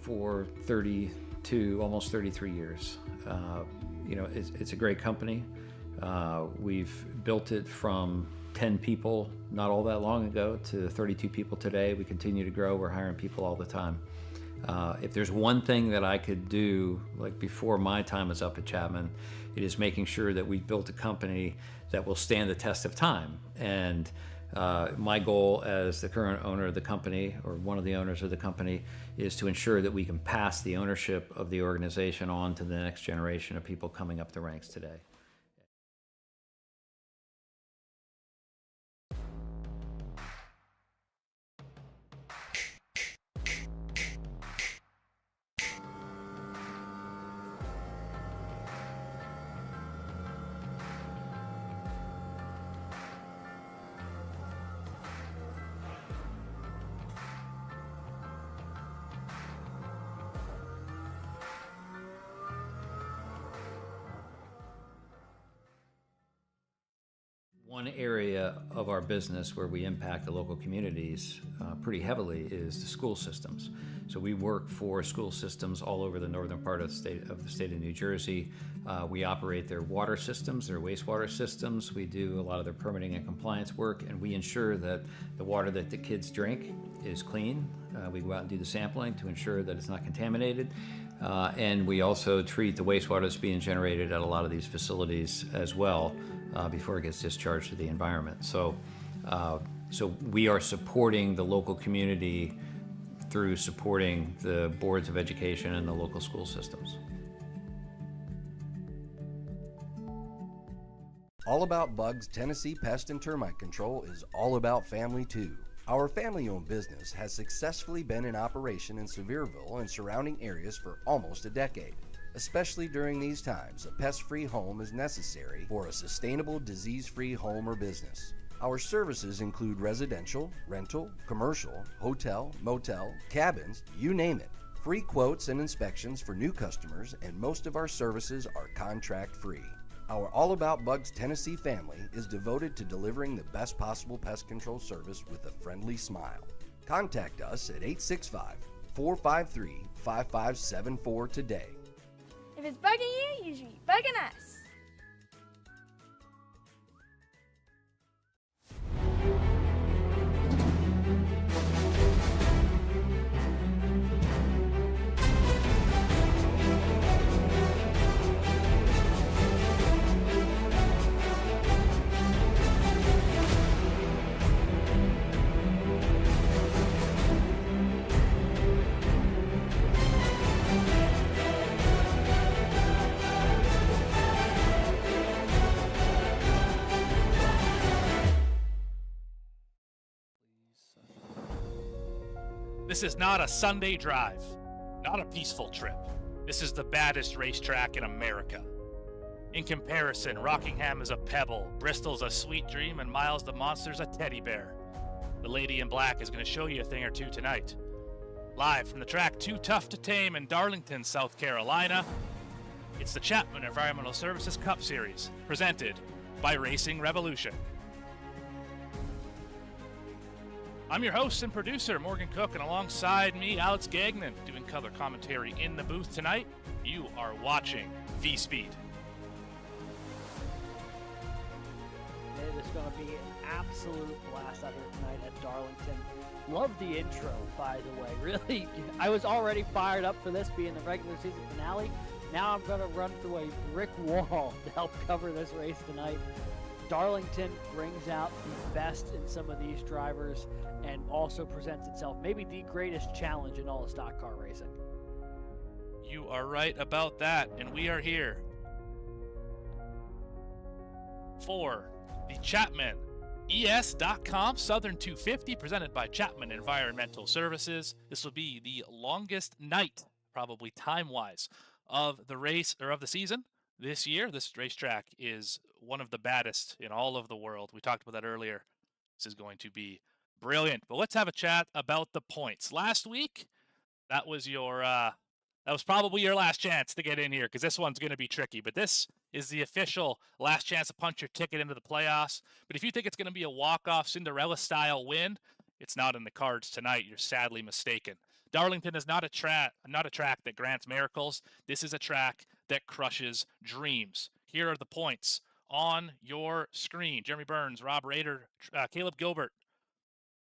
for 32, almost 33 years. It's a great company. We've built it from 10 people not all that long ago to 32 people today. We continue to grow. We're hiring people all the time. If there's one thing that I could do, like before my time is up at Chapman, it is making sure that we've built a company that will stand the test of time. And my goal as the current owner of the company, or one of the owners of the company, is to ensure that we can pass the ownership of the organization on to the next generation of people coming up the ranks today. One area of our business where we impact the local communities pretty heavily is the school systems. So we work for school systems all over the northern part of the state of New Jersey. We operate their water systems, their wastewater systems. We do a lot of their permitting and compliance work, and we ensure that the water that the kids drink is clean. We go out and do the sampling to ensure that it's not contaminated. And we also treat the wastewater that's being generated at a lot of these facilities as well before it gets discharged to the environment. So we are supporting the local community through supporting the boards of education and the local school systems. All About Bugs Tennessee Pest and Termite Control is all about family too. Our family-owned business has successfully been in operation in Sevierville and surrounding areas for almost a decade. Especially during these times, a pest-free home is necessary for a sustainable, disease-free home or business. Our services include residential, rental, commercial, hotel, motel, cabins, you name it. Free quotes and inspections for new customers, and most of our services are contract-free. Our All About Bugs Tennessee family is devoted to delivering the best possible pest control service with a friendly smile. Contact us at 865-453-5574 today. If it's bugging you, you should be bugging us. This is not a Sunday drive, not a peaceful trip. This is the baddest racetrack in America. In comparison, Rockingham is a pebble, Bristol's a sweet dream, and Miles the Monster's a teddy bear. The lady in black is going to show you a thing or two tonight. Live from the track Too Tough to Tame in Darlington, South Carolina, it's the Chapman Environmental Services Cup Series, presented by Racing Revolution. I'm your host and producer, Morgan Cook, and alongside me, Alex Gagnon, doing color commentary in the booth tonight. You are watching V-Speed. It is going to be an absolute blast out here tonight at Darlington. Love the intro, by the way. Really, I was already fired up for this being the regular season finale. Now I'm going to run through a brick wall to help cover this race tonight. Darlington brings out the best in some of these drivers and also presents itself maybe the greatest challenge in all of stock car racing. You are right about that, and we are here for the Chapman ES.com Southern 250 presented by Chapman Environmental Services. This will be the longest night, probably time-wise, of the race or of the season. This year, this racetrack is one of the baddest in all of the world. We talked about that earlier. This is going to be brilliant. But let's have a chat about the points. Last week, that was probably your last chance to get in here because this one's going to be tricky. But this is the official last chance to punch your ticket into the playoffs. But if you think it's going to be a walk-off Cinderella-style win, it's not in the cards tonight. You're sadly mistaken. Darlington is not a track that grants miracles. This is a track that crushes dreams. Here are the points on your screen. Jeremy Burns, Rob Rader, Caleb Gilbert,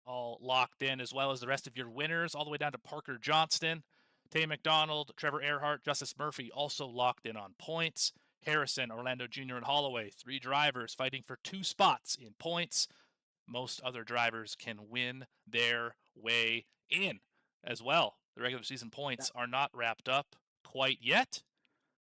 all locked in, as well as the rest of your winners, all the way down to Parker Johnston, Tay McDonald, Trevor Erhardt, Justice Murphy, also locked in on points. Harrison, Orlando Jr., and Holloway, 3 drivers fighting for 2 spots in points. Most other drivers can win their way in as well. The regular season points are not wrapped up quite yet.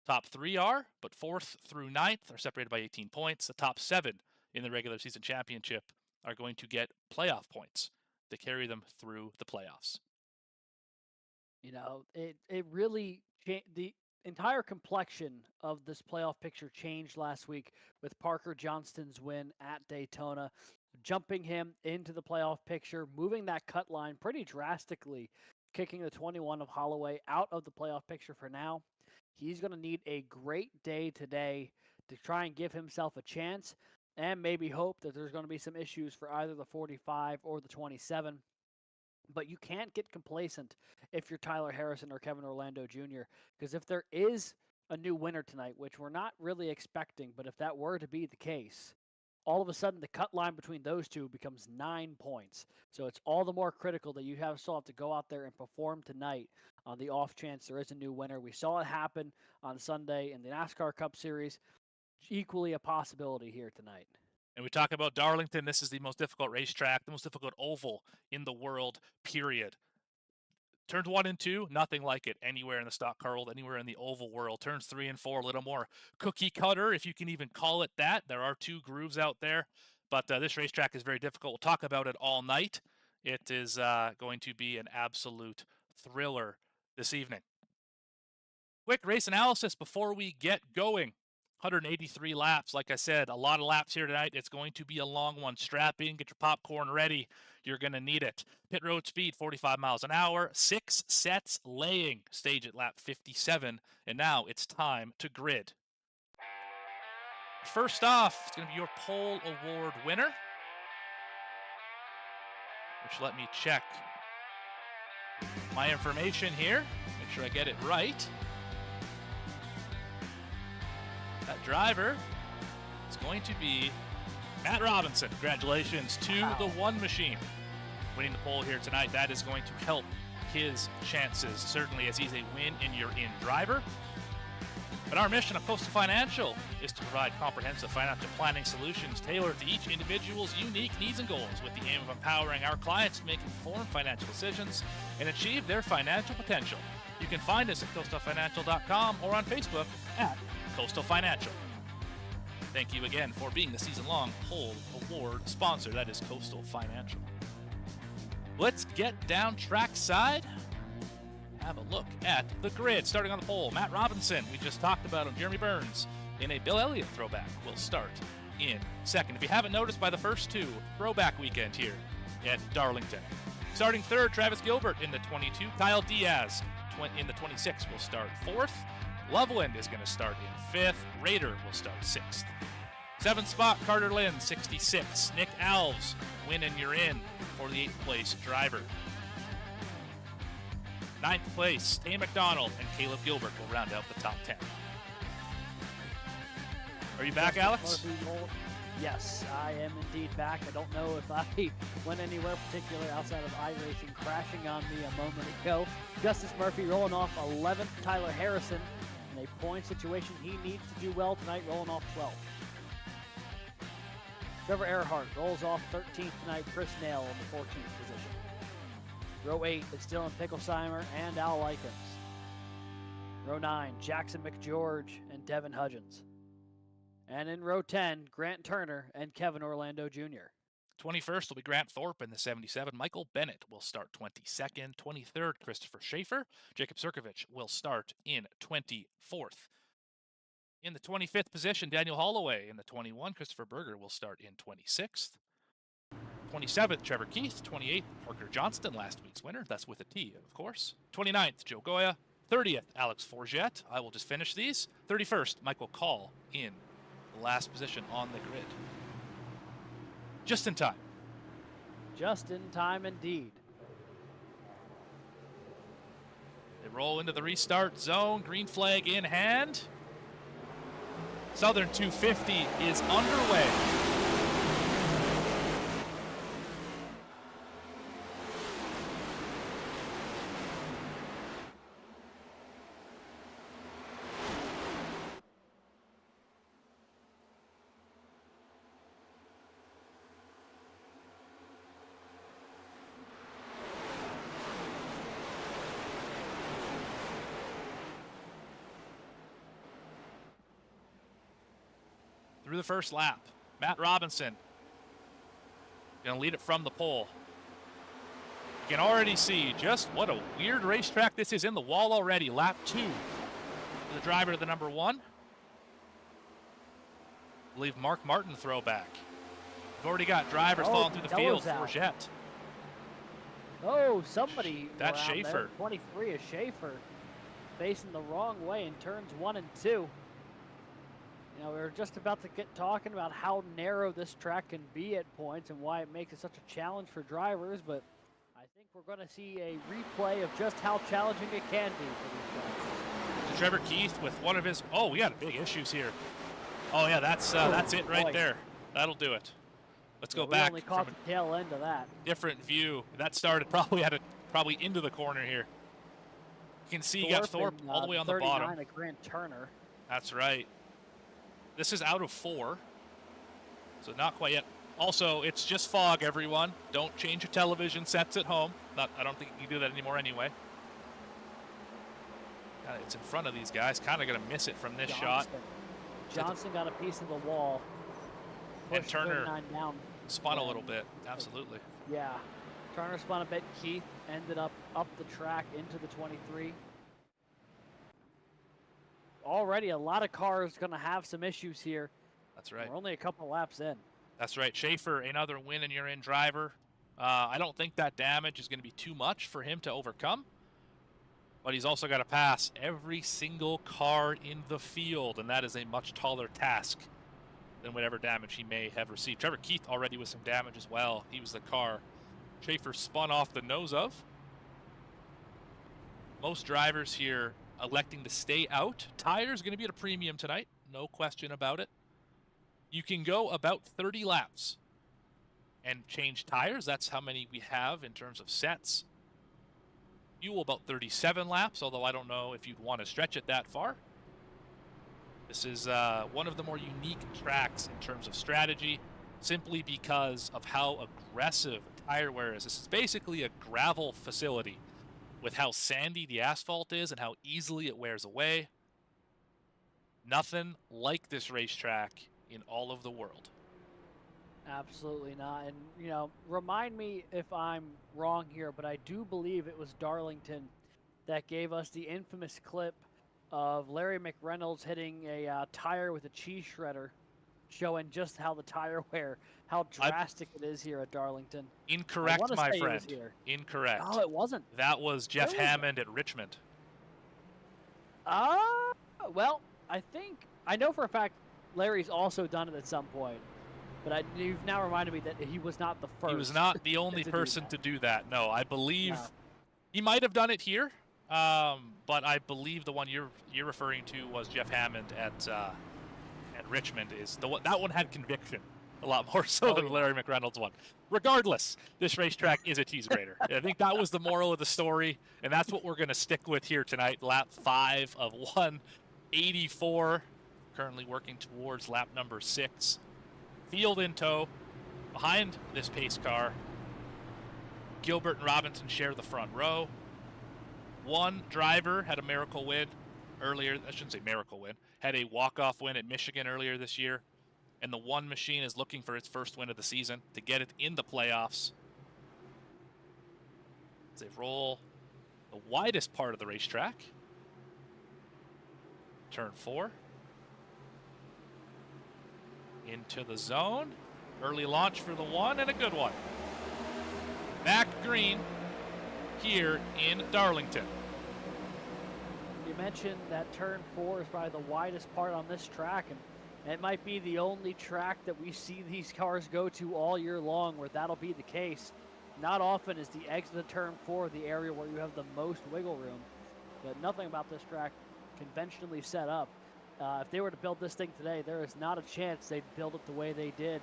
Top 3 are, but 4th through 9th are separated by 18 points. The top 7 in the regular season championship are going to get playoff points to carry them through the playoffs. You know, it really the entire complexion of this playoff picture changed last week with Parker Johnston's win at Daytona, jumping him into the playoff picture, moving that cut line pretty drastically, kicking the 21 of Holloway out of the playoff picture for now. He's going to need a great day today to try and give himself a chance and maybe hope that there's going to be some issues for either the 45 or the 27. But you can't get complacent if you're Tyler Harrison or Kevin Orlando Jr., because if there is a new winner tonight, which we're not really expecting, but if that were to be the case, all of a sudden the cut line between those two becomes 9 points. So it's all the more critical that you still have to go out there and perform tonight on the off chance there is a new winner. We saw it happen on Sunday in the NASCAR Cup Series. Equally a possibility here tonight. And we talk about Darlington. This is the most difficult racetrack, the most difficult oval in the world, period. Turns 1 and 2, nothing like it anywhere in the stock car world, anywhere in the oval world. Turns 3 and 4, a little more cookie cutter, if you can even call it that. There are 2 grooves out there, but this racetrack is very difficult. We'll talk about it all night. It is going to be an absolute thriller this evening. Quick race analysis before we get going. 183 laps, like I said, a lot of laps here tonight. It's going to be a long one. Strap in, get your popcorn ready. You're going to need it. Pit road speed, 45 miles an hour. 6 sets laying. Stage at lap 57. And now it's time to grid. First off, it's going to be your pole award winner, which let me check my information here. Make sure I get it right. That driver is going to be Matt Robinson. Congratulations to the One Machine winning the pole here tonight. That is going to help his chances, certainly, as he's a win-in-your-in driver. But our mission of Coastal Financial is to provide comprehensive financial planning solutions tailored to each individual's unique needs and goals, with the aim of empowering our clients to make informed financial decisions and achieve their financial potential. You can find us at coastalfinancial.com or on Facebook at Coastal Financial. Thank you again for being the season-long Pole Award sponsor. That is Coastal Financial. Let's get down trackside. Have a look at the grid. Starting on the pole, Matt Robinson. We just talked about him. Jeremy Burns in a Bill Elliott throwback will start in second. If you haven't noticed by the first 2, throwback weekend here at Darlington. Starting third, Travis Gilbert in the 22. Kyle Diaz in the 26 will start 4th. Loveland is going to start in 5th. Rader will start 6th. 7th spot, Carter Lynn, 66. Nick Alves, win and you're in for the 8th place driver. 9th place, Tay McDonald and Caleb Gilbert will round out the top 10. Are you back, Alex? Yes, I am indeed back. I don't know if I went anywhere particular outside of iRacing crashing on me a moment ago. Justice Murphy rolling off 11th. Tyler Harrison in a point situation. He needs to do well tonight, rolling off 12th. Trevor Erhardt rolls off 13th tonight. Chris Nail in the 14th position. Row 8 is Dylan Picklesheimer and Al Likens. Row 9, Jackson McGeorge and Devin Hudgens. And in row 10, Grant Turner and Kevin Orlando Jr. 21st will be Grant Thorpe in the 77. Michael Bennett will start 22nd. 23rd, Christopher Schaefer. Jacob Sirkovich will start in 24th. In the 25th position, Daniel Holloway. In the 21, Christopher Berger will start in 26th. 27th, Trevor Keith. 28th, Parker Johnston, last week's winner. That's with a T, of course. 29th, Joe Goya. 30th, Alex Forget. I will just finish these. 31st, Michael Call in the last position on the grid. Just in time. Just in time indeed. They roll into the restart zone. Green flag in hand. Southern 250 is underway. Through the first lap, Matt Robinson gonna lead it from the pole. You can already see just what a weird racetrack this is in the wall already. Lap 2 for the driver to the number 1. I believe Mark Martin throwback. We've already got drivers falling through the field. Forget. Oh, somebody. That's around Schaefer. there. 23 is Schaefer. Facing the wrong way in turns 1 and 2. You know, we were just about to get talking about how narrow this track can be at points and why it makes it such a challenge for drivers, but I think we're going to see a replay of just how challenging it can be for these drivers. Trevor Keith with one of his, we got big issues here. Oh yeah, that's it right there. That'll do it. Let's go back. We only caught the tail end of that. Different view. That started probably into the corner here. You can see you got Thorpe all the way on the bottom. 39 at Grant Turner. That's right. This is out of 4, so not quite yet. Also, it's just fog, everyone. Don't change your television sets at home. I don't think you can do that anymore anyway. It's in front of these guys. Kind of going to miss it from this shot. Johnson got a piece of the wall. And Turner down. spun a little bit. Absolutely. Yeah. Turner spun a bit. Keith ended up the track into the 23. Already a lot of cars going to have some issues here. That's right. We're only a couple laps in. That's right. Schaefer, another win and you're in driver. I don't think that damage is going to be too much for him to overcome. But he's also got to pass every single car in the field, and that is a much taller task than whatever damage he may have received. Trevor Keith already with some damage as well. He was the car Schaefer spun off the nose of. Most drivers here electing to stay out. Tires going to be at a premium tonight, no question about it. You can go about 30 laps and change tires. That's how many we have in terms of sets. Fuel about 37 laps, although I don't know if you'd want to stretch it that far. This is one of the more unique tracks in terms of strategy, simply because of how aggressive tire wear is. This is basically a gravel facility with how sandy the asphalt is and how easily it wears away. Nothing like this racetrack in all of the world. Absolutely not. And, you know, remind me if I'm wrong here, but I do believe it was Darlington that gave us the infamous clip of Larry McReynolds hitting a tire with a cheese shredder, showing just how the tire wear, how drastic it is here at Darlington. Incorrect, my friend. Incorrect. Oh, it wasn't. That was Jeff Hammond at Richmond. Well, I know for a fact Larry's also done it at some point. But you've now reminded me that he was not the first. He was not the only person to do that. No, I believe he might have done it here, but I believe the one you're referring to was Jeff Hammond at Richmond. That one had conviction a lot more so than Larry McReynolds' one. Regardless, this racetrack is a tease grader. I think that was the moral of the story, and that's what we're going to stick with here tonight. Lap 5 of 184, currently working towards lap number 6. Field in tow, behind this pace car. Gilbert and Robinson share the front row. One driver had a miracle win earlier. I shouldn't say miracle win. Had a walk-off win at Michigan earlier this year. And the one machine is looking for its first win of the season to get it in the playoffs. As they roll the widest part of the racetrack. Turn 4. Into the zone. Early launch for the one and a good one. Back green here in Darlington. You mentioned that turn 4 is probably the widest part on this track, and it might be the only track that we see these cars go to all year long where that'll be the case. Not often is the exit of turn 4 the area where you have the most wiggle room. but nothing about this track conventionally set up. If they were to build this thing today, there is not a chance they'd build it the way they did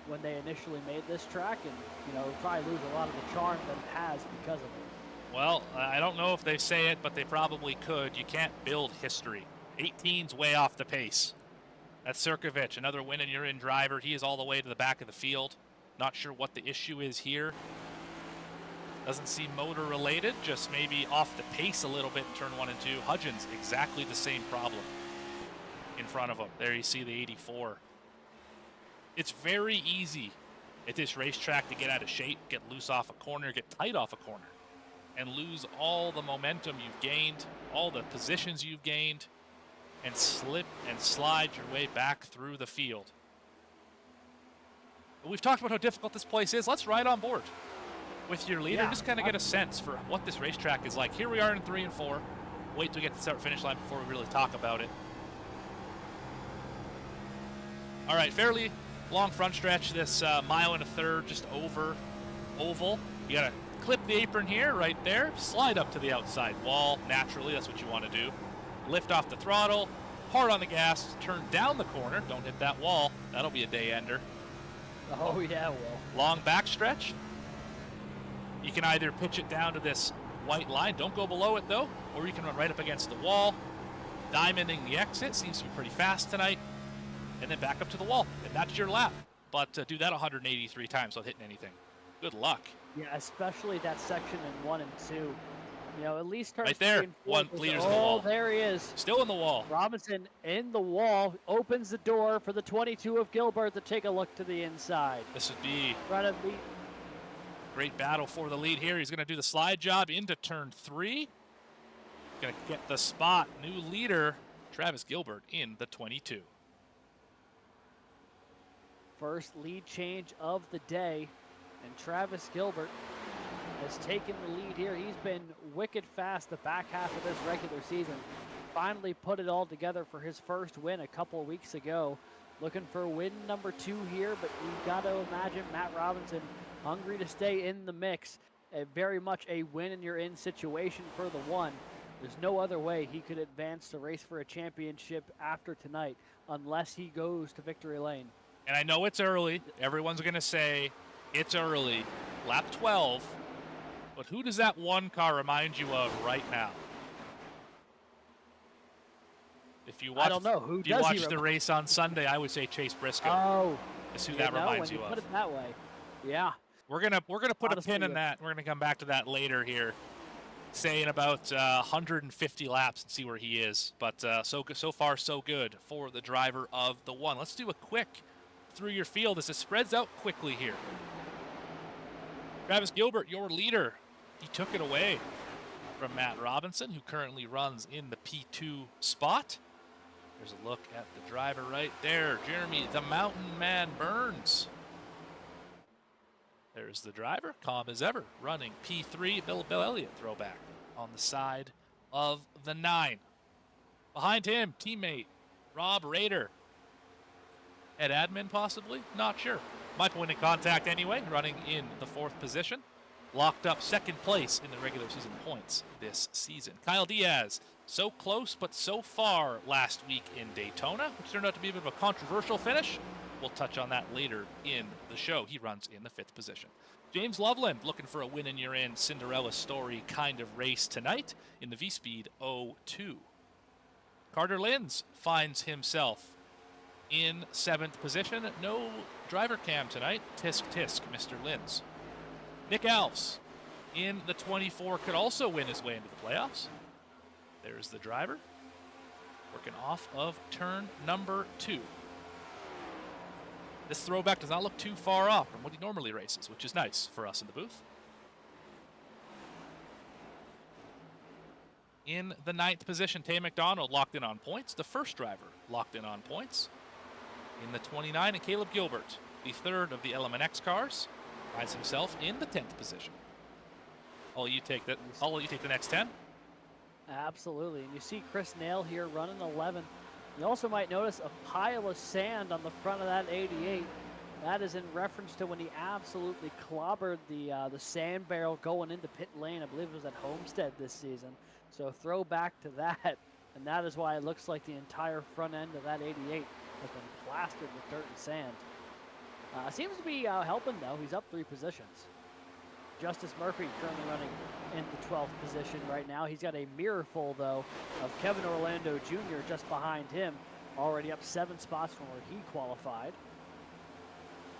when they initially made this track, and probably lose a lot of the charm that it has because of it. Well, I don't know if they say it, but they probably could. You can't build history. 18's way off the pace. That's Sirkovich, another win and you're in driver. He is all the way to the back of the field. Not sure what the issue is here. Doesn't seem motor related, just maybe off the pace a little bit in turn 1 and 2. Hudgens, exactly the same problem in front of him. There you see the 84. It's very easy at this racetrack to get out of shape, get loose off a corner, get tight off a corner, and lose all the momentum you've gained, all the positions you've gained, and slip and slide your way back through the field. But we've talked about how difficult this place is. Let's ride on board with your leader, just kind of get a sense for what this racetrack is like. Here we are in 3 and 4. Wait till we get to the start-finish line before we really talk about it. All right, fairly long front stretch, this mile and a third, just over oval. You gotta clip the apron here, right there, slide up to the outside wall. Naturally, that's what you want to do. Lift off the throttle, hard on the gas, turn down the corner, don't hit that wall. That'll be a day ender. Oh yeah, Will. Long back stretch. You can either pitch it down to this white line, don't go below it though, or you can run right up against the wall. Diamonding the exit, seems to be pretty fast tonight, and then back up to the wall, and that's your lap. But do that 183 times without hitting anything. Good luck. Yeah, especially that section in 1 and 2. At least turn right there. 3 and 4 1 leaders in the wall. Oh, there he is. Still in the wall. Robinson in the wall, opens the door for the 22 of Gilbert to take a look to the inside. This would be Right of the great battle for the lead here. He's going to do the slide job into turn 3. Going to get the spot. New leader, Travis Gilbert, in the 22. first lead change of the day, and Travis Gilbert has taken the lead here. He's been wicked fast the back half of this regular season. Finally put it all together for his first win a couple weeks ago. Looking for win number 2 here, but you've got to imagine Matt Robinson hungry to stay in the mix. Very much a win and you're in situation for the one. There's no other way he could advance the race for a championship after tonight unless he goes to victory lane. And I know it's early. Everyone's going to say it's early. Lap 12. But who does that one car remind you of right now? If you watch, I don't know. Who if you does watch he the race on Sunday, I would say Chase Briscoe. Oh, is who that reminds you when of. you put it that way, yeah. We're gonna put Honestly, a pin in that. We're gonna come back to that later here, say in about 150 laps and see where he is. But so far so good for the driver of the one. Let's do a quick through your field as it spreads out quickly here. Travis Gilbert, your leader, he took it away from Matt Robinson, who currently runs in the P2 spot. There's a look at the driver right there. Jeremy, the Mountain Man Burns. There's the driver, calm as ever, running P3, Bill Elliott throwback on the side of the 9. Behind him, teammate Rob Rader. Head admin possibly, not sure. My point of contact anyway, running in the 4th position. Locked up 2nd place in the regular season points this season. Kyle Diaz, so close but so far last week in Daytona, which turned out to be a bit of a controversial finish. We'll touch on that later in the show. He runs in the 5th position. James Loveland looking for a win and you're in Cinderella story kind of race tonight in the V-Speed 02. Carter Linz finds himself in 7th position. No driver cam tonight. Tisk tisk, Mr. Linz. Nick Alves in the 24 could also win his way into the playoffs. There's the driver working off of turn number 2. This throwback does not look too far off from what he normally races, which is nice for us in the booth. In the 9th position, Tay McDonald locked in on points. The first driver locked in on points. In the 29, and Caleb Gilbert, the 3rd of the LMNX cars, finds himself in the 10th position. I'll let you take the next 10. Absolutely, and you see Chris Nail here running 11th. You also might notice a pile of sand on the front of that 88. That is in reference to when he absolutely clobbered the sand barrel going into pit lane. I believe it was at Homestead this season. So throw back to that, and that is why it looks like the entire front end of that 88 has been plastered with dirt and sand. Seems to be helping, though. He's up 3 positions. Justice Murphy currently running in the 12th position right now. He's got a mirror full, though, of Kevin Orlando Jr. just behind him, already up 7 spots from where he qualified.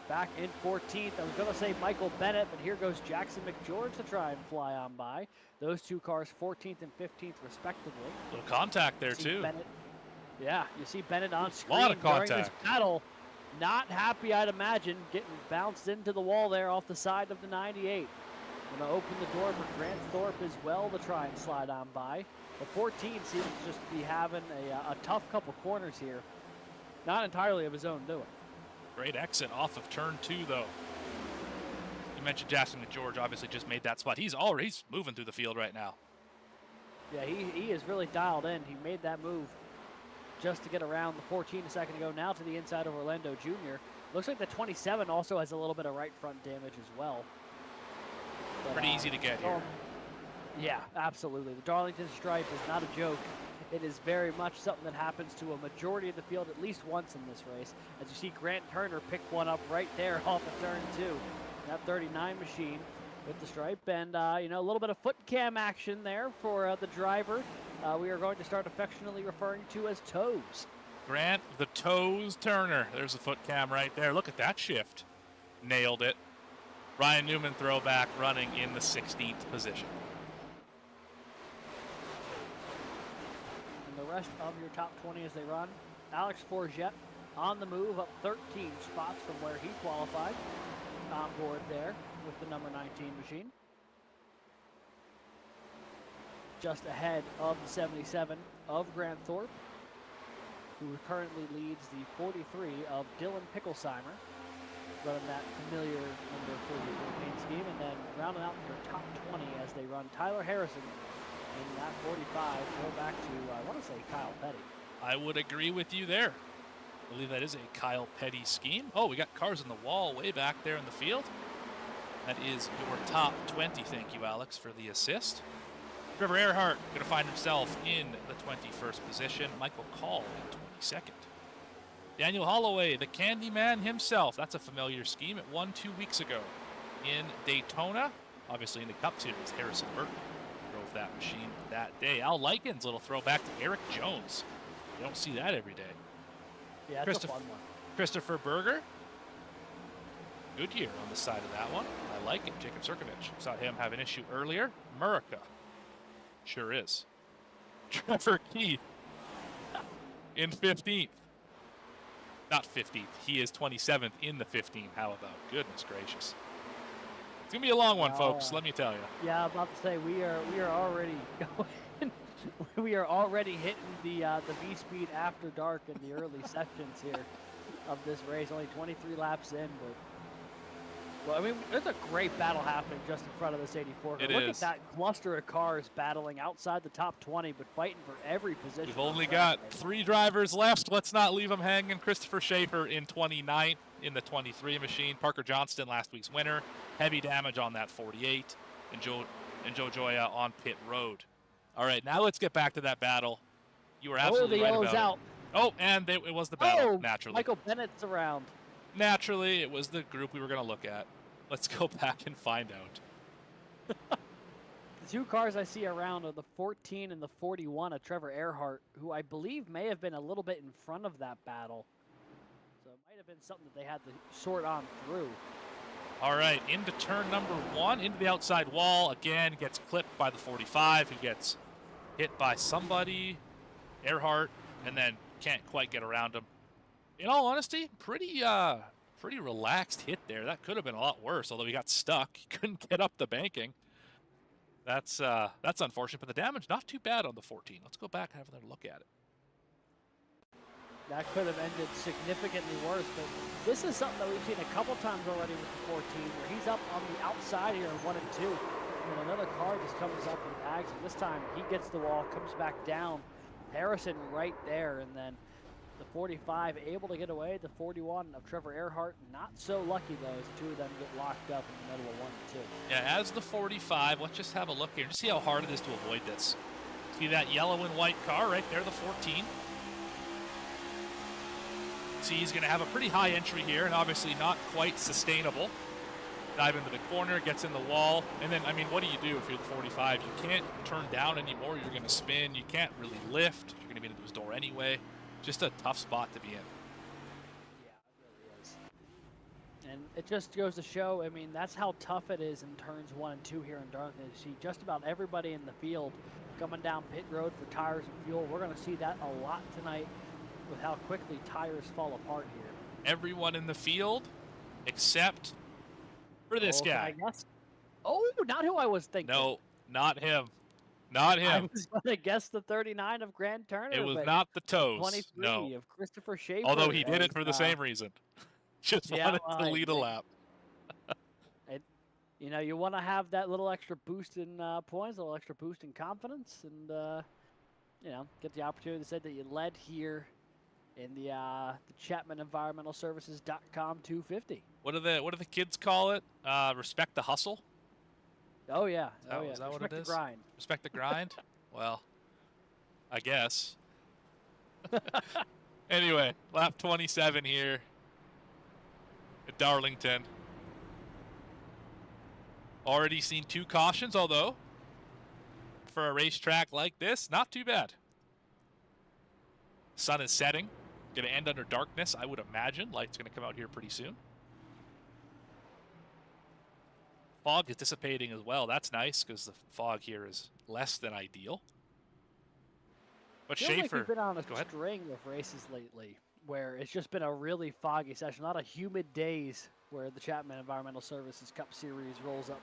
Back in 14th, I was going to say Michael Bennett, but here goes Jackson McGeorge to try and fly on by. Those 2 cars 14th and 15th respectively. Little contact there, too. Bennett, yeah, you see Bennett on screen A lot of during this contact. battle. Not happy, I'd imagine, getting bounced into the wall there off the side of the 98. Going to open the door for Grant Thorpe as well to try and slide on by. The 14 seems to just be having a tough couple corners here. Not entirely of his own doing. Great exit off of turn 2, though. You mentioned Jackson McGeorge obviously just made that spot. He's moving through the field right now. Yeah, he is really dialed in. He made that move just to get around the 14 a second ago. Now to the inside of Orlando Jr. Looks like the 27 also has a little bit of right front damage as well. But, Pretty easy to get here. Yeah, absolutely. The Darlington stripe is not a joke. It is very much something that happens to a majority of the field at least once in this race. As you see Grant Turner pick one up right there off of turn 2. That 39 machine with the stripe. And, you know, a little bit of foot cam action there for the driver. We are going to start affectionately referring to as Toes. Grant the Toes Turner. There's a foot cam right there. Look at that shift. Nailed it. Ryan Newman throwback running in the 16th position. And the rest of your top 20 as they run. Alex Forget on the move, up 13 spots from where he qualified. On board there with the number 19 machine. Just ahead of the 77 of Grant Thorpe, who currently leads the 43 of Dylan Picklesheimer, running that familiar number 43 paint scheme, and then rounding out your top 20 as they run Tyler Harrison in that 45. Go back to, I want to say, Kyle Petty. I would agree with you there. I believe that is a Kyle Petty scheme. Oh, we got cars on the wall way back there in the field. That is your top 20. Thank you, Alex, for the assist. Trevor Erhardt going to find himself in the 21st position. Michael Call in 22nd. Daniel Holloway, the Candyman himself. That's a familiar scheme. It won 2 weeks ago in Daytona. Obviously in the Cup Series, Harrison Burton drove that machine that day. Al Likens, little throwback to Eric Jones. You don't see that every day. Yeah, that's a fun one. Christopher Berger. Goodyear on the side of that one. I like it. Jacob Sirkovich. Saw him have an issue earlier. Murica. Sure is. Trevor Keith in 15th. Not 15th. He is 27th in the 15. How about? Goodness gracious. It's going to be a long one, folks. Let me tell you. Yeah, I'm about to say we are already going. We are already hitting the V-Speed after dark in the early sections here of this race. Only 23 laps in, but well, I mean, there's a great battle happening just in front of this 84. It Look is. at that cluster of cars battling outside the top 20, but fighting for every position. We've only got 3 drivers left. Let's not leave them hanging. Christopher Schaefer in 29th in the 23 machine. Parker Johnston, last week's winner. Heavy damage on that 48. And Joe Joya on pit road. All right, now let's get back to that battle. You were absolutely right about out. it. Oh, and it was the battle, naturally. Michael Bennett's around. Naturally, it was the group we were going to look at. Let's go back and find out. The 2 cars I see around are the 14 and the 41 of Trevor Erhardt, who I believe may have been a little bit in front of that battle. So it might have been something that they had to sort on through. All right, into turn number 1, into the outside wall. Again, gets clipped by the 45, who gets hit by somebody, Erhardt, and then can't quite get around him. In all honesty, pretty relaxed hit there. That could have been a lot worse, although he got stuck. He couldn't get up the banking. That's unfortunate, but the damage not too bad on the 14. Let's go back and have another look at it. That could have ended significantly worse, but this is something that we've seen a couple times already with the 14, where he's up on the outside here in 1 and 2, and another car just comes up and tags him. This time he gets the wall, comes back down. Harrison right there, and then The 45 able to get away. The 41 of Trevor Erhardt not so lucky, though, as the two of them get locked up in the middle of 1 and 2. Yeah, as the 45, let's just have a look here. Just see how hard it is to avoid this. See that yellow and white car right there, the 14. See, he's going to have a pretty high entry here, and obviously not quite sustainable. Dive into the corner, gets in the wall, and then, I mean, what do you do if you're the 45? You can't turn down anymore. You're going to spin. You can't really lift. You're going to be into his door anyway. Just a tough spot to be in. Yeah, it really is. And it just goes to show, I mean, that's how tough it is in turns 1 and 2 here in Darlington. You see just about everybody in the field coming down pit road for tires and fuel. We're going to see that a lot tonight with how quickly tires fall apart here. Everyone in the field except for this guy. I guess. Oh, not who I was thinking. No, not him. Not I him. was going to guess the 39 of Grant Turner. It was but not the toes. 23 No. of Christopher Schaefer. Although he did it as, for the same reason. Just yeah, wanted to lead a lap. You know, you want to have that little extra boost in points, a little extra boost in confidence, and you know, get the opportunity to say that you led here in the Chapman Environmental Services.com 250. What do the kids call it? Respect the hustle. Oh yeah, oh yeah. Is that what Respect it is? the grind. Respect the grind. Well, I guess. Anyway, lap 27 here at Darlington. Already seen 2 cautions, although for a racetrack like this, not too bad. Sun is setting. Going to end under darkness, I would imagine. Light's going to come out here pretty soon. Fog is dissipating as well. That's nice because the fog here is less than ideal. But I feel Schaefer, like we've been on a go ahead. string of races lately where it's just been a really foggy session. A lot of humid days where the Chapman Environmental Services Cup Series rolls up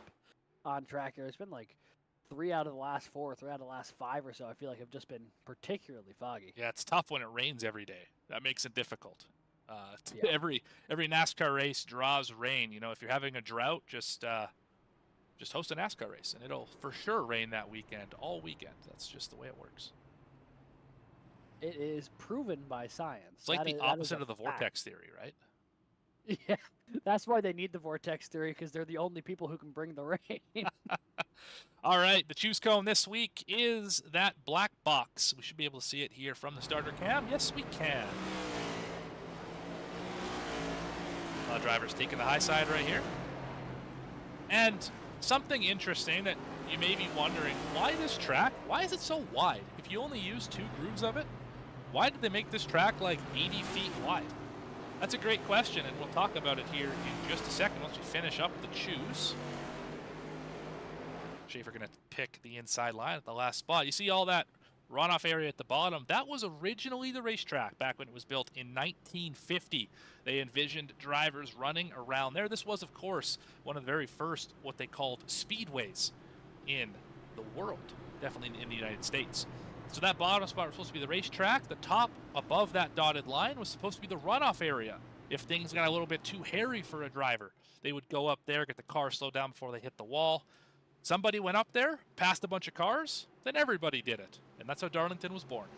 on track here. It's been like 3 out of the last 4, 3 out of the last 5 or so. I feel like have just been particularly foggy. Yeah, it's tough when it rains every day. That makes it difficult. Yeah. Every NASCAR race draws rain. You know, if you're having a drought, just host a NASCAR race, and it'll for sure rain that weekend, all weekend. That's just the way it works. It is proven by science. It's like That the is- that is opposite a of the fact. vortex theory, right? Yeah, that's why they need the vortex theory, because they're the only people who can bring the rain. All right, the choose cone this week is that black box. We should be able to see it here from the starter cam. Yes, we can. A lot of drivers taking the high side right here. And something interesting that you may be wondering, why this track? Why is it so wide? If you only use 2 grooves of it, why did they make this track like 80 feet wide? That's a great question, and we'll talk about it here in just a second once we finish up the choose. Schaefer going to pick the inside line at the last spot. You see all that runoff area at the bottom? That was originally the racetrack back when it was built in 1950. They envisioned drivers running around there. This was, of course, one of the very first what they called speedways in the world, definitely in the United States. So that bottom spot was supposed to be the racetrack. The top above that dotted line was supposed to be the runoff area. If things got a little bit too hairy for a driver, they would go up there, get the car slowed down before they hit the wall. Somebody went up there, passed a bunch of cars, then everybody did it. And that's how Darlington was born.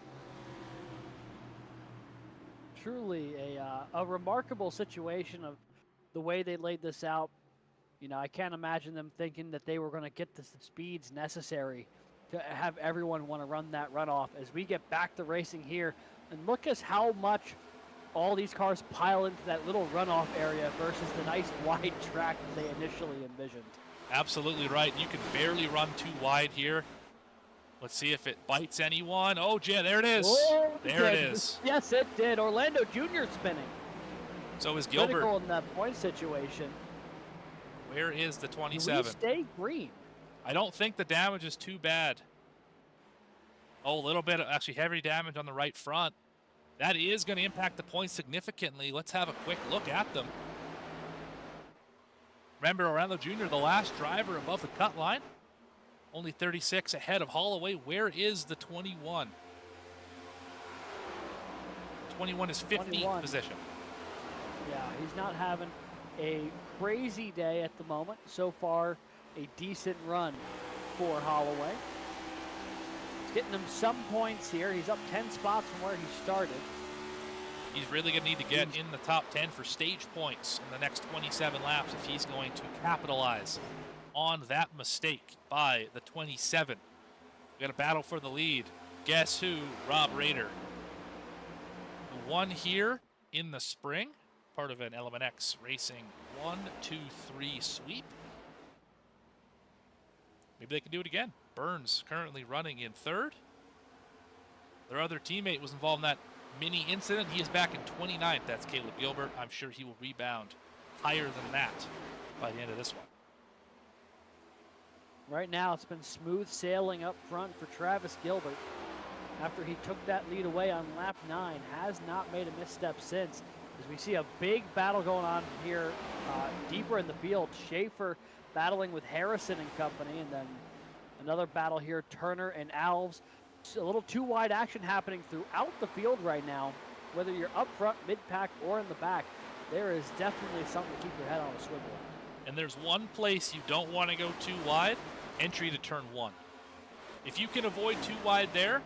Truly a remarkable situation of the way they laid this out. You know, I can't imagine them thinking that they were going to get the speeds necessary to have everyone want to run that runoff as we get back to racing here. And look at how much all these cars pile into that little runoff area versus the nice wide track that they initially envisioned. Absolutely right. You can barely run too wide here. Let's see if it bites anyone. Oh, yeah, there it is. Oh, There it did. is. Yes, it did. Orlando Jr. spinning. So is Gilbert. Critical in that point situation. Where is the Do we 27? stay green? I don't think the damage is too bad. Oh, a little bit of actually heavy damage on the right front. That is going to impact the points significantly. Let's have a quick look at them. Remember, Orlando Jr., the last driver above the cut line. Only 36 ahead of Holloway. Where is the 21? 21 is 15th 21. position. Yeah, he's not having a crazy day at the moment. So far, a decent run for Holloway. It's getting him some points here. He's up 10 spots from where he started. He's really going to need to get in the top 10 for stage points in the next 27 laps if he's going to capitalize on that mistake by the 27. We got a battle for the lead. Guess who? Rob Rader. Who won here in the spring, part of an Element X Racing 1, 2, 3 sweep. Maybe they can do it again. Burns currently running in third. Their other teammate was involved in that mini incident. He is back in 29th. That's Caleb Gilbert. I'm sure he will rebound higher than that by the end of this one. Right now, it's been smooth sailing up front for Travis Gilbert. After he took that lead away on lap 9, has not made a misstep since. As we see a big battle going on here deeper in the field. Schaefer battling with Harrison and company, and then another battle here, Turner and Alves. It's a little too wide action happening throughout the field right now. Whether you're up front, mid-pack, or in the back, there is definitely something to keep your head on a swivel. And there's one place you don't want to go too wide, entry to turn 1. If you can avoid too wide there,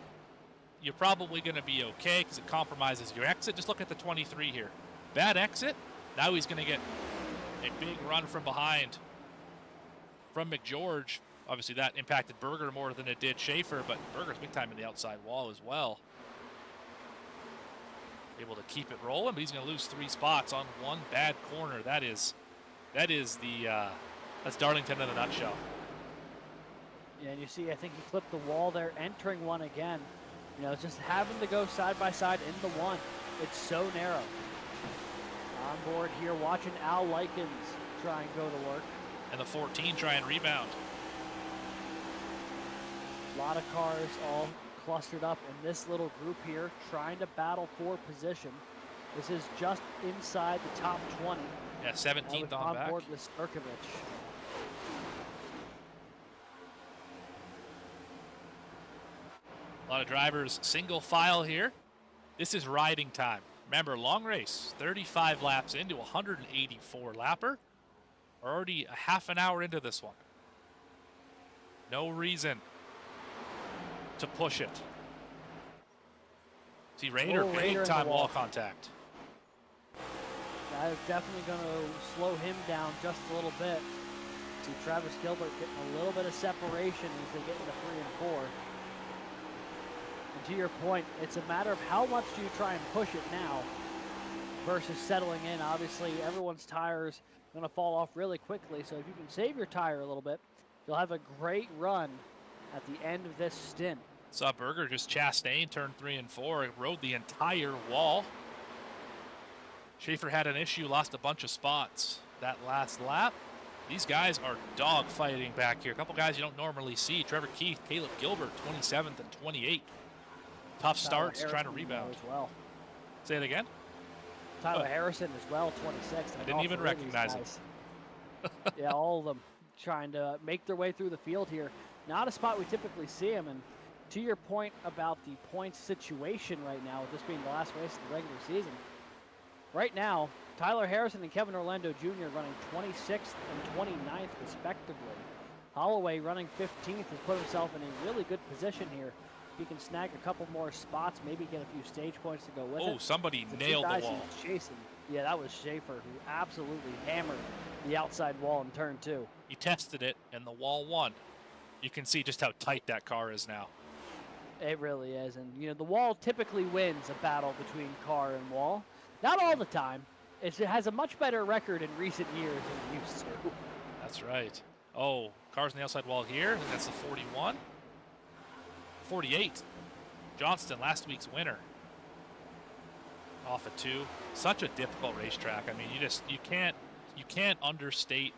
you're probably going to be okay because it compromises your exit. Just look at the 23 here. Bad exit. Now he's going to get a big run from behind from McGeorge. Obviously that impacted Berger more than it did Schaefer, but Berger's big time in the outside wall as well. Able to keep it rolling, but he's going to lose 3 spots on one bad corner. That's Darlington in a nutshell. Yeah, and you see, I think he clipped the wall there, entering one again. You know, just having to go side by side in the one. It's so narrow. On board here, watching Al Likens try and go to work. And the 14 try and rebound. A lot of cars all clustered up in this little group here, trying to battle for position. This is just inside the top 20. Yeah, 17th on back. board with Sturkovich. A lot of drivers single file here. This is riding time. Remember, long race, 35 laps into 184 lapper. We're already a half an hour into this one. No reason to push it. See Rader, big time wall contact. That is definitely going to slow him down just a little bit. See Travis Gilbert getting a little bit of separation as they get into 3 and 4. And to your point, it's a matter of how much do you try and push it now versus settling in. Obviously, everyone's tires going to fall off really quickly, so if you can save your tire a little bit, you'll have a great run at the end of this stint. Saw Berger just Chastain turn 3 and 4. It rode the entire wall. Schaefer had an issue, lost a bunch of spots that last lap. These guys are dog fighting back here. A couple guys you don't normally see. Trevor Keith, Caleb Gilbert, 27th and 28th. Tough starts, trying to rebound. As well. Say it again? Tyler Harrison as well, 26th. I didn't even recognize him. Yeah, all of them trying to make their way through the field here. Not a spot we typically see him. And to your point about the points situation right now, with this being the last race of the regular season, right now, Tyler Harrison and Kevin Orlando Jr. running 26th and 29th respectively. Holloway running 15th has put himself in a really good position here. If he can snag a couple more spots, maybe get a few stage points to go with it. Oh, somebody The nailed two the guys wall. he's chasing. Yeah, that was Schaefer, who absolutely hammered the outside wall in turn 2. He tested it, and the wall won. You can see just how tight that car is now. It really is. And, you know, the wall typically wins a battle between car and wall. Not all the time. It has a much better record in recent years than it used to. That's right. Oh, cars on the outside wall here. I think that's the 41. 48. Johnston, last week's winner. Off of 2. Such a difficult racetrack. I mean, you can't understate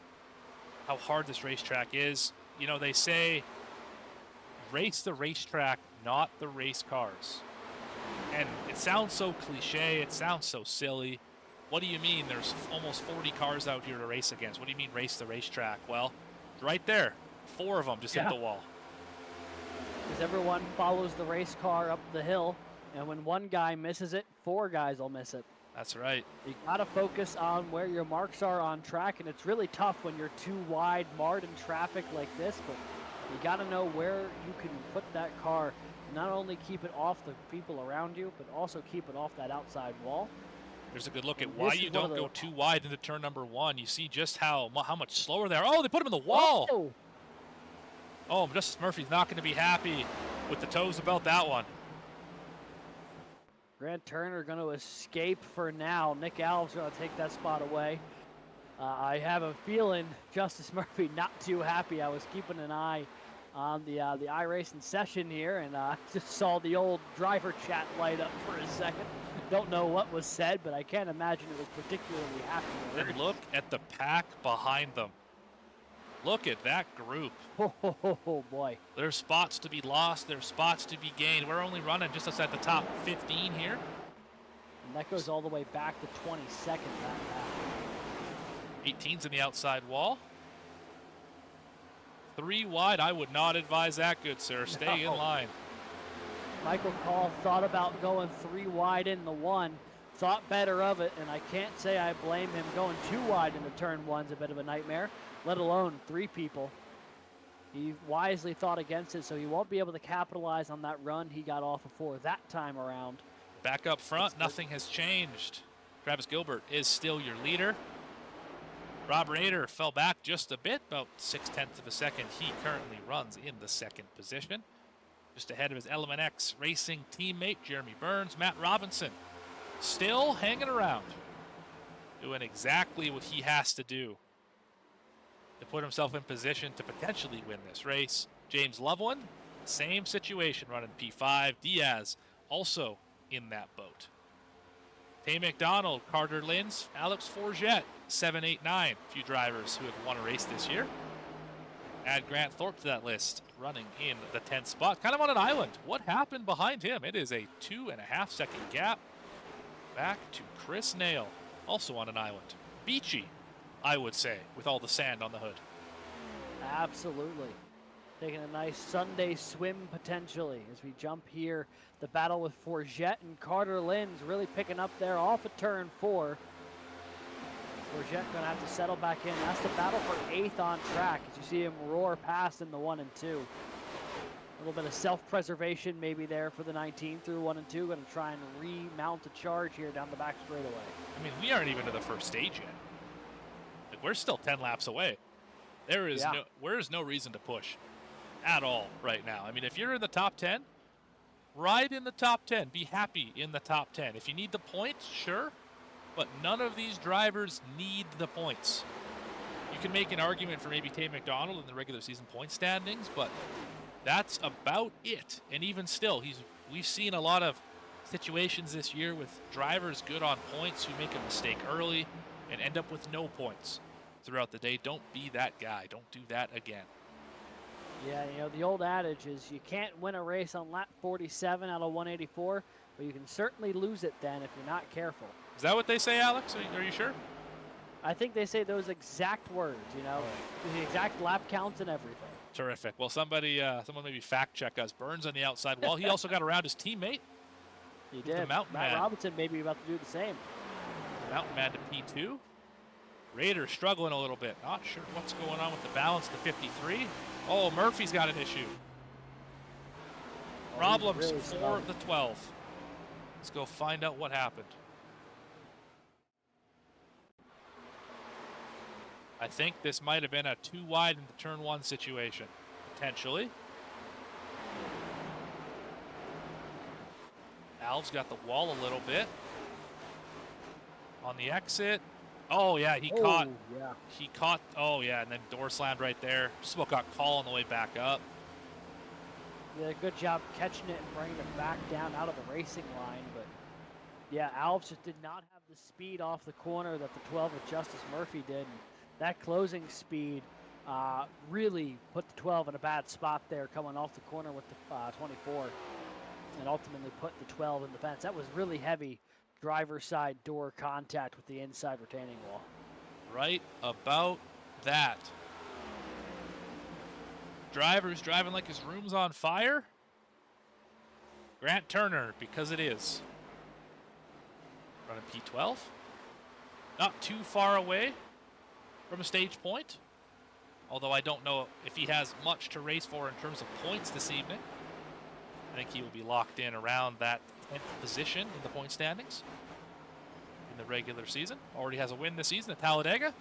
how hard this racetrack is. You know, they say race the racetrack, not the race cars. And it sounds so cliche, it sounds so silly. What do you mean there's almost 40 cars out here to race against? What do you mean race the racetrack? Well, right there, 4 of them just hit the wall. Because everyone follows the race car up the hill, and when one guy misses it, 4 guys will miss it. That's right. You got to focus on where your marks are on track, and it's really tough when you're too wide, marred in traffic like this, but you got to know where you can put that car, not only keep it off the people around you, but also keep it off that outside wall. There's a good look at And why this you is one of don't the- go too wide into turn number 1. You see just how much slower they are. Oh, they put him in the wall. Oh, Oh, Justice Murphy's not going to be happy with the toes about that one. Grant Turner going to escape for now. Nick Alves going to take that spot away. I have a feeling Justice Murphy not too happy. I was keeping an eye on the iRacing session here, and just saw the old driver chat light up for a second. Don't know what was said, but I can't imagine it was particularly happy. And look at the pack behind them. Look at that group. Oh, boy. There's spots to be lost. There's spots to be gained. We're only running just outside the top 15 here. And that goes all the way back to 22nd. That 18's in the outside wall. 3 wide. I would not advise that, good sir. Stay in No. line. Michael Call thought about going 3 wide in the 1, thought better of it, and I can't say I blame him. Going 2 wide into turn 1's a bit of a nightmare, let alone 3 people. He wisely thought against it, so he won't be able to capitalize on that run he got off of 4 that time around. Back up front, nothing has changed. Travis Gilbert is still your leader. Rob Rader fell back just a bit, about 0.6 of a second. He currently runs in the 2nd position. Just ahead of his Element X Racing teammate, Jeremy Burns. Matt Robinson still hanging around, doing exactly what he has to do to put himself in position to potentially win this race. James Loveland, same situation, running P5. Diaz also in that boat. Tay McDonald, Carter Lins, Alex Forget, 7, 8, 9. A few drivers who have won a race this year. Add Grant Thorpe to that list, running in the 10th spot, kind of on an island. What happened behind him? It is a 2.5 second gap back to Chris Nail, also on an island. Beachy, I would say, with all the sand on the hood. Absolutely. Taking a nice Sunday swim potentially as we jump here. The battle with Forget and Carter Lins really picking up there off of turn 4. Forget gonna have to settle back in. That's the battle for 8th on track as you see him roar past in the 1 and 2. A little bit of self-preservation maybe there for the 19 through 1 and 2. Gonna try and remount a charge here down the back straightaway. I mean, we aren't even to the first stage yet. Like, we're still 10 laps away. There is no reason to push at all right now. I mean, if you're in the top 10, ride in the top 10. Be happy in the top 10. If you need the points, sure, but none of these drivers need the points. You can make an argument for maybe Tay McDonald in the regular season point standings, but that's about it. And even still, we've seen a lot of situations this year with drivers good on points who make a mistake early and end up with no points throughout the day. Don't be that guy. Don't do that again. Yeah, you know, the old adage is you can't win a race on lap 47 out of 184, but you can certainly lose it then if you're not careful. Is that what they say, Alex? Are you sure? I think they say those exact words, you know, the exact lap counts and everything. Terrific. Well, someone maybe fact check us. Burns on the outside wall. He also got around his teammate. He The did. Mountain Matt Man. Robinson may be about to do the same. Mountain Man to P2. Raider struggling a little bit. Not sure what's going on with the balance to 53. Oh, Murphy's got an issue. Problems really for slow. the 12. Let's go find out what happened. I think this might have been a 2 wide into turn 1 situation, potentially. Alves got the wall a little bit. On the exit. Oh, yeah, he caught. Oh, yeah, and then door slammed right there. Just about got call on the way back up. Did a good job catching it and bringing it back down out of the racing line. But, yeah, Alves just did not have the speed off the corner that the 12 with Justice Murphy did. And that closing speed really put the 12 in a bad spot there coming off the corner with the 24 and ultimately put the 12 in the fence. That was really heavy driver's side door contact with the inside retaining wall. Right about that. Driver's driving like his room's on fire. Grant Turner, because it is. Running P12. Not too far away from a stage point. Although I don't know if he has much to race for in terms of points this evening. I think he will be locked in around that 10th position in the point standings in the regular season. Already has a win this season at Talladega.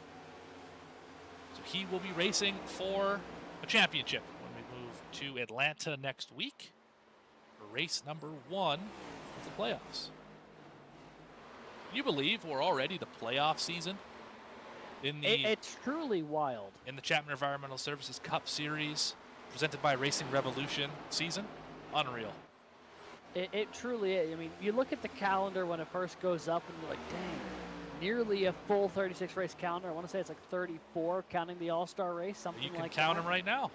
So he will be racing for a championship when we move to Atlanta next week for race number 1 of the playoffs. Can you believe we're already the playoff season in the It's truly wild. in the Chapman Environmental Services Cup Series presented by Racing Revolution season? Unreal. It truly is. I mean, you look at the calendar when it first goes up and you're like, dang, nearly a full 36 race calendar. I want to say it's like 34 counting the All-Star race, something You like that. can count them right now.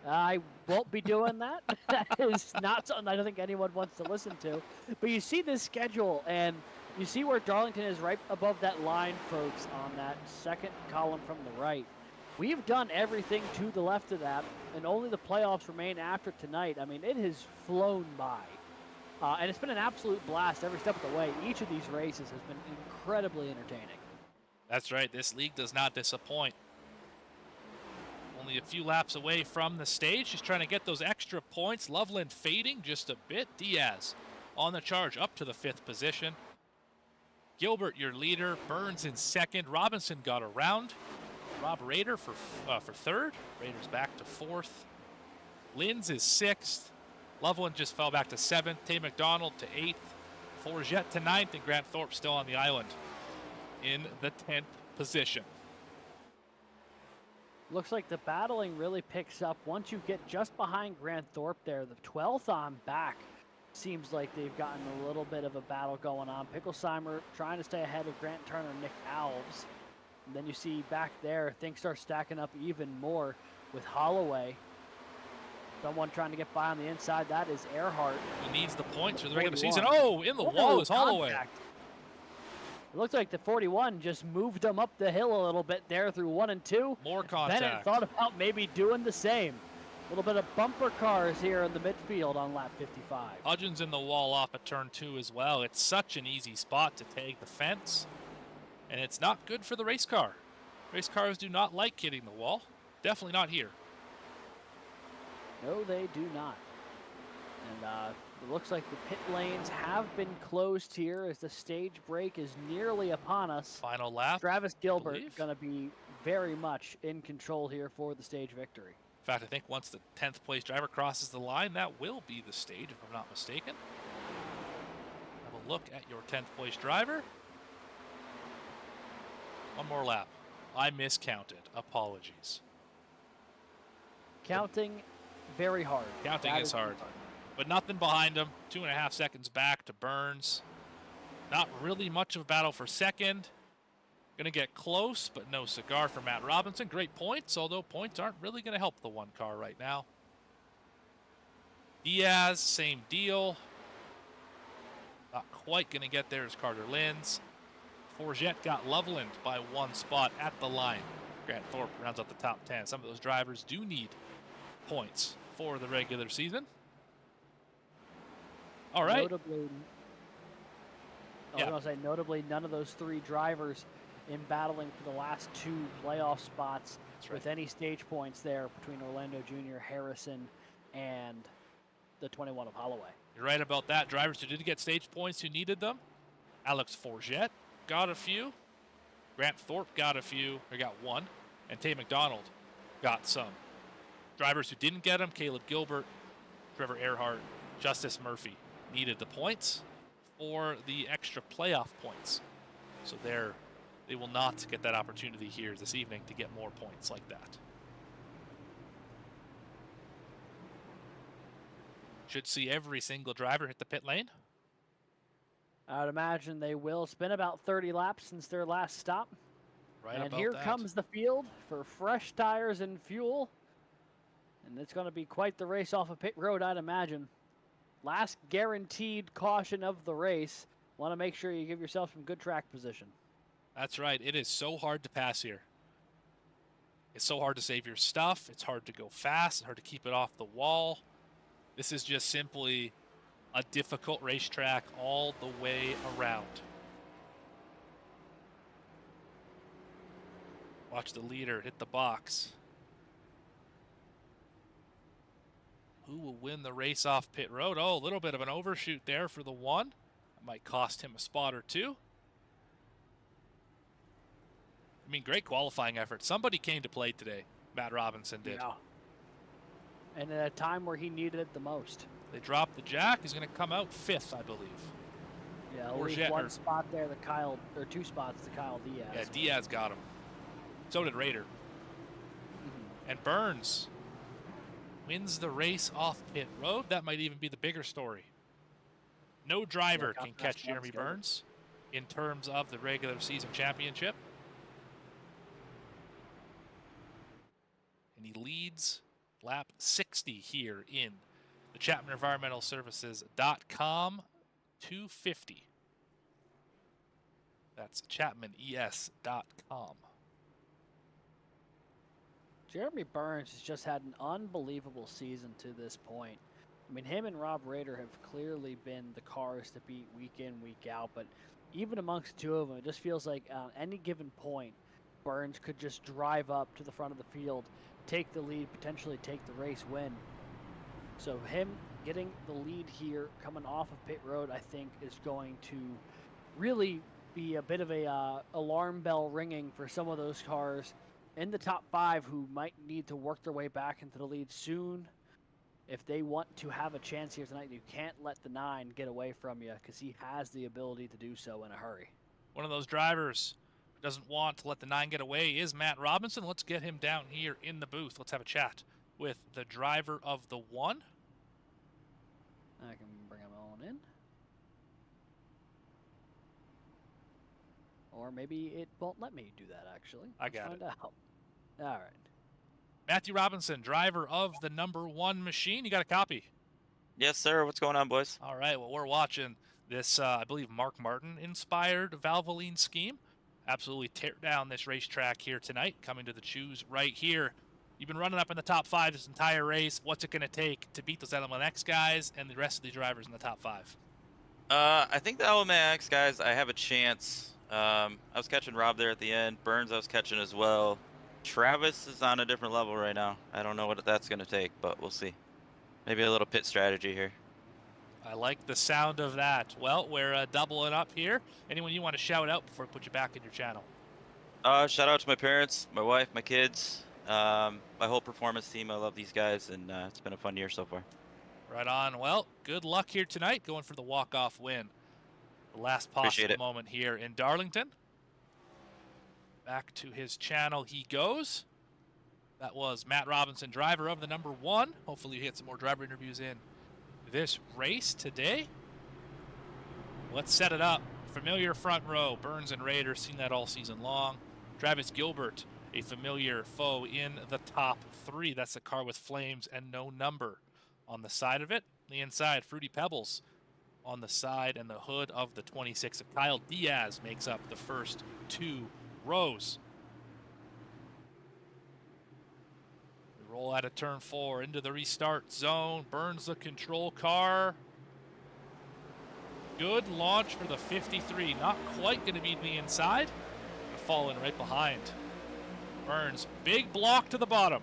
I won't be doing that. That is not something I don't think anyone wants to listen to. But you see this schedule, and you see where Darlington is right above that line, folks, on that second column from the right. We've done everything to the left of that, and only the playoffs remain after tonight. I mean, it has flown by. And it's been an absolute blast every step of the way. Each of these races has been incredibly entertaining. That's right. This league does not disappoint. Only a few laps away from the stage. Just trying to get those extra points. Loveland fading just a bit. Diaz on the charge up to the 5th position. Gilbert, your leader. Burns in 2nd. Robinson got around. Rob Rader for 3rd. Rader's back to 4th. Linz is 6th. Loveland just fell back to 7th. Tay McDonald to 8th. Forget to 9th. And Grant Thorpe still on the island in the 10th position. Looks like the battling really picks up once you get just behind Grant Thorpe there. The 12th on back seems like they've gotten a little bit of a battle going on. Picklesheimer trying to stay ahead of Grant Turner, Nick Alves. And then you see back there, things start stacking up even more with Holloway. Someone trying to get by on the inside. That is Erhardt. He needs the points for the regular 41. season. Oh, in the wall is Holloway. Contact. It looks like the 41 just moved him up the hill a little bit there through 1 and 2. More contact. Bennett thought about maybe doing the same. A little bit of bumper cars here in the midfield on lap 55. Hudgens in the wall off at turn 2 as well. It's such an easy spot to tag the fence, and it's not good for the race car. Race cars do not like hitting the wall. Definitely not here. No, they do not. And it looks like the pit lanes have been closed here as the stage break is nearly upon us. Final lap. Travis Gilbert believe. going to be very much in control here for the stage victory. In fact, I think once the 10th place driver crosses the line, that will be the stage, if I'm not mistaken. Have a look at your 10th place driver. One more lap. I miscounted. Apologies. Counting very hard. Counting That is hard. But nothing behind him. 2.5 seconds back to Burns. Not really much of a battle for 2nd. Going to get close, but no cigar for Matt Robinson. Great points, although points aren't really going to help the one car right now. Diaz, same deal. Not quite going to get there as Carter Linz. Forget got Loveland by 1 spot at the line. Grant Thorpe rounds out the top 10. Some of those drivers do need points for the regular season. All right. Notably, I was going to say, notably, none of those 3 drivers in battling for the last 2 playoff spots with any stage points there between Orlando Jr., Harrison, and the 21 of Holloway. You're right about that. Drivers who did get stage points who needed them. Alex Forget got a few. Grant Thorpe got a few, or got 1. And Tay McDonald got some. Drivers who didn't get them, Caleb Gilbert, Trevor Erhardt, Justice Murphy, needed the points for the extra playoff points. So they will not get that opportunity here this evening to get more points like that. Should see every single driver hit the pit lane. I would imagine they will. It's been about 30 laps since their last stop. Right and about here that. comes the field for fresh tires and fuel. And it's going to be quite the race off of pit road, I'd imagine. Last guaranteed caution of the race. Want to make sure you give yourself some good track position. That's right. It is so hard to pass here. It's so hard to save your stuff. It's hard to go fast. It's hard to keep it off the wall. This is just simply a difficult racetrack all the way around. Watch the leader hit the box. who will win the race off pit road. Oh, a little bit of an overshoot there for the one. That might cost him a spot or two. I mean, great qualifying effort. Somebody came to play today. Matt Robinson did. Yeah. And at a time where he needed it the most. They dropped the jack. He's going to come out 5th, I believe. Yeah, Or leave Jet- one or- spot there to Kyle, or 2 spots to Kyle Diaz. Yeah, Diaz got him. So did Rader. And Burns wins the race off pit road. That might even be the bigger story. No driver Yeah, can catch Jeremy Gilbert. Burns in terms of the regular season championship. And he leads lap 60 here in the Chapman Environmental Services.com 250. That's ChapmanES.com. Jeremy Burns has just had an unbelievable season to this point. I mean, him and Rob Rader have clearly been the cars to beat week in, week out, but even amongst the two of them, it just feels like at any given point, Burns could just drive up to the front of the field, take the lead, potentially take the race win. So him getting the lead here coming off of pit road, I think, is going to really be a bit of a alarm bell ringing for some of those cars in the top 5 who might need to work their way back into the lead soon. If they want to have a chance here tonight, you can't let the 9 get away from you because he has the ability to do so in a hurry. One of those drivers who doesn't want to let the 9 get away is Matt Robinson. Let's get him down here in the booth. Let's have a chat with the driver of the 1. I can bring him on in. Or maybe it won't let me do that, actually. I Let's got find it. out. All right. Matthew Robinson, driver of the number 1 machine. You got a copy? Yes, sir. What's going on, boys? All right, well, we're watching this, I believe, Mark Martin-inspired Valvoline scheme. Absolutely tear down this racetrack here tonight, coming to the choose right here. You've been running up in the top 5 this entire race. What's it going to take to beat those LMX guys and the rest of the drivers in the top 5? I think the LMAX guys, I have a chance. I was catching Rob there at the end. Burns I was catching as well. Travis is on a different level right now. I don't know what that's going to take, but we'll see. Maybe a little pit strategy here. I like the sound of that. Well, we're doubling up here. Anyone you want to shout out before I put you back in your channel? Shout out to my parents, my wife, my kids, my whole performance team. I love these guys, and it's been a fun year so far. Right on. Well, good luck here tonight, going for the walk-off win. The last possible moment here in Darlington. Back to his channel he goes. That was Matt Robinson, driver of the number 1. Hopefully you get some more driver interviews in this race today. Let's set it up. Familiar front row. Burns and Rader, seen that all season long. Travis Gilbert, a familiar foe in the top 3. That's a car with flames and no number on the side of it. The inside, Fruity Pebbles on the side and the hood of the 26 of Kyle Diaz makes up the first 2 rows. We roll out of turn 4 into the restart zone. Burns the control car. Good launch for the 53. Not quite going to be the inside. Fall in right behind. Burns, big block to the bottom.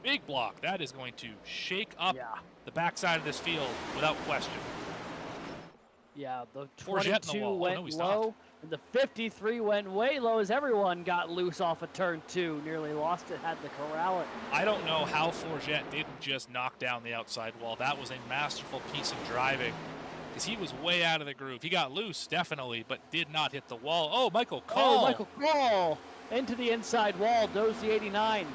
Big block. That is going to shake up the backside of this field without question. Yeah, the Forget in the 22 wall. went Oh, no, he low, stopped. and the 53 went way low as everyone got loose off of turn 2. Nearly lost it, had to corral it. I don't know how Forget didn't just knock down the outside wall. That was a masterful piece of driving because he was way out of the groove. He got loose, definitely, but did not hit the wall. Oh, Michael Call. Oh, Michael Call into the inside wall, does the 89.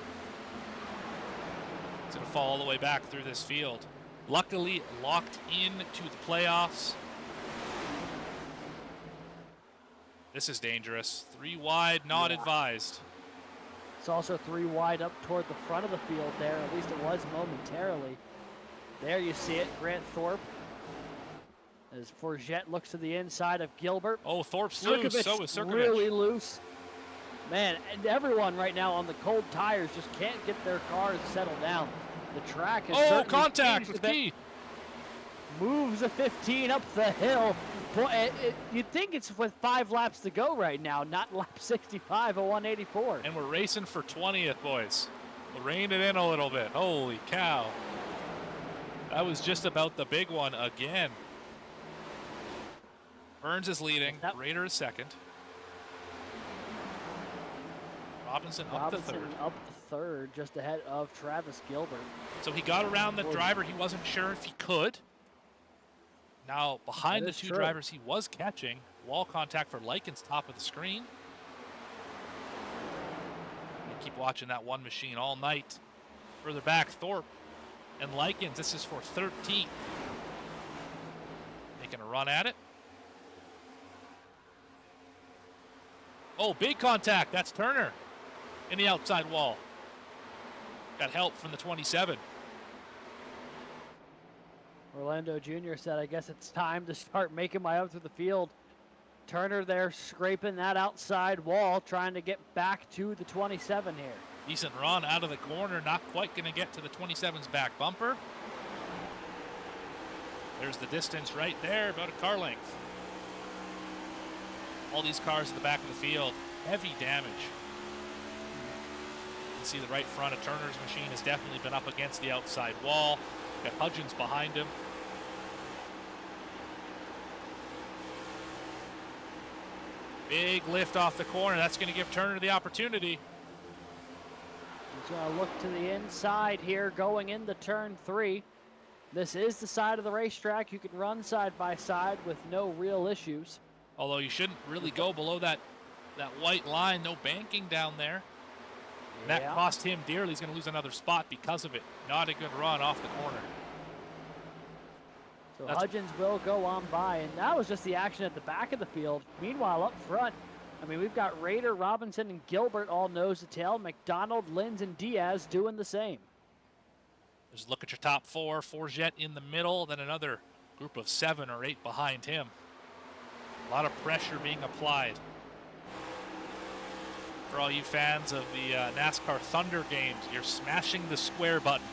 It's going to fall all the way back through this field. Luckily, locked into the playoffs. This is dangerous. 3 wide, not advised. It's also 3 wide up toward the front of the field there. At least it was momentarily. There you see it, Grant Thorpe. As Forget looks to the inside of Gilbert. Oh, Thorpe's loose. So is Circovich. Really loose. Man, and everyone right now on the cold tires just can't get their cars settled down. The track is Oh, contact with Keith. Moves a 15 up the hill. Boy, you'd think it's with 5 laps to go right now, not lap 65 of 184. And we're racing for 20th, boys. We'll rein it in a little bit. Holy cow. That was just about the big one again. Burns is leading. Rader is second. Robinson up to third. Up to third, just ahead of Travis Gilbert. So he got around the driver. He wasn't sure if he could. Now, behind the two drivers he was catching, wall contact for Likens, top of the screen. We'll keep watching that one machine all night. Further back, Thorpe and Likens. This is for 13th. Making a run at it. Oh, big contact. That's Turner in the outside wall. Got help from the 27. Orlando Jr. said, I guess it's time to start making my way through the field. Turner there scraping that outside wall, trying to get back to the 27 here. Decent run out of the corner, not quite going to get to the 27's back bumper. There's the distance right there, about a car length. All these cars at the back of the field, heavy damage. You can see the right front of Turner's machine has definitely been up against the outside wall. Got Hudgens behind him. Big lift off the corner. That's going to give Turner the opportunity. He's going to look to the inside here going into turn 3. This is the side of the racetrack. You can run side by side with no real issues. Although you shouldn't really go below that white line. No banking down there. Yeah. That cost him dearly. He's going to lose another spot because of it. Not a good run off the corner. So Hudgens will go on by, and that was just the action at the back of the field. Meanwhile, up front, I mean, we've got Rader, Robinson, and Gilbert all nose to tail. McDonald, Linz, and Diaz doing the same. Just look at your top 4. Forget in the middle, then another group of 7 or 8 behind him. A lot of pressure being applied. For all you fans of the NASCAR Thunder games, you're smashing the square button.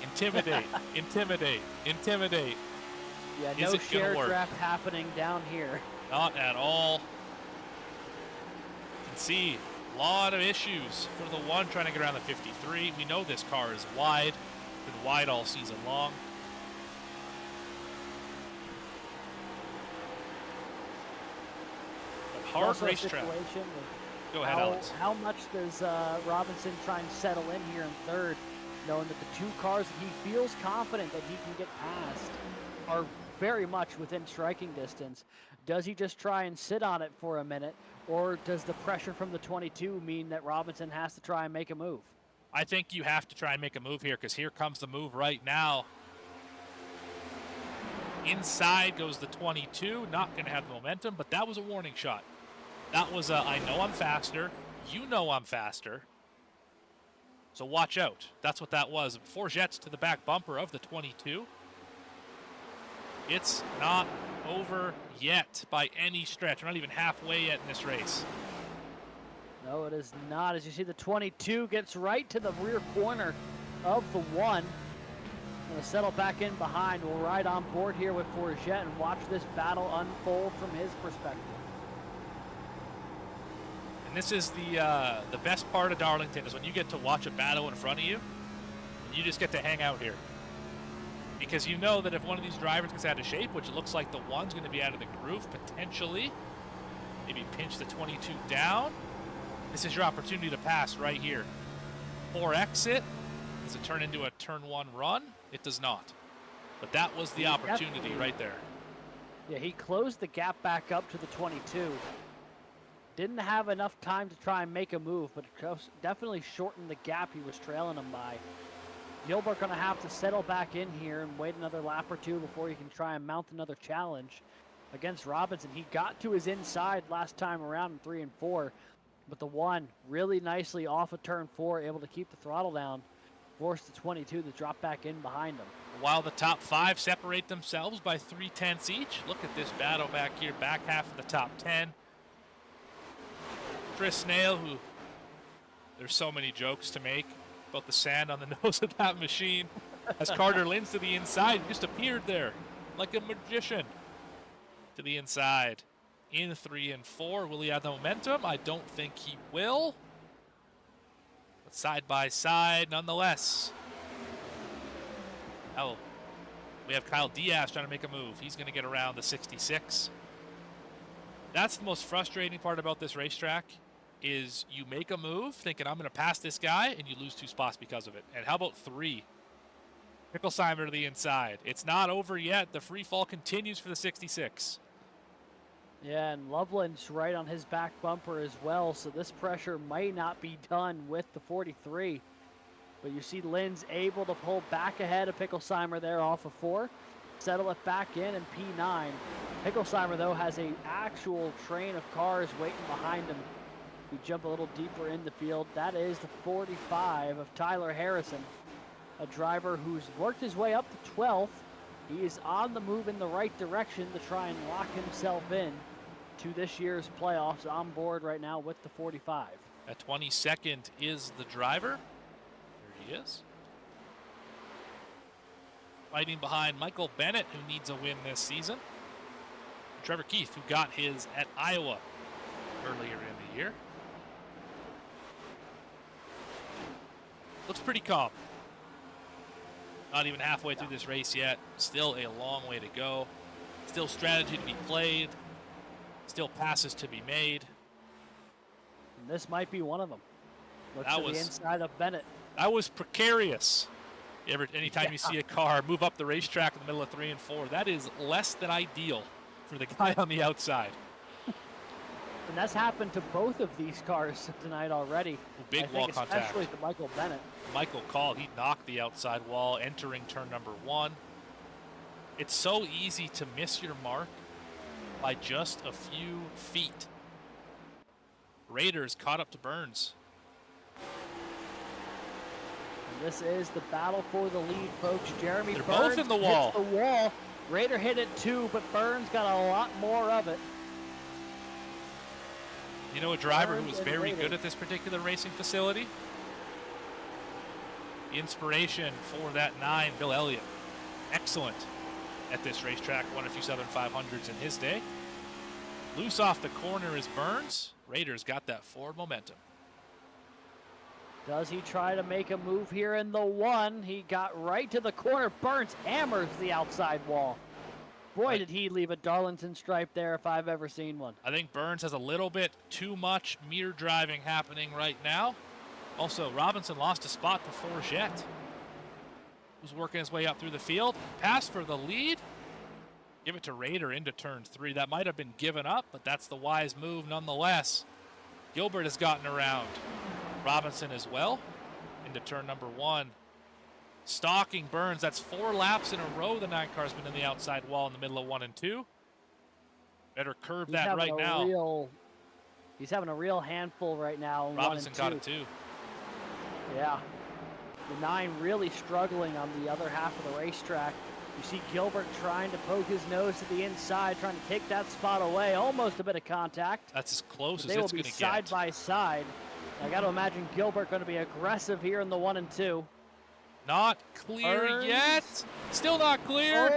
Intimidate, intimidate, intimidate. Yeah, no share draft happening down here. Not at all. You can see a lot of issues for the one trying to get around the 53. We know this car is wide. Been wide all season long. Hard racetrack. Go ahead, Alex. How much does Robinson try and settle in here in third, knowing that the two cars that he feels confident that he can get past are very much within striking distance? Does he just try and sit on it for a minute, or does the pressure from the 22 mean that Robinson has to try and make a move? I think you have to try and make a move here, because here comes the move right now. Inside goes the 22, not going to have the momentum, but that was a warning shot. That was a, I know I'm faster, you know I'm faster, so watch out. That's what that was. 4 jets to the back bumper of the 22. It's not over yet by any stretch. We're not even halfway yet in this race. No, it is not. As you see, the 22 gets right to the rear corner of the 1. Going to settle back in behind. We'll ride on board here with Forget and watch this battle unfold from his perspective. And this is the best part of Darlington, is when you get to watch a battle in front of you, and you just get to hang out here. Because you know that if one of these drivers gets out of shape, which it looks like the 1's going to be out of the groove potentially, maybe pinch the 22 down, this is your opportunity to pass right here. 4 exit. Does it turn into a turn 1 run? It does not. But that was the opportunity right there. Yeah, he closed the gap back up to the 22. Didn't have enough time to try and make a move, but definitely shortened the gap he was trailing him by. Gilbert going to have to settle back in here and wait another lap or 2 before he can try and mount another challenge against Robinson. He got to his inside last time around in 3 and 4, but the 1 really nicely off of turn 4, able to keep the throttle down, forced the 22 to drop back in behind him. While the top 5 separate themselves by 3/10 each, look at this battle back here, back half of the top 10. Chris Snail, who there's so many jokes to make about the sand on the nose of that machine, as Carter Linz to the inside, just appeared there like a magician to the inside. In 3 and 4, will he have the momentum? I don't think he will. But side by side, nonetheless. Now, We have Kyle Diaz trying to make a move. He's going to get around the 66. That's the most frustrating part about this racetrack is you make a move thinking I'm going to pass this guy and you lose 2 spots because of it. And how about 3? Picklesheimer to the inside. It's not over yet. The free fall continues for the 66. Yeah, and Loveland's right on his back bumper as well, so this pressure might not be done with the 43. But you see Lynn's able to pull back ahead of Picklesheimer there off of 4. Settle it back in P9. Picklesheimer, though, has an actual train of cars waiting behind him. We jump a little deeper in the field. That is the 45 of Tyler Harrison, a driver who's worked his way up to 12th. He is on the move in the right direction to try and lock himself in to this year's playoffs, on board right now with the 45. At 22nd is the driver. There he is. Fighting behind Michael Bennett, who needs a win this season. Trevor Keith, who got his at Iowa earlier in the year. Looks pretty calm. Not even halfway through this race yet. Still a long way to go. Still strategy to be played. Still passes to be made. And this might be one of them. Looks That to was the inside of Bennett. That was precarious. Anytime you see a car move up the racetrack in the middle of 3 and 4, that is less than ideal for the guy on the outside. And that's happened to both of these cars tonight already. Big wall contact. Especially to Michael Bennett. Michael called. He knocked the outside wall entering turn number 1. It's so easy to miss your mark by just a few feet. Raiders caught up to Burns. And this is the battle for the lead, folks. Jeremy They're Burns both in the wall. hits the wall. Raider hit it too, but Burns got a lot more of it. You know a driver who Burns was and very Raider. good at this particular racing facility? The inspiration for that 9, Bill Elliott. Excellent at this racetrack. Won a few Southern 500s in his day. Loose off the corner is Burns. Raiders got that forward momentum. Does he try to make a move here in the 1? He got right to the corner. Burns hammers the outside wall. Boy, did he leave a Darlington stripe there if I've ever seen one. I think Burns has a little bit too much mirror driving happening right now. Also, Robinson lost a spot to Forget, who's working his way up through the field. Pass for the lead. Give it to Raider into turn 3. That might have been given up, but that's the wise move nonetheless. Gilbert has gotten around Robinson as well into turn number 1. Stalking Burns. That's 4 laps in a row the 9 car's been in the outside wall in the middle of 1 and 2. Better curve He's that right now. He's having a real handful right now. In Robinson 1 and 2. got it too. Yeah. The 9 really struggling on the other half of the racetrack. You see Gilbert trying to poke his nose to the inside, trying to take that spot away. Almost a bit of contact. That's as close But as it's going they to will be get. side by side. I got to imagine Gilbert going to be aggressive here in the 1 and 2. Not clear Burns. yet. Still not clear.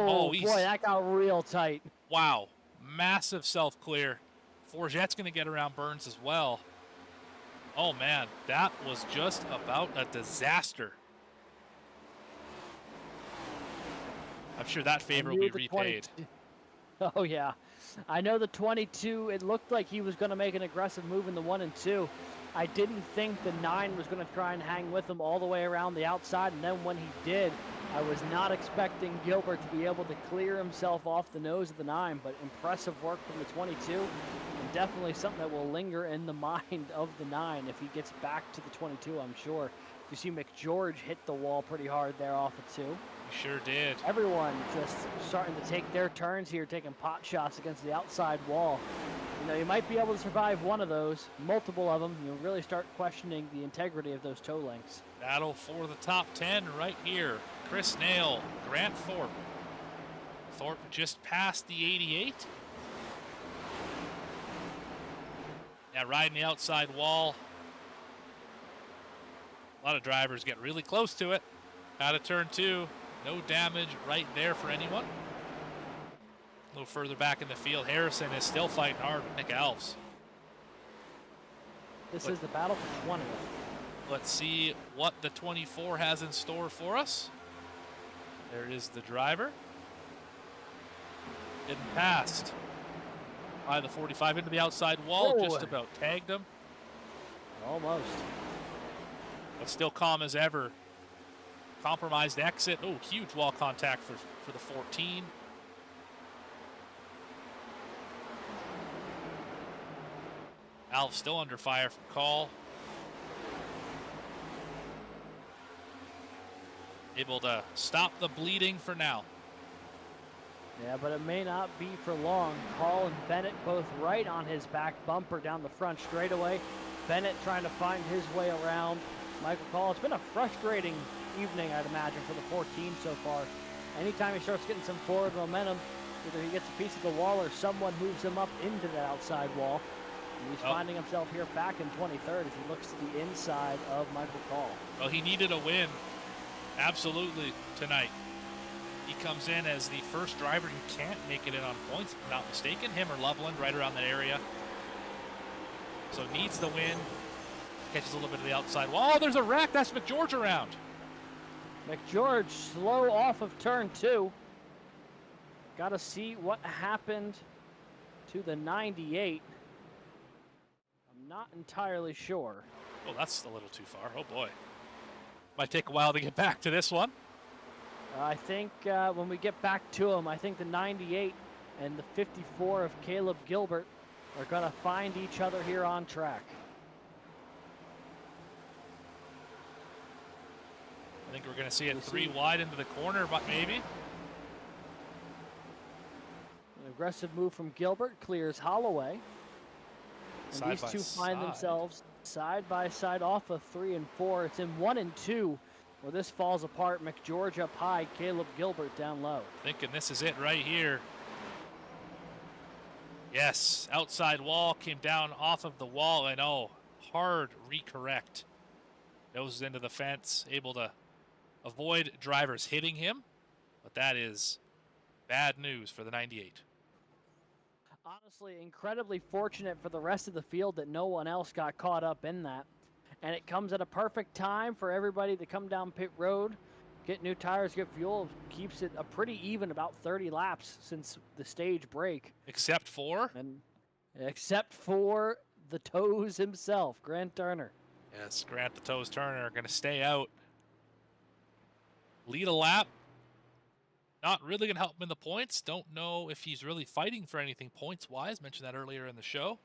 Oh, he's- boy, that got real tight. Wow. Massive self-clear. Forget's going to get around Burns as well. Oh, man. That was just about a disaster. I'm sure that favor will be repaid. Oh, yeah. I know the 22, it looked like he was going to make an aggressive move in the 1 and 2. I didn't think the 9 was going to try and hang with him all the way around the outside, and then when he did, I was not expecting Gilbert to be able to clear himself off the nose of the 9, but impressive work from the 22, and definitely something that will linger in the mind of the 9 if he gets back to the 22, I'm sure. You see McGeorge hit the wall pretty hard there off of 2. He sure did. Everyone just starting to take their turns here, taking pot shots against the outside wall. You know, you might be able to survive one of those, multiple of them. You'll really start questioning the integrity of those toe lengths. Battle for the top 10 right here. Chris Nail, Grant Thorpe. Thorpe just passed the 88. Yeah, riding the outside wall. A lot of drivers get really close to it. Out of turn 2. No damage right there for anyone. A little further back in the field, Harrison is still fighting hard with Nick Alves. This is the battle for 20th. Let's see what the 24 has in store for us. There is the driver. Getting past by the 45 into the outside wall. Oh. Just about tagged him. Almost. But still calm as ever. Compromised exit. Oh, huge wall contact for the 14. Alf still under fire from Call. Able to stop the bleeding for now. Yeah, but it may not be for long. Call and Bennett both right on his back bumper down the front straightaway. Bennett trying to find his way around Michael Call. It's been a frustrating evening, I'd imagine, for the 14 so far. Anytime he starts getting some forward momentum, either he gets a piece of the wall or someone moves him up into the outside wall. And he's finding himself here back in 23rd as he looks to the inside of Michael Call. Well, he needed a win, absolutely, tonight. He comes in as the first driver who can't make it in on points, if I'm not mistaken. Him or Loveland, right around that area. So needs the win. Catches a little bit of the outside wall. Oh, there's a wreck. That's McGeorge around. McGeorge slow off of turn 2. Got to see what happened to the 98. I'm not entirely sure. Oh, that's a little too far. Oh, boy. Might take a while to get back to this one. I think when we get back to him, I think the 98 and the 54 of Caleb Gilbert are going to find each other here on track. I think we're going to see it 3 wide into the corner, but maybe. An aggressive move from Gilbert clears Holloway. And Side these by two find side. themselves side by side off of 3 and 4. It's in 1 and 2 where this falls apart. McGeorge up high, Caleb Gilbert down low. Thinking this is it right here. Yes, outside wall came down off of the wall, and oh, hard recorrect. Noses into the fence, able to avoid drivers hitting him, but that is bad news for the 98. Honestly, incredibly fortunate for the rest of the field that no one else got caught up in that. And it comes at a perfect time for everybody to come down pit road, get new tires, get fuel. Keeps it a pretty even, about 30 laps since the stage break. Except for? Except for the Toes himself, Grant Turner. Yes, Grant the Toes Turner going to stay out. Lead a lap. Not really going to help him in the points. Don't know if he's really fighting for anything points-wise. Mentioned that earlier in the show.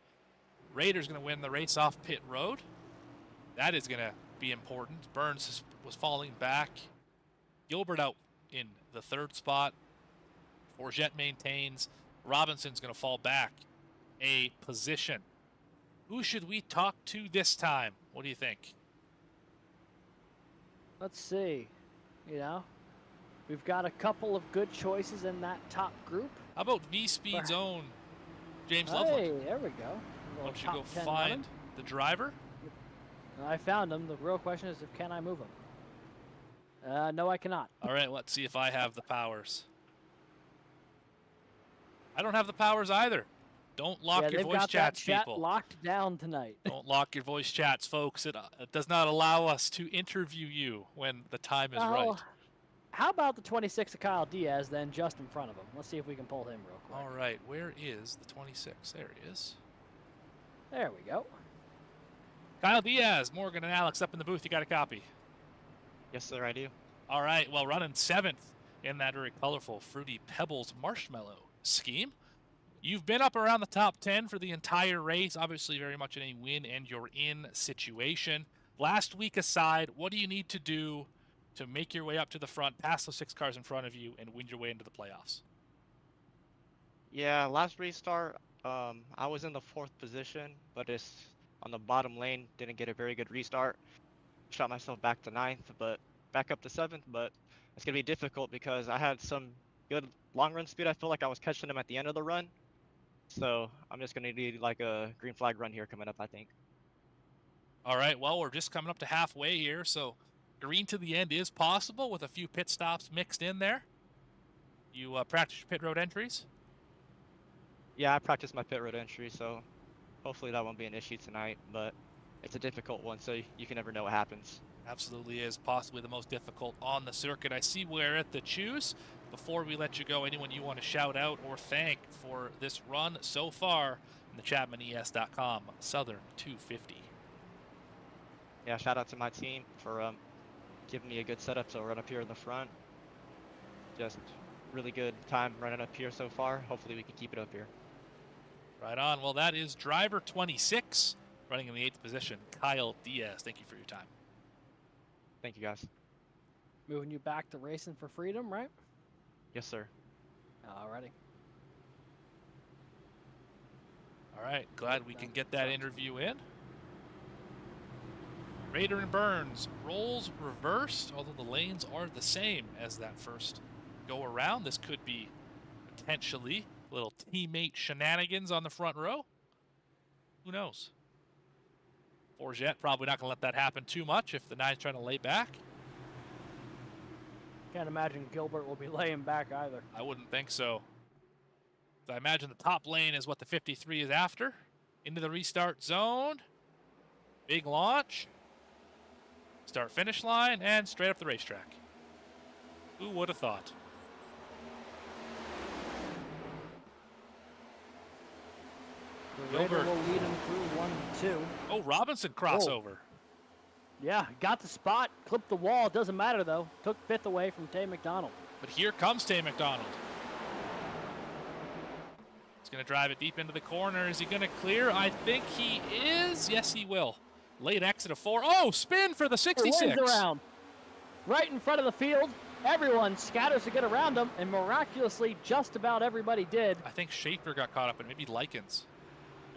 Rader's going to win the race off pit road. That is going to be important. Burns was falling back. Gilbert out in the 3rd spot. Forget maintains. Robinson's going to fall back a position. Who should we talk to this time? What do you think? Let's see. You know, we've got a couple of good choices in that top group. How about V-Speed's own James Hey, Loveland? there we go. Why don't you Top go 10 find running. the driver? I found him. The real question is, can I move him? No, I cannot. All right, let's see if I have the powers. I don't have the powers either. Don't lock your they've voice got chats, that chat people. locked down tonight. Don't lock your voice chats, folks. It does not allow us to interview you when the time is right. How about the 26 of Kyle Diaz then, just in front of him? Let's see if we can pull him real quick. All right, where is the 26? There he is. There we go. Kyle Diaz, Morgan and Alex up in the booth. You got a copy? Yes, sir, I do. All right, well, running 7th in that very colorful Fruity Pebbles Marshmallow scheme. You've been up around the top 10 for the entire race, obviously very much in a win and you're in situation. Last week aside, what do you need to do to make your way up to the front, pass those 6 cars in front of you, and win your way into the playoffs? Yeah, last restart, I was in the 4th position, but it's on the bottom lane. Didn't get a very good restart. Shot myself back to 9th, but back up to 7th. But it's gonna be difficult because I had some good long run speed. I feel like I was catching them at the end of the run. So I'm just gonna need like a green flag run here coming up, I think. All right, well, we're just coming up to halfway here, so green to the end is possible with a few pit stops mixed in there. You practice your pit road entries? Yeah, I practiced my pit road entry, so hopefully that won't be an issue tonight. But it's a difficult one, so you can never know what happens. Absolutely is possibly the most difficult on the circuit. I see we're at the choose. Before we let you go, anyone you want to shout out or thank for this run so far in the ChapmanES.com Southern 250? Yeah, shout out to my team for giving me a good setup to run up here in the front. Just really good time running up here so far. Hopefully we can keep it up here. Right on. Well, that is driver 26 running in the 8th position, Kyle Diaz. Thank you for your time. Thank you, guys. Moving you back to racing for freedom, right? Yes, sir. Alrighty. All right, glad we can get that interview in. Raider and Burns, roles reversed, although the lanes are the same as that first go around. This could be potentially a little teammate shenanigans on the front row. Who knows? Forget probably not going to let that happen too much if the 9's trying to lay back. Can't imagine Gilbert will be laying back either. I wouldn't think so. So I imagine the top lane is what the 53 is after. Into the restart zone. Big launch. Start finish line and straight up the racetrack. Who would have thought? The Raider Gilbert. will lead him through 1-2. Oh, Robinson crossover. Yeah, got the spot, clipped the wall. Doesn't matter though. Took 5th away from Tay McDonald. But here comes Tay McDonald. He's going to drive it deep into the corner. Is he going to clear? I think he is. Yes, he will. Late exit of 4. Oh, spin for the 66. Wins around. Right in front of the field. Everyone scatters to get around him, and miraculously, just about everybody did. I think Schaefer got caught up in maybe Likens.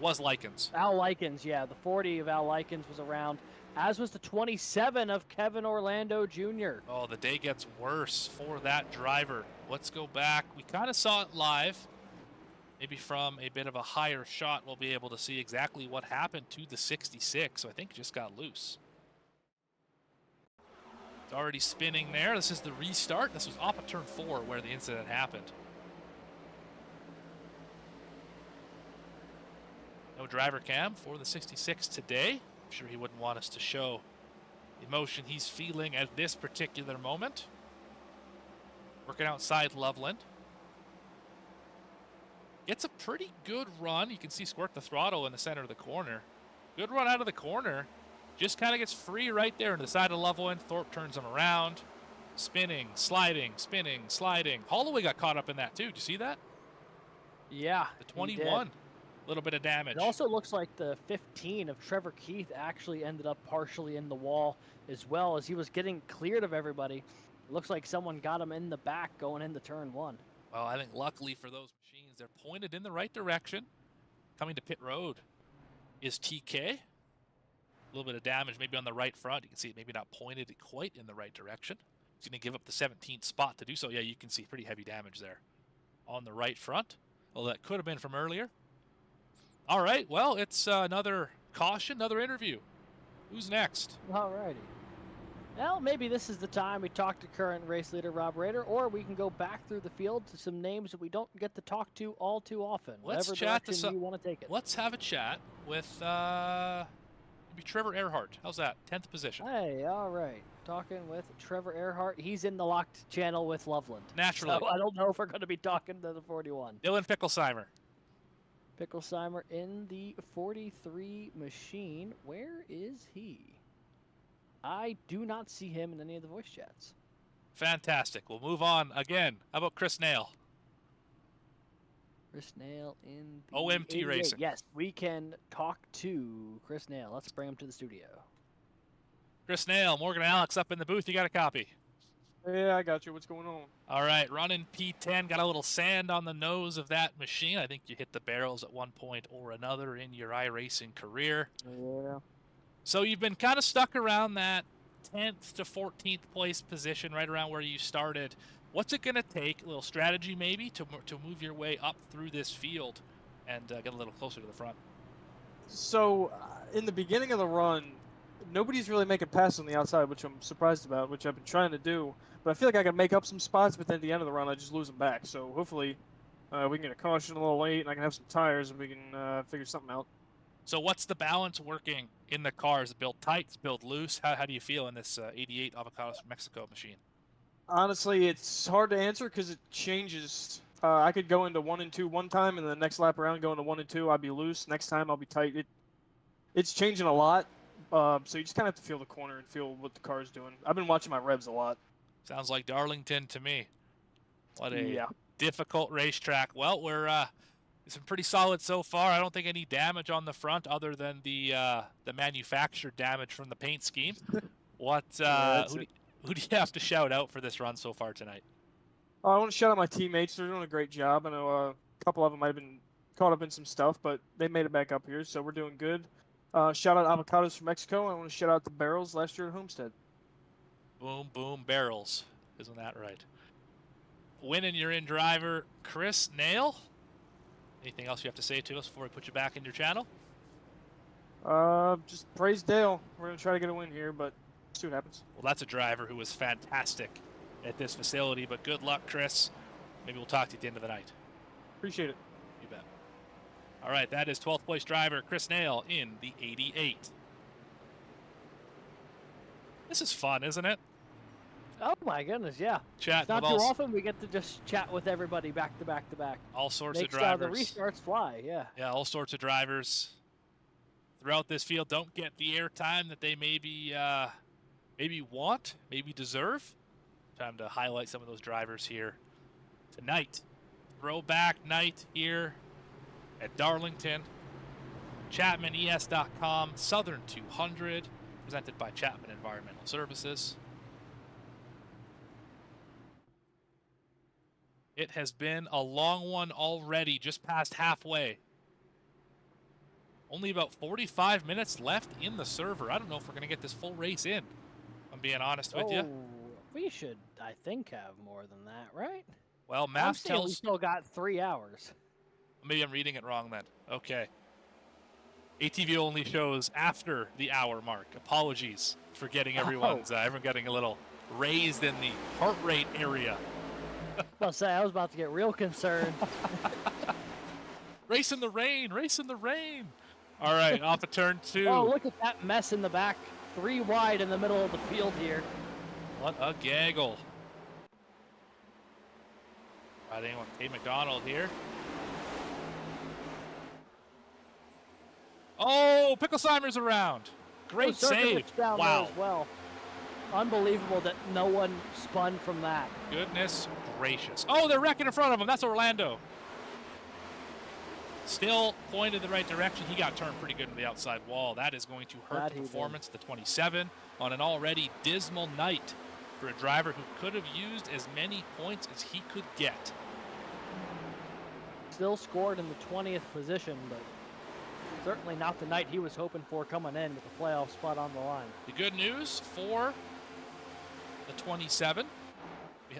Was Likens. Al Likens, yeah. The 40 of Al Likens was around, as was the 27 of Kevin Orlando Jr. Oh, the day gets worse for that driver. Let's go back. We kind of saw it live. Maybe from a bit of a higher shot, we'll be able to see exactly what happened to the 66. So I think it just got loose. It's already spinning there. This is the restart. This was off of turn 4 where the incident happened. No driver cam for the 66 today. I'm sure he wouldn't want us to show the emotion he's feeling at this particular moment. Working outside Loveland. Gets a pretty good run. You can see Squirt the throttle in the center of the corner. Good run out of the corner. Just kind of gets free right there into the side of Loveland. Thorpe turns him around. Spinning, sliding, spinning, sliding. Holloway got caught up in that too. Did you see that? Yeah. The 21. A little bit of damage. It also looks like the 15 of Trevor Keith actually ended up partially in the wall as well as he was getting cleared of everybody. It looks like someone got him in the back going into turn 1. Well, I think luckily for those machines, they're pointed in the right direction. Coming to pit road is TK. A little bit of damage maybe on the right front. You can see it maybe not pointed quite in the right direction. He's going to give up the 17th spot to do so. Yeah, you can see pretty heavy damage there on the right front. Well, that could have been from earlier. All right, well, it's another caution, another interview. Who's next? All righty. Well, maybe this is the time we talk to current race leader Rob Rader, or we can go back through the field to some names that we don't get to talk to all too often. Let's Whatever chat direction you want to take it. Let's have a chat with maybe Trevor Erhardt. How's that? 10th position. Hey, all right. Talking with Trevor Erhardt. He's in the locked channel with Loveland. Naturally. So I don't know if we're going to be talking to the 41. Dylan Picklesheimer. Picklesheimer in the 43 machine. Where is he? I do not see him in any of the voice chats. Fantastic. We'll move on again. How about Chris Nail? Chris Nail in the OMT 88. Racing. Yes, we can talk to Chris Nail. Let's bring him to the studio. Chris Nail, Morgan Alex up in the booth. You got a copy? Yeah, I got you. What's going on? All right, running P10. Got a little sand on the nose of that machine. I think you hit the barrels at one point or another in your iRacing career. Yeah. So you've been kind of stuck around that 10th to 14th place position, right around where you started. What's it going to take, a little strategy maybe, to move your way up through this field and get a little closer to the front? So, in the beginning of the run, nobody's really making passes on the outside, which I'm surprised about, which I've been trying to do. But I feel like I can make up some spots, but then at the end of the run, I just lose them back. So hopefully we can get a caution a little late, and I can have some tires, and we can figure something out. So what's the balance working in the cars? Build tight, build loose? How do you feel in this 88 Avocados from Mexico machine? Honestly, it's hard to answer because it changes. I could go into 1 and 2 one time, and the next lap around go into 1 and 2, I'll be loose. Next time I'll be tight. It's changing a lot. So you just kind of have to feel the corner and feel what the car's doing. I've been watching my revs a lot. Sounds like Darlington to me. What a Yeah. difficult racetrack. Well, it's been pretty solid so far. I don't think any damage on the front other than the manufactured damage from the paint scheme. What who do you have to shout out for this run so far tonight? I want to shout out my teammates. They're doing a great job. I know a couple of them might have been caught up in some stuff, but they made it back up here, so we're doing good. Shout out Avocados from Mexico. I want to shout out the Barrels last year at Homestead. Boom, boom, barrels. Isn't that right? Winning your in driver, Chris Nail. Anything else you have to say to us before we put you back in your channel? Just praise Dale. We're going to try to get a win here, but see what happens. Well, that's a driver who was fantastic at this facility, but good luck, Chris. Maybe we'll talk to you at the end of the night. Appreciate it. You bet. All right, that is 12th place driver Chris Nail in the 88. This is fun, isn't it? Oh my goodness, yeah. Chat It's not with too all, often we get to just chat with everybody back to back to back. all sorts Makes of drivers. the restarts fly, yeah. Yeah, all sorts of drivers throughout this field don't get the airtime that they maybe want, maybe deserve. Time to highlight some of those drivers here tonight. Throwback night here at Darlington. ChapmanES.com, Southern 200, presented by Chapman Environmental Services. It has been a long one already, just past halfway. Only about 45 minutes left in the server. I don't know if we're going to get this full race in, I'm being honest with you. We should, I think, have more than that, right? Well, I'm math saying we tells... still got 3 hours. Maybe I'm reading it wrong then. Okay. ATV only shows after the hour mark. Apologies for getting everyone getting a little raised in the heart rate area. I was about to get real concerned. Race in the rain, race in the rain. All right, off of turn 2. Oh, look at that mess in the back. 3 wide in the middle of the field here. What a gaggle. Riding with Tate McDonald here. Oh, Picklesheimer's around. Great save. Down wow. there as well. Unbelievable that no one spun from that. Goodness gracious. Oh, they're wrecking in front of him. That's Orlando. Still pointed the right direction. He got turned pretty good to the outside wall. That is going to hurt the performance. The 27 on an already dismal night for a driver who could have used as many points as he could get. Still scored in the 20th position, but certainly not the night he was hoping for coming in with the playoff spot on the line. The good news for the 27.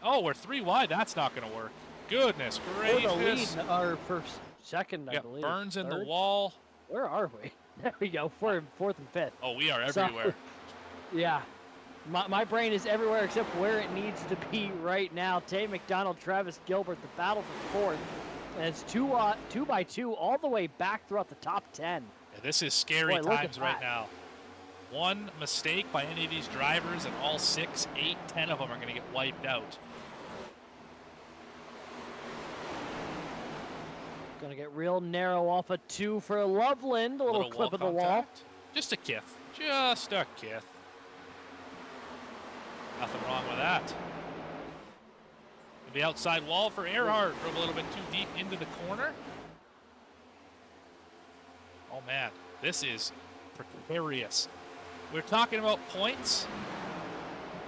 Oh, we're 3 wide. That's not going to work. Goodness gracious. For the lead, or for second, I believe. Burns in Third? the wall. Where are we? There we go. Fourth and fifth. Oh, we are everywhere. So, yeah. My brain is everywhere except where it needs to be right now. Tate McDonald, Travis Gilbert, the battle for fourth. And it's 2 by 2 all the way back throughout the top 10. Yeah, this is scary times right now. One mistake by any of these drivers and all 6, 8, 10 of them are going to get wiped out. Going to get real narrow off a 2 for Loveland. A little clip of the wall. Just a kith. Just a kith. Nothing wrong with that. The outside wall for Erhardt. Drove a little bit too deep into the corner. Oh man, this is precarious. We're talking about points.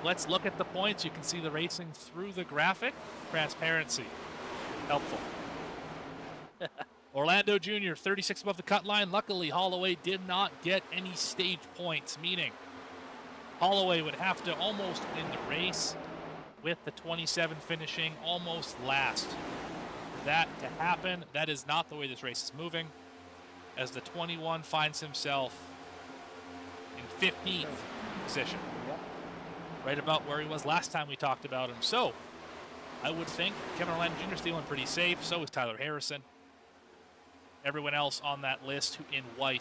Let's look at the points. You can see the racing through the graphic. Transparency. Helpful. Orlando Jr., 36 above the cut line. Luckily, Holloway did not get any stage points, meaning Holloway would have to almost win the race with the 27 finishing almost last. For that to happen, that is not the way this race is moving, as the 21 finds himself in 15th position. Right about where he was last time we talked about him. So, I would think Kevin Orlando Jr. is feeling pretty safe. So is Tyler Harrison. Everyone else on that list in white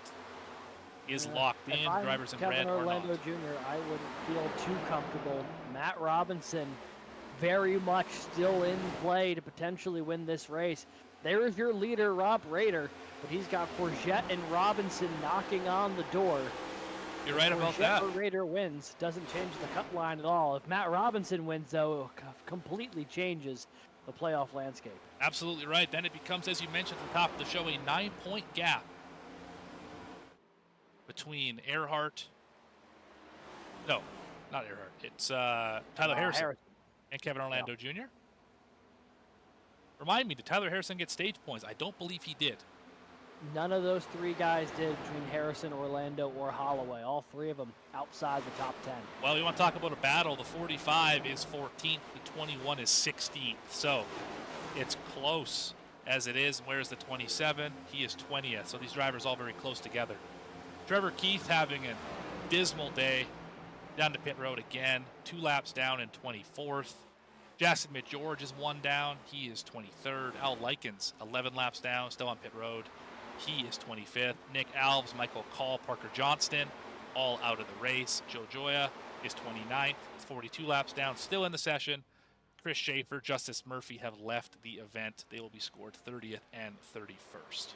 is locked in. If I'm Drivers in Kevin red are Orlando not. Jr., I wouldn't feel too comfortable. Matt Robinson very much still in play to potentially win this race. There is your leader, Rob Rader, but he's got Forget and Robinson knocking on the door. You're right about Forget that. or Rader wins, doesn't change the cut line at all. If Matt Robinson wins, though, it completely changes the playoff landscape. Absolutely right. Then it becomes, as you mentioned at the top of the show, a 9-point gap between Erhardt. No, not Erhardt. It's Tyler Harrison and Kevin Orlando Jr. Remind me, did Tyler Harrison get stage points? I don't believe he did. None of those three guys did between Harrison, Orlando, or Holloway. All three of them outside the top 10. Well, you want to talk about a battle. The 45 is 14th, the 21 is 16th. So it's close as it is. Where's the 27? He is 20th. So these drivers all very close together. Trevor Keith having a dismal day down to pit road again. 2 laps down in 24th. Jackson McGeorge is 1 down. He is 23rd. Al Likens, 11 laps down, still on pit road. He is 25th. Nick Alves, Michael Call, Parker Johnston, all out of the race. Joe Joya is 29th, 42 laps down, still in the session. Chris Schaefer, Justice Murphy have left the event. They will be scored 30th and 31st.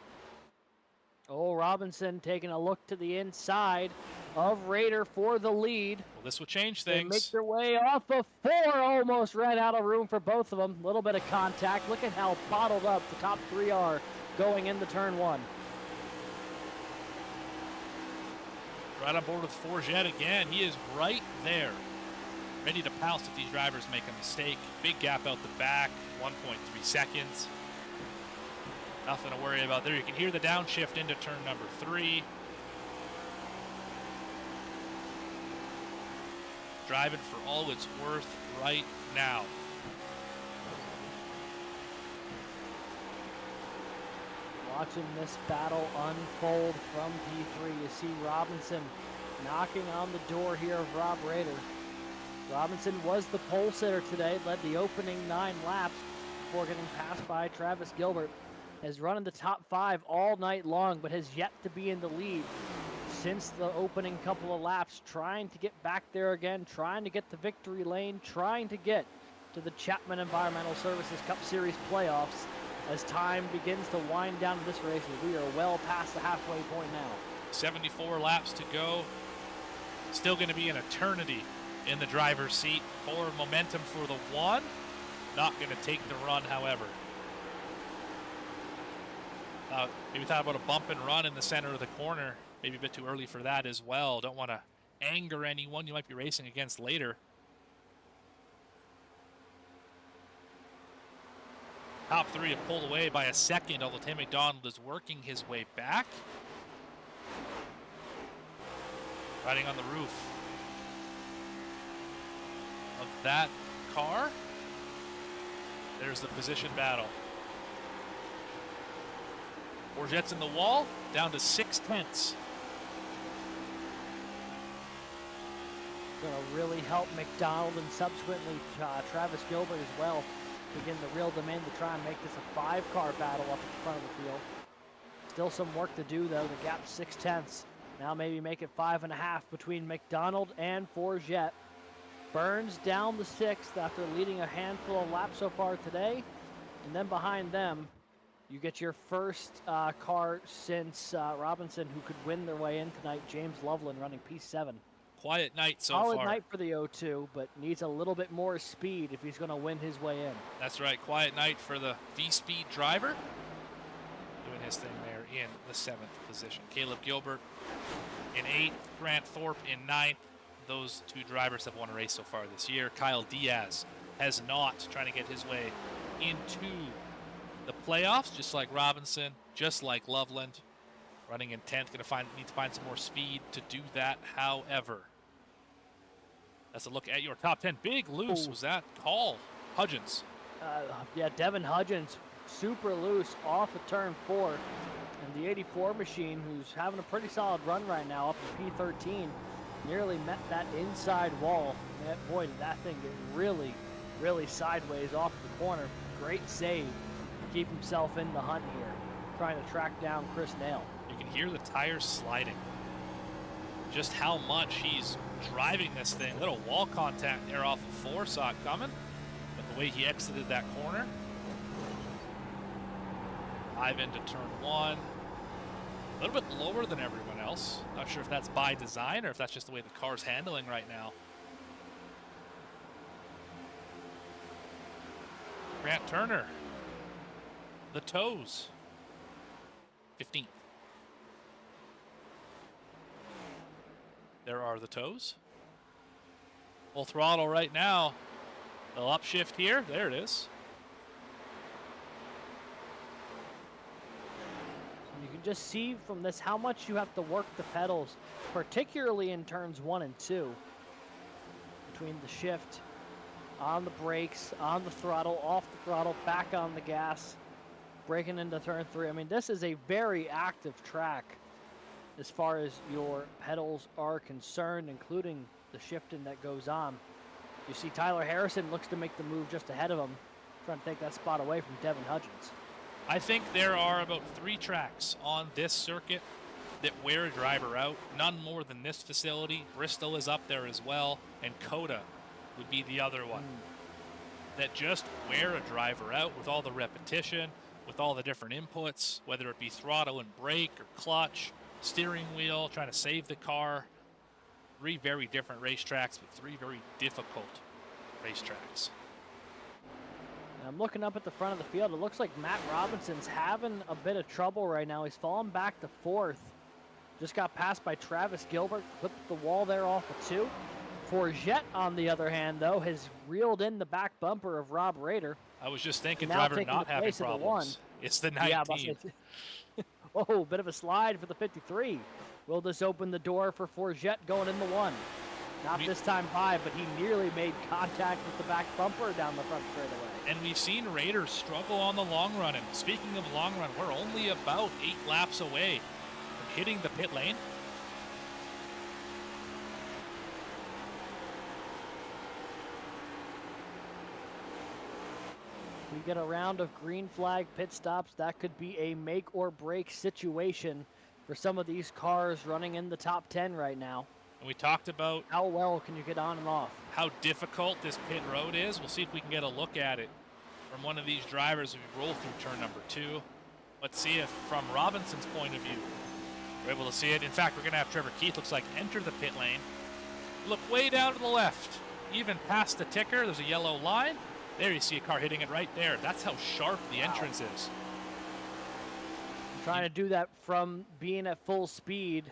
Oh, Robinson taking a look to the inside of Rader for the lead. Well, this will change They things. make their way off of 4. Almost ran out of room for both of them. A little bit of contact. Look at how bottled up the top 3 are going into turn 1. Right on board with Forget again. He is right there, ready to pounce if these drivers make a mistake. Big gap out the back, 1.3 seconds. Nothing to worry about there. You can hear the downshift into turn number 3. Driving for all it's worth right now. Watching this battle unfold from P3. You see Robinson knocking on the door here of Rob Rader. Robinson was the pole sitter today, led the opening 9 laps before getting passed by Travis Gilbert. Has run in the top 5 all night long, but has yet to be in the lead since the opening couple of laps, trying to get back there again, trying to get the victory lane, trying to get to the Chapman Environmental Services Cup Series playoffs as time begins to wind down to this race. We are well past the halfway point now. 74 laps to go. Still going to be an eternity in the driver's seat for momentum for the 1. Not going to take the run, however. Maybe thought about a bump and run in the center of the corner. Maybe a bit too early for that as well. Don't want to anger anyone you might be racing against later. Top 3 have pulled away by a second, although Tim McDonald is working his way back. Riding on the roof of that car. There's the position battle. Forget's in the wall, down to 6/10. Going to really help McDonald and subsequently Travis Gilbert as well begin the real demand to try and make this a 5-car battle up at the front of the field. Still some work to do though. The gap's 6/10. Now maybe make it 5.5 between McDonald and Forget. Burns down the 6th after leading a handful of laps so far today. And then behind them, you get your first car since Robinson, who could win their way in tonight, James Loveland running P7. Quiet night so Solid far. night for the O2, but needs a little bit more speed if he's going to win his way in. That's right, quiet night for the V-Speed driver. Doing his thing there in the 7th position. Caleb Gilbert in 8th, Grant Thorpe in 9th. Those 2 drivers have won a race so far this year. Kyle Diaz has not, trying to get his way into the playoffs, just like Robinson, just like Loveland. Running in 10th, going to need to find some more speed to do that. However, that's a look at your top 10. Big loose. Was that call? Hudgens. Yeah, Devin Hudgens, super loose off of turn 4. And the 84 machine, who's having a pretty solid run right now, up to P13, nearly met that inside wall. Man, boy, did that thing get really, really sideways off the corner. Great save to keep himself in the hunt here. trying to track down Chris Nail. You can hear the tires sliding. Just how much he's driving this thing. Little wall contact there off of 4, saw it coming. But the way he exited that corner. Dive into turn 1. A little bit lower than everyone else. Not sure if that's by design or if that's just the way the car's handling right now. Grant Turner. The toes. 15th. There are the toes. Full throttle right now. A little upshift here. There it is. You can just see from this how much you have to work the pedals, particularly in turns 1 and 2. Between the shift, on the brakes, on the throttle, off the throttle, back on the gas, braking into turn 3. I mean, this is a very active track as far as your pedals are concerned, including the shifting that goes on. You see Tyler Harrison looks to make the move just ahead of him, trying to take that spot away from Devin Hudgens. I think there are about 3 tracks on this circuit that wear a driver out. None more than this facility. Bristol is up there as well, and Coda would be the other one. That just wear a driver out with all the repetition, with all the different inputs, whether it be throttle and brake or clutch, steering wheel, trying to save the car. 3 very different racetracks, but 3 very difficult racetracks. And I'm looking up at the front of the field. It looks like Matt Robinson's having a bit of trouble right now. He's fallen back to 4th. Just got passed by Travis Gilbert, clipped the wall there off of 2. Forget, on the other hand, though, has reeled in the back bumper of Rob Rader. I was just thinking, Now driver taking not the having place of the problems. It's the 19. Yeah, oh, bit of a slide for the 53. Will this open the door for Forget going in the 1? Not this time by, but he nearly made contact with the back bumper down the front straightaway. And we've seen Raiders struggle on the long run. And speaking of long run, we're only about 8 laps away from hitting the pit lane. If we get a round of green flag pit stops, that could be a make or break situation for some of these cars running in the top 10 right now. And we talked about how well can you get on and off. How difficult this pit road is. We'll see if we can get a look at it from one of these drivers as we roll through turn number 2. Let's see if, from Robinson's point of view, we're able to see it. In fact, we're going to have Trevor Keith, looks like, enter the pit lane. Look way down to the left. Even past the ticker, there's a yellow line. There you see a car hitting it right there. That's how sharp the entrance is. I'm trying to do that from being at full speed.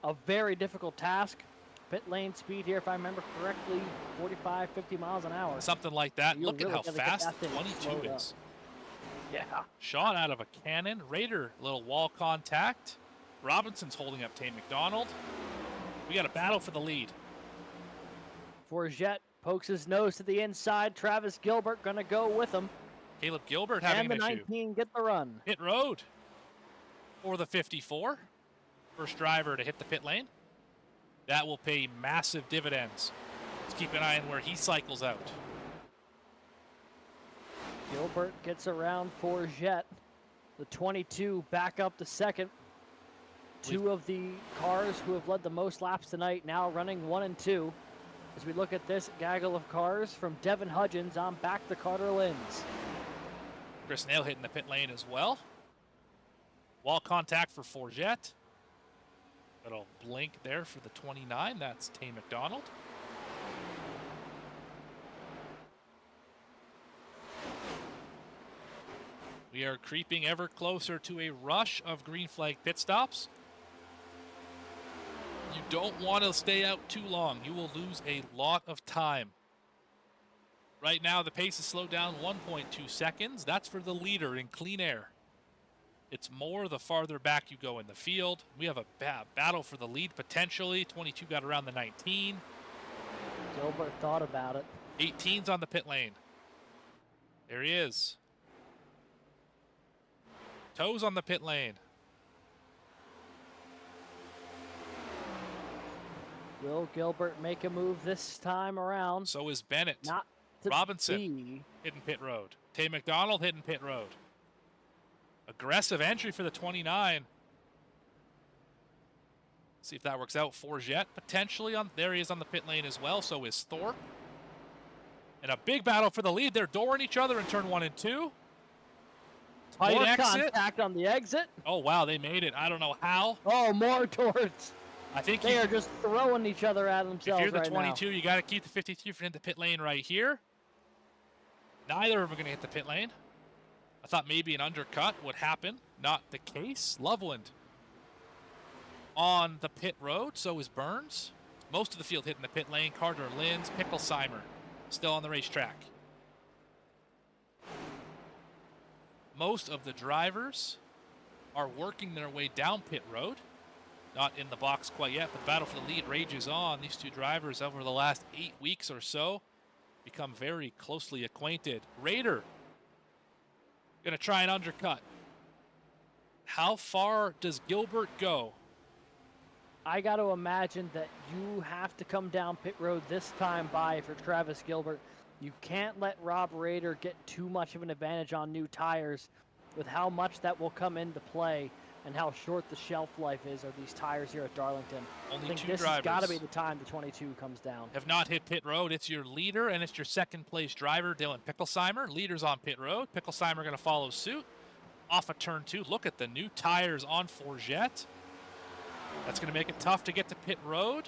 A very difficult task. Pit lane speed here, if I remember correctly, 45, 50 miles an hour. Something like that. You're Look really at how gotta get fast that thing 22 slowed up. is. Yeah. Shot out of a cannon. Raider, little wall contact. Robinson's holding up Tay McDonald. We got a battle for the lead. Forget pokes his nose to the inside. Travis Gilbert gonna go with him. Caleb Gilbert having and the an issue. 19 get the run. Pit road for the 54. First driver to hit the pit lane. That will pay massive dividends. Let's keep an eye on where he cycles out. Gilbert gets around Forget. The 22 back up to second. 2 of the cars who have led the most laps tonight now running 1 and 2. As we look at this gaggle of cars from Devin Hudgens on back to Carter Linz. Chris Nail hitting the pit lane as well. Wall contact for Forget. Little blink there for the 29. That's Tay McDonald. We are creeping ever closer to a rush of green flag pit stops. You don't want to stay out too long. You will lose a lot of time. Right now, the pace is slowed down 1.2 seconds. That's for the leader in clean air. It's more the farther back you go in the field. We have a battle for the lead potentially. 22 got around the 19. Gilbert thought about it. 18's on the pit lane. There he is. Toes on the pit lane. Will Gilbert make a move this time around? So is Bennett. Not to Robinson be. hitting pit road. Tay McDonald hitting pit road. Aggressive entry for the 29. See if that works out. Forget potentially on. There he is on the pit lane as well. So is Thorpe. And a big battle for the lead. They're dooring each other in turn 1 and 2. Tight More exit. contact on the exit. Oh, wow, they made it. I don't know how. Oh, more towards. I think They are just throwing each other at if themselves you're the right 22, you got to keep the 53 for in the pit lane right here. Neither of them are going to hit the pit lane. I thought maybe an undercut would happen. Not the case. Loveland on the pit road. So is Burns. Most of the field hitting the pit lane. Carter Linz, Picklesheimer still on the racetrack. Most of the drivers are working their way down pit road. Not in the box quite yet. The battle for the lead rages on. These two drivers over the last 8 weeks or so become very closely acquainted. Raider gonna try an undercut. How far does Gilbert go? I got to imagine that you have to come down pit road this time by for Travis Gilbert. You can't let Rob Raider get too much of an advantage on new tires with how much that will come into play and how short the shelf life is of these tires here at Darlington. Only I think two this drivers has got to be the time the 22 comes down. have not hit pit road. It's your leader and it's your second place driver, Dylan Picklesheimer. Leader's on pit road. Picklesheimer going to follow suit. Off of turn 2. Look at the new tires on Forget. That's going to make it tough to get to pit road.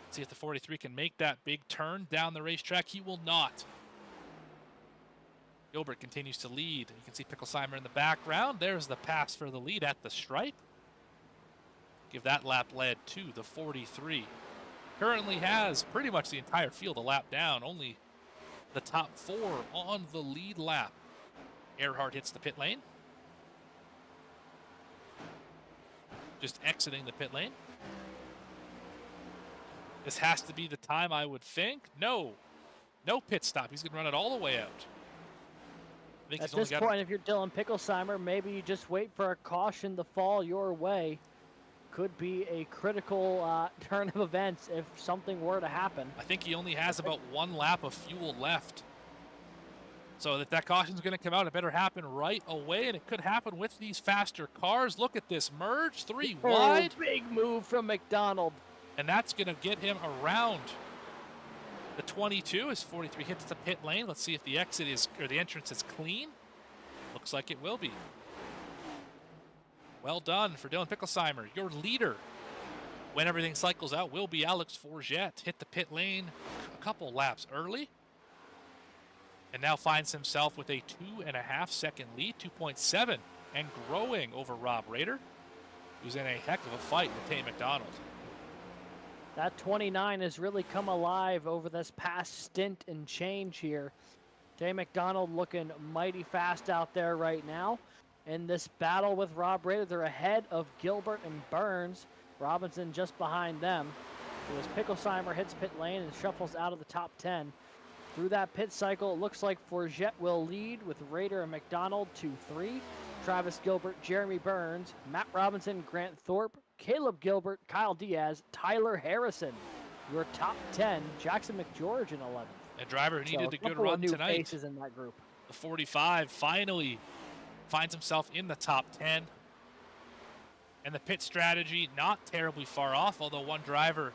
See if the 43 can make that big turn down the racetrack. He will not. Gilbert continues to lead. You can see Picklesheimer in the background. There's the pass for the lead at the stripe. Give that lap lead to the 43. Currently has pretty much the entire field a lap down. Only the top 4 on the lead lap. Erhardt hits the pit lane. Just exiting the pit lane. This has to be the time, I would think. No pit stop. He's going to run it all the way out. I think At he's only this got point, if you're Dylan Picklesheimer, maybe you just wait for a caution to fall your way. Could be a critical turn of events if something were to happen. I think he only has about 1 lap of fuel left. So if that caution's going to come out, it better happen right away, and it could happen with these faster cars. Look at this merge, 3 wide. Big move from McDonald. And that's going to get him around the 22 as 43 hits the pit lane. Let's see if the exit is, or the entrance is clean. Looks like it will be. Well done for Dylan Picklesheimer. Your leader, when everything cycles out, will be Alex Forget. Hit the pit lane a couple laps early. And now finds himself with a 2.5 second lead, 2.7, and growing over Rob Raider, who's in a heck of a fight with Tay McDonald. That 29 has really come alive over this past stint and change here. Tay McDonald looking mighty fast out there right now. In this battle with Rob Raider, they're ahead of Gilbert and Burns. Robinson just behind them. As Picklesheimer hits pit lane and shuffles out of the top 10. Through that pit cycle, it looks like Forget will lead with Raider and McDonald 2-3. Travis Gilbert, Jeremy Burns, Matt Robinson, Grant Thorpe, Caleb Gilbert, Kyle Diaz, Tyler Harrison. Your top 10, Jackson McGeorge in 11th. A driver who needed So a good couple run of new tonight. faces in that group. The 45 finally finds himself in the top 10. And the pit strategy not terribly far off, although one driver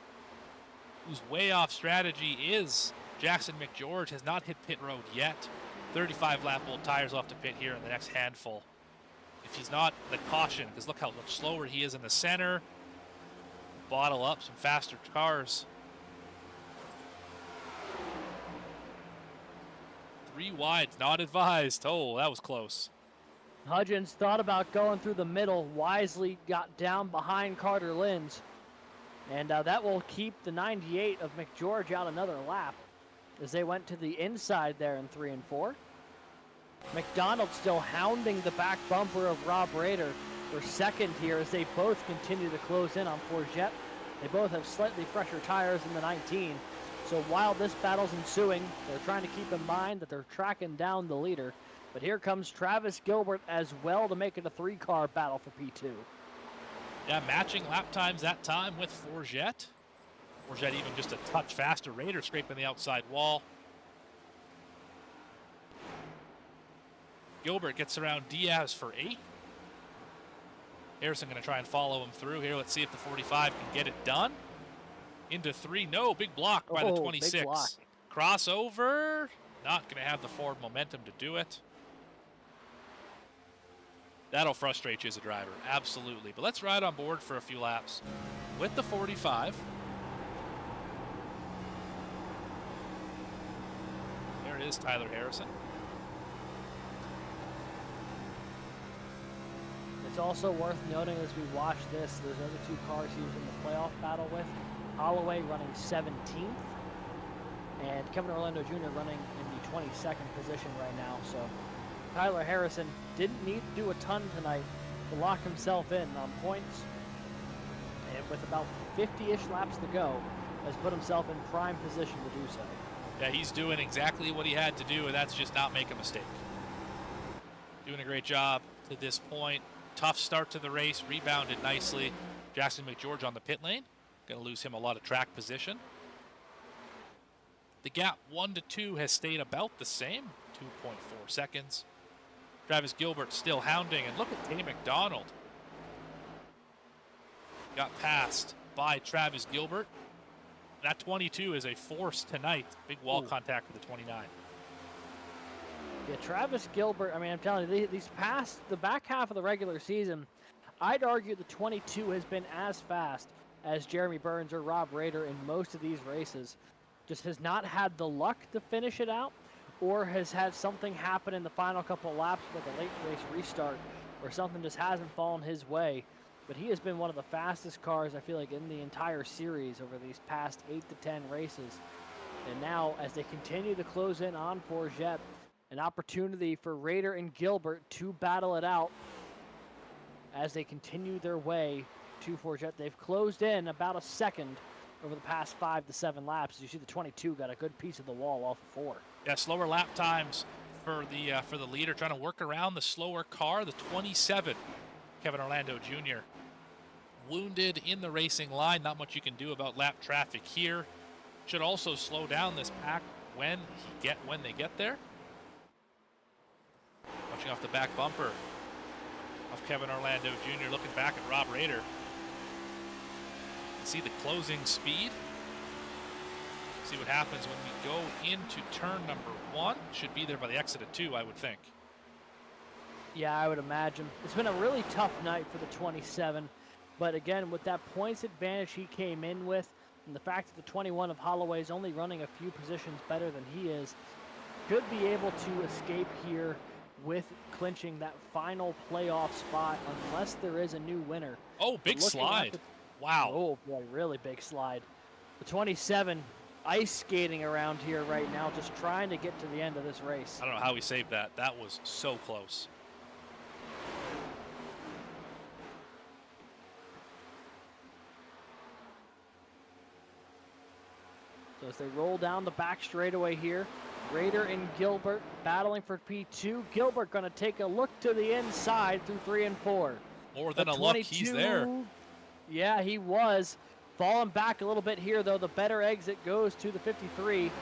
who's way off strategy is Jackson McGeorge, has not hit pit road yet. 35 lap old tires off to pit here in the next handful. If he's not, the caution, because look how much slower he is in the center. Bottle up some faster cars. 3 wide, not advised. Oh, that was close. Hudgens thought about going through the middle, wisely got down behind Carter Linz. And that will keep the 98 of McGeorge out another lap as they went to the inside there in 3 and 4. McDonald still hounding the back bumper of Rob Raider for second here as they both continue to close in on Forget. They both have slightly fresher tires in the 19. So while this battle's ensuing, they're trying to keep in mind that they're tracking down the leader. But here comes Travis Gilbert as well to make it a 3-car battle for P2. Yeah, matching lap times that time with Forget. Forget even just a touch faster. Raider scraping the outside wall. Gilbert gets around Diaz for 8. Harrison going to try and follow him through here. Let's see if the 45 can get it done. Into 3. No, big block by the Oh, big 26. block. Crossover. Not going to have the forward momentum to do it. That'll frustrate you as a driver, absolutely. But let's ride on board for a few laps with the 45. There it is, Tyler Harrison. It's also worth noting as we watch this, those other 2 cars he was in the playoff battle with. Holloway running 17th, and Kevin Orlando Jr. running in the 22nd position right now. So Tyler Harrison didn't need to do a ton tonight to lock himself in on points, and with about 50-ish laps to go, has put himself in prime position to do so. Yeah, he's doing exactly what he had to do, and that's just not make a mistake. Doing a great job to this point. Tough start to the race, rebounded nicely. Jackson McGeorge on the pit lane. Going to lose him a lot of track position. The gap 1 to 2 has stayed about the same, 2.4 seconds. Travis Gilbert still hounding, and look at Tay McDonald. Got passed by Travis Gilbert. That 22 is a force tonight. Big wall contact with the 29. Yeah, Travis Gilbert, I mean, I'm telling you, these past, the back half of the regular season, I'd argue the 22 has been as fast as Jeremy Burns or Rob Rader in most of these races. Just has not had the luck to finish it out, or has had something happen in the final couple of laps, like a late race restart, or something just hasn't fallen his way. But he has been one of the fastest cars, I feel like, in the entire series over these past 8 to 10 races. And now, as they continue to close in on Forget, an opportunity for Rader and Gilbert to battle it out as they continue their way to Forget. They've closed in about a second over the past 5 to 7 laps. As you see, the 22 got a good piece of the wall off of 4. Yeah, slower lap times for the leader, trying to work around the slower car. The 27, Kevin Orlando Jr. wounded in the racing line. Not much you can do about lap traffic here. Should also slow down this pack when they get there. Watching off the back bumper of Kevin Orlando Jr. Looking back at Rob Rader. See the closing speed. See what happens when we go into turn number 1. Should be there by the exit of 2, I would think. Yeah, I would imagine. It's been a really tough night for the 27. But again, with that points advantage he came in with, and the fact that the 21 of Holloway is only running a few positions better than he is, should be able to escape here with clinching that final playoff spot unless there is a new winner. Oh, big slide. Wow. Oh, boy, really big slide. The 27 ice skating around here right now, just trying to get to the end of this race. I don't know how he saved that. That was so close. So as they roll down the back straightaway here, Rader and Gilbert battling for P2. Gilbert going to take a look to the inside through 3 and 4. More than a look, he's there. Yeah, he was. Falling back a little bit here, though. The better exit goes to the 53,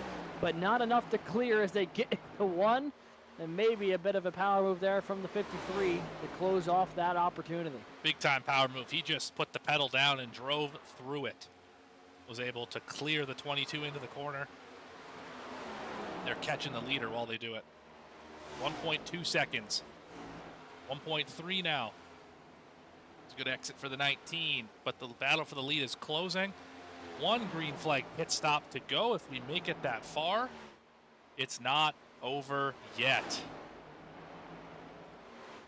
but not enough to clear as they get to 1. And maybe a bit of a power move there from the 53 to close off that opportunity. Big time power move. He just put the pedal down and drove through it. Was able to clear the 22 into the corner. They're catching the leader while they do it. 1.2 seconds. 1.3 now. It's a good exit for the 19, but the battle for the lead is closing. 1 green flag pit stop to go. If we make it that far, it's not over yet.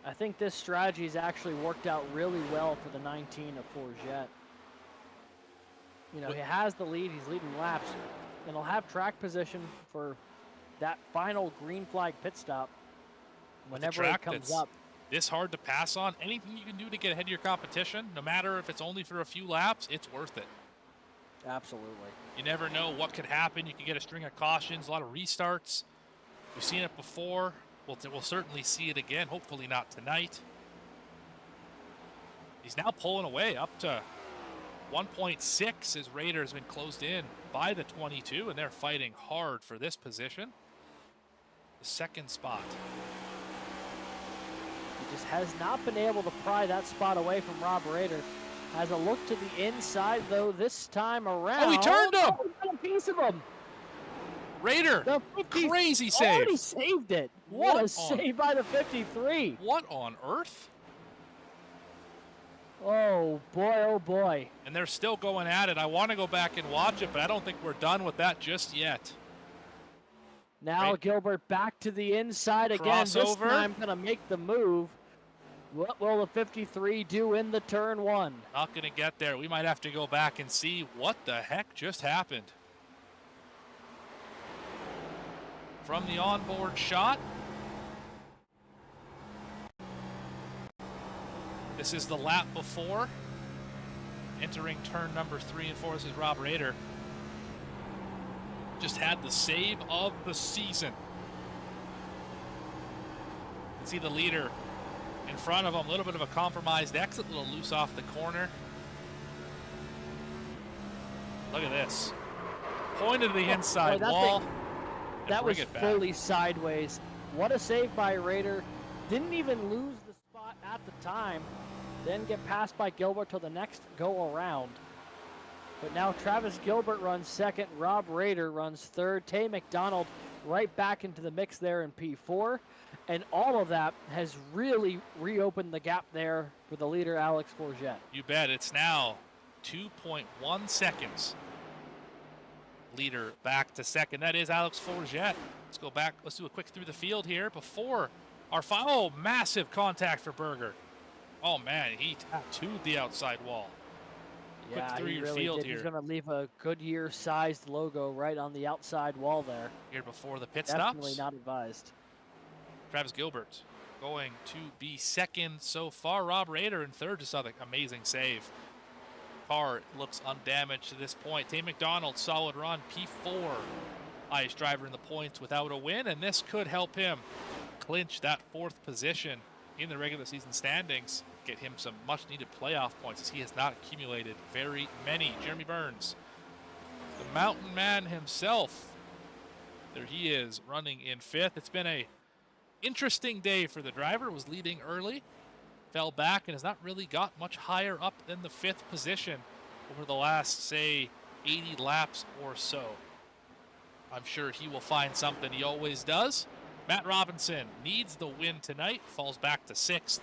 I think this strategy has actually worked out really well for the 19 of Forget. You know, he has the lead, he's leading laps, and he'll have track position for that final green flag pit stop whenever it comes up. This hard to pass on, anything you can do to get ahead of your competition, no matter if it's only for a few laps, it's worth it. Absolutely. You never know what could happen. You can get a string of cautions, a lot of restarts. We've seen it before. We'll certainly see it again, hopefully not tonight. He's now pulling away up to 1.6 as Rader has been closed in by the 22, and they're fighting hard for this position. The second spot. just has not been able to pry that spot away from Rob Rader. Has a look to the inside, though, this time around. Oh, he turned him! Oh, he got a piece of him! Raider, The 50 crazy already save. saved it. What What on- a save by the 53. What on earth? Oh, boy, oh, boy. And they're still going at it. I want to go back and watch it, but I don't think we're done with that just yet. Now Right. Gilbert back to the inside again. This Crossover. time going to make the move. What will the 53 do in the turn one? Not going to get there. We might have to go back and see what the heck just happened. From the onboard shot. This is the lap before. Entering turn number 3 and 4. This is Rob Rader. Just had the save of the season. You can see the leader in front of him. A little bit of a compromised exit. A little loose off the corner. Look at this. Point of the inside that wall. thing- and That bring was it back. fully sideways. What a save by Rader. Didn't even lose the spot at the time. Then get passed by Gilbert till the next go around. But now Travis Gilbert runs second. Rob Rader runs third. Tay McDonald right back into the mix there in P4. And all of that has really reopened the gap there for the leader, Alex Forget. You bet. It's now 2.1 seconds. Leader back to second. That is Alex Forget. Let's go back. Let's do a quick through the field here before our final. Oh, massive contact for Berger. Oh, man, he tattooed the outside wall. Quick Yeah, through he your really field did. here. He's going to leave a Goodyear-sized logo right on the outside wall there. Here before the pit Definitely stops. not advised. Travis Gilbert going to be second so far. Rob Rader in third. Just saw the amazing save. Car looks undamaged to this point. Tay McDonald, solid run. P4. Highest driver in the points without a win, and this could help him clinch that 4th position in the regular season standings. Get him some much-needed playoff points, as he has not accumulated very many. Jeremy Burns, the mountain man himself. There he is, running in 5th. It's been a interesting day for the driver. Was leading early, fell back, and has not really got much higher up than the 5th position over the last, say, 80 laps or so. I'm sure he will find something. He always does. Matt Robinson needs the win tonight. Falls back to 6th.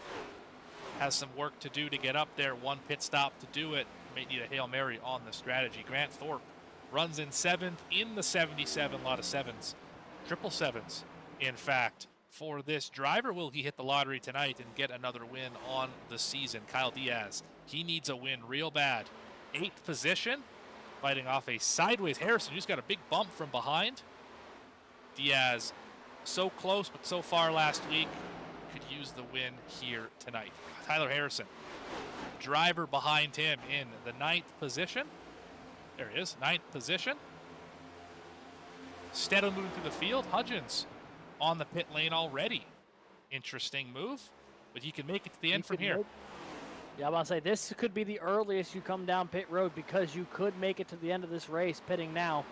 Has some work to do to get up there. 1 pit stop to do it. May need a Hail Mary on the strategy. Grant Thorpe runs in 7th in the 77. A lot of 7s. Triple 7s, in fact, for this driver. Will he hit the lottery tonight and get another win on the season? Kyle Diaz, he needs a win real bad. 8th position, fighting off a sideways Harrison, who's got a big bump from behind. Diaz, so close, but so far last week, could use the win here tonight. Tyler Harrison, driver behind him in the 9th position. There he is, 9th position. Steadily moving through the field. Hudgens on the pit lane already. Interesting move, but he can make it to the end from here. Yeah, I'm about to say, this could be the earliest you come down pit road because you could make it to the end of this race pitting now.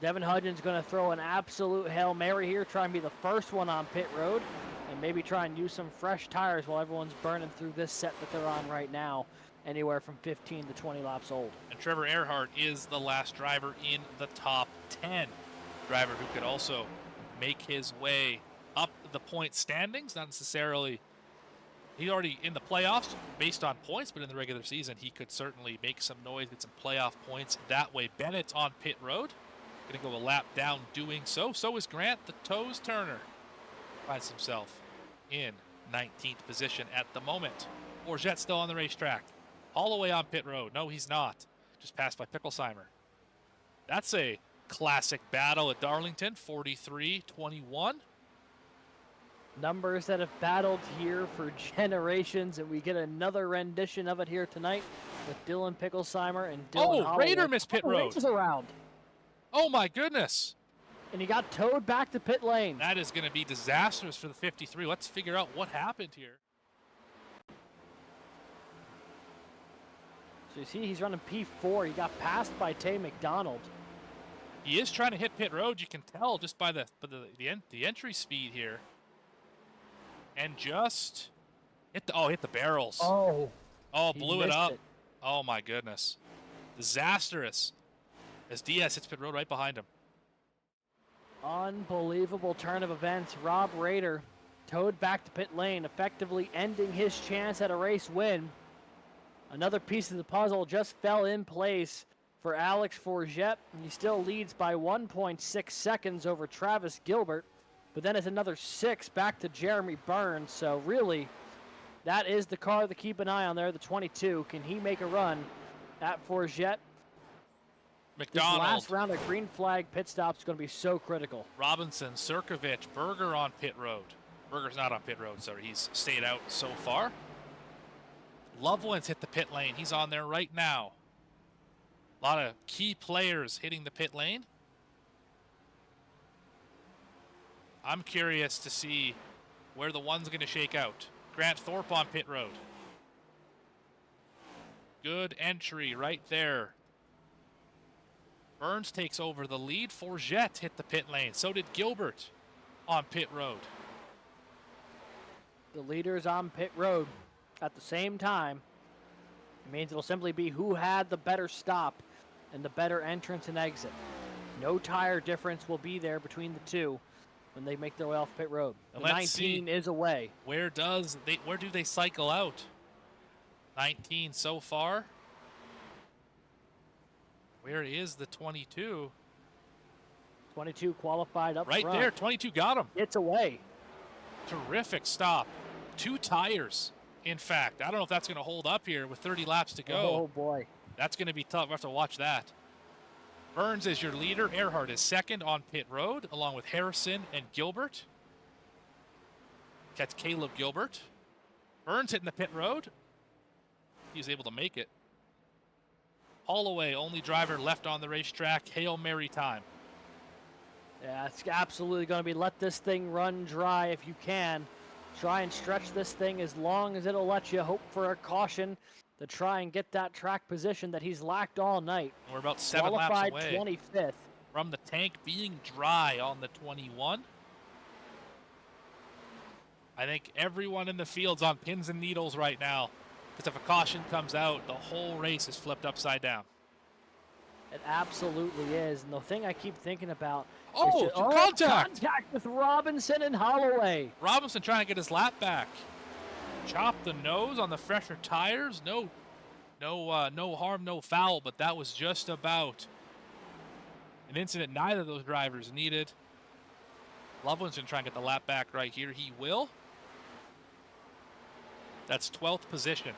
Devin Hudgens going to throw an absolute Hail Mary here, try and be the first one on pit road, and maybe try and use some fresh tires while everyone's burning through this set that they're on right now, anywhere from 15 to 20 laps old. And Trevor Erhardt is the last driver in the top 10. Driver who could also make his way up the point standings, not necessarily. He's already in the playoffs based on points, but in the regular season, he could certainly make some noise, get some playoff points that way. Bennett on pit road. Going to go a lap down doing so. So is Grant, the Toes Turner. Finds himself in 19th position at the moment. Forget still on the racetrack. Holloway on pit road. No, he's not. Just passed by Picklesheimer. That's a classic battle at Darlington, 43-21. Numbers that have battled here for generations, and we get another rendition of it here tonight with Dylan Picklesheimer and Dylan Holloway. Raider missed pit road. Races around. Oh my goodness. And he got towed back to pit lane. That is going to be disastrous for the 53. Let's figure out what happened here. So you see he's running P4. He got passed by Tay McDonald. He is trying to hit pit road. You can tell just by the entry speed here. And just Hit the barrels. Oh, Oh, he blew it missed up. it. Oh my goodness. Disastrous. As Diaz hits pit road right behind him. Unbelievable turn of events. Rob Rader towed back to pit lane, effectively ending his chance at a race win. Another piece of the puzzle just fell in place for Alex Forget. He still leads by 1.6 seconds over Travis Gilbert, but then it's another 6 back to Jeremy Burns. So really, that is the car to keep an eye on there, the 22. Can he make a run at Forget? This McDonald, last round of green flag pit stops is going to be so critical. Robinson, Sirkovich, Berger on pit road. Berger's not on pit road, sorry. He's stayed out so far. Loveland's hit the pit lane. He's on there right now. A lot of key players hitting the pit lane. I'm curious to see where the one's going to shake out. Grant Thorpe on pit road. Good entry right there. Burns takes over the lead. Forget hit the pit lane. So did Gilbert on pit road. The leaders on pit road at the same time. It means it'll simply be who had the better stop and the better entrance and exit. No tire difference will be there between the two when they make their way off pit road. The Let's 19 see. is away. Where do they cycle out? 19 so far. Where is the 22? 22 qualified up Right front. there, 22 got him. It's away. Terrific stop. 2 tires, in fact. I don't know if that's going to hold up here with 30 laps to go. Oh, boy. That's going to be tough. We'll have to watch that. Burns is your leader. Erhardt is second on pit road, along with Harrison and Gilbert. That's Caleb Gilbert. Burns hitting the pit road. He was able to make it. Holloway, only driver left on the racetrack. Hail Mary time. Yeah, it's absolutely going to be let this thing run dry if you can. Try and stretch this thing as long as it'll let you. Hope for a caution to try and get that track position that he's lacked all night. We're about 7 Qualified laps away 25th. from the tank being dry on the 21. I think everyone in the field's on pins and needles right now, because if a caution comes out, the whole race is flipped upside down. It absolutely is. And the thing I keep thinking about Oh, is contact! contact with Robinson and Holloway. Robinson trying to get his lap back. Chop the nose on the fresher tires. No harm, no foul, but that was just about an incident neither of those drivers needed. Loveland's going to try and get the lap back right here. He will. That's 12th position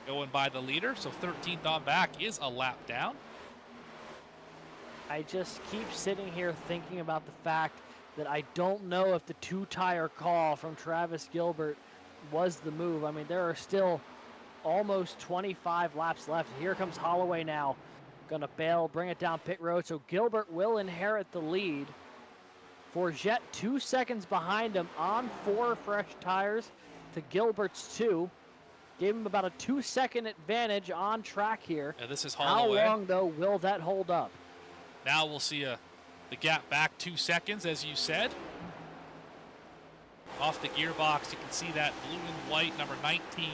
going by the leader, so 13th on back is a lap down. I just keep sitting here thinking about the fact that I don't know if the 2-tire call from Travis Gilbert was the move. I mean, there are still almost 25 laps left. Here comes Holloway now. Gonna bail, bring it down pit road. So Gilbert will inherit the lead. Forget 2 seconds behind him on 4 fresh tires to Gilbert's 2. Gave him about a 2-second advantage on track here. Yeah, this is Holloway. How long, though, will that hold up? Now we'll see the gap back 2 seconds, as you said. Off the gearbox, you can see that blue and white number 19.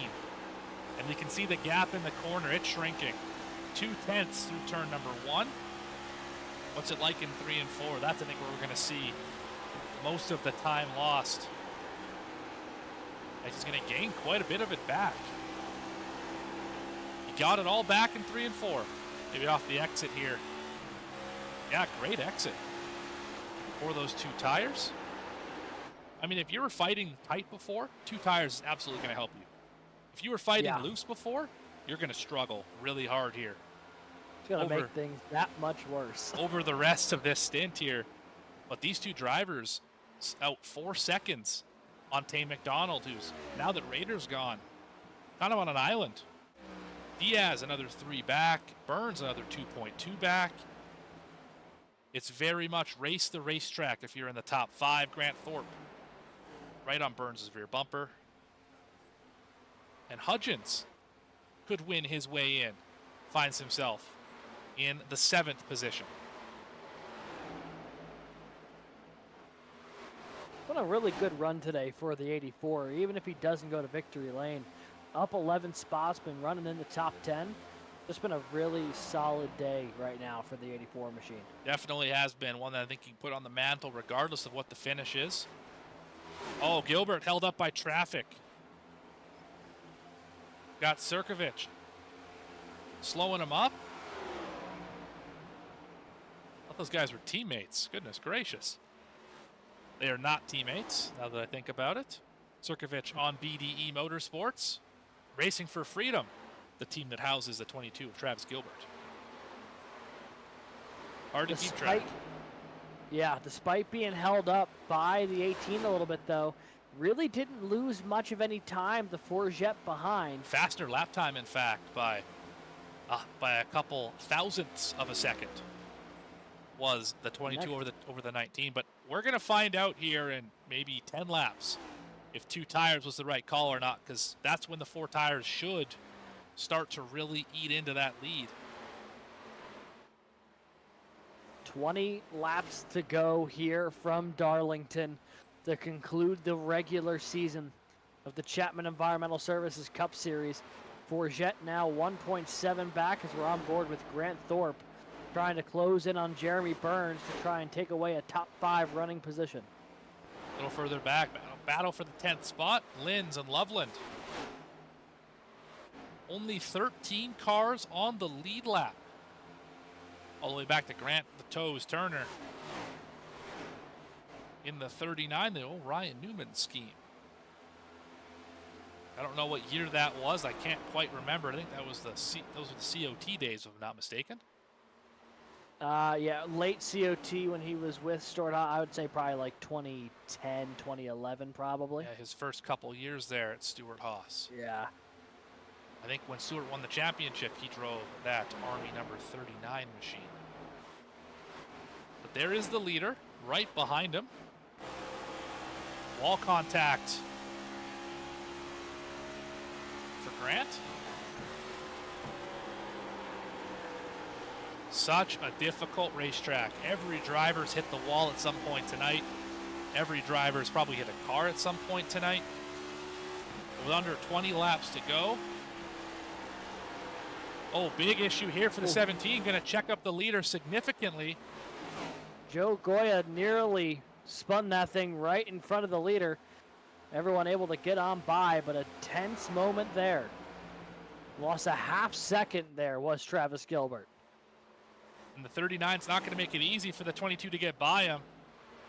And you can see the gap in the corner. It's shrinking. 0.2 through turn number 1. What's it like in 3 and 4? That's, I think, where we're going to see most of the time lost. And he's going to gain quite a bit of it back. He got it all back in 3 and 4. Maybe off the exit here. Yeah, great exit for those 2 tires. I mean, if you were fighting tight before, 2 tires is absolutely going to help you. If you were fighting loose before, you're going to struggle really hard here. It's going to make things that much worse. Over the rest of this stint here. But these 2 drivers out 4 seconds on Tane McDonald, who's, now that Rader's gone, kind of on an island. Diaz, another 3 back. Burns, another 2.2 back. It's very much race the racetrack if you're in the top 5. Grant Thorpe right on Burns' rear bumper. And Hudgens could win his way in. Finds himself in the 7th position. been a really good run today for the 84, even if he doesn't go to victory lane. Up 11 spots, been running in the top 10. Just been a really solid day right now for the 84 machine. Definitely has been one that I think you can put on the mantle regardless of what the finish is. Oh, Gilbert held up by traffic. Got Sirkovich slowing him up. I thought those guys were teammates. Goodness gracious. They are not teammates, now that I think about it. Sirkovich on BDE Motorsports. Racing for Freedom, the team that houses the 22 of Travis Gilbert. Hard to keep track. Yeah, despite being held up by the 18 a little bit, though, really didn't lose much of any time, the Fourjet behind. Faster lap time, in fact, by a couple thousandths of a second was the 22 over the 19. But we're going to find out here in maybe 10 laps if 2 tires was the right call or not, because that's when the 4 tires should start to really eat into that lead. 20 laps to go here from Darlington to conclude the regular season of the Chapman Environmental Services Cup Series. Fourjet now 1.7 back as we're on board with Grant Thorpe, trying to close in on Jeremy Burns to try and take away a top 5 running position. A little further back, battle for the 10th spot, Linz and Loveland. Only 13 cars on the lead lap. All the way back to Grant the Toes Turner in the 39, the old Ryan Newman scheme. I don't know what year that was. I can't quite remember. I think that was those were the COT days, if I'm not mistaken. Yeah, late COT when he was with Stewart. I would say probably like 2010, 2011 probably. Yeah, his first couple years there at Stewart Haas. Yeah. I think when Stewart won the championship, he drove that Army number 39 machine. But there is the leader right behind him. Wall contact for Grant. Such a difficult racetrack. Every driver's hit the wall at some point tonight. Every driver's probably hit a car at some point tonight. With under 20 laps to go. Oh, big issue here for the 17. Going to check up the leader significantly. Joe Goya nearly spun that thing right in front of the leader. Everyone able to get on by, but a tense moment there. Lost a half second there was Travis Gilbert. And the 39's not going to make it easy for the 22 to get by him.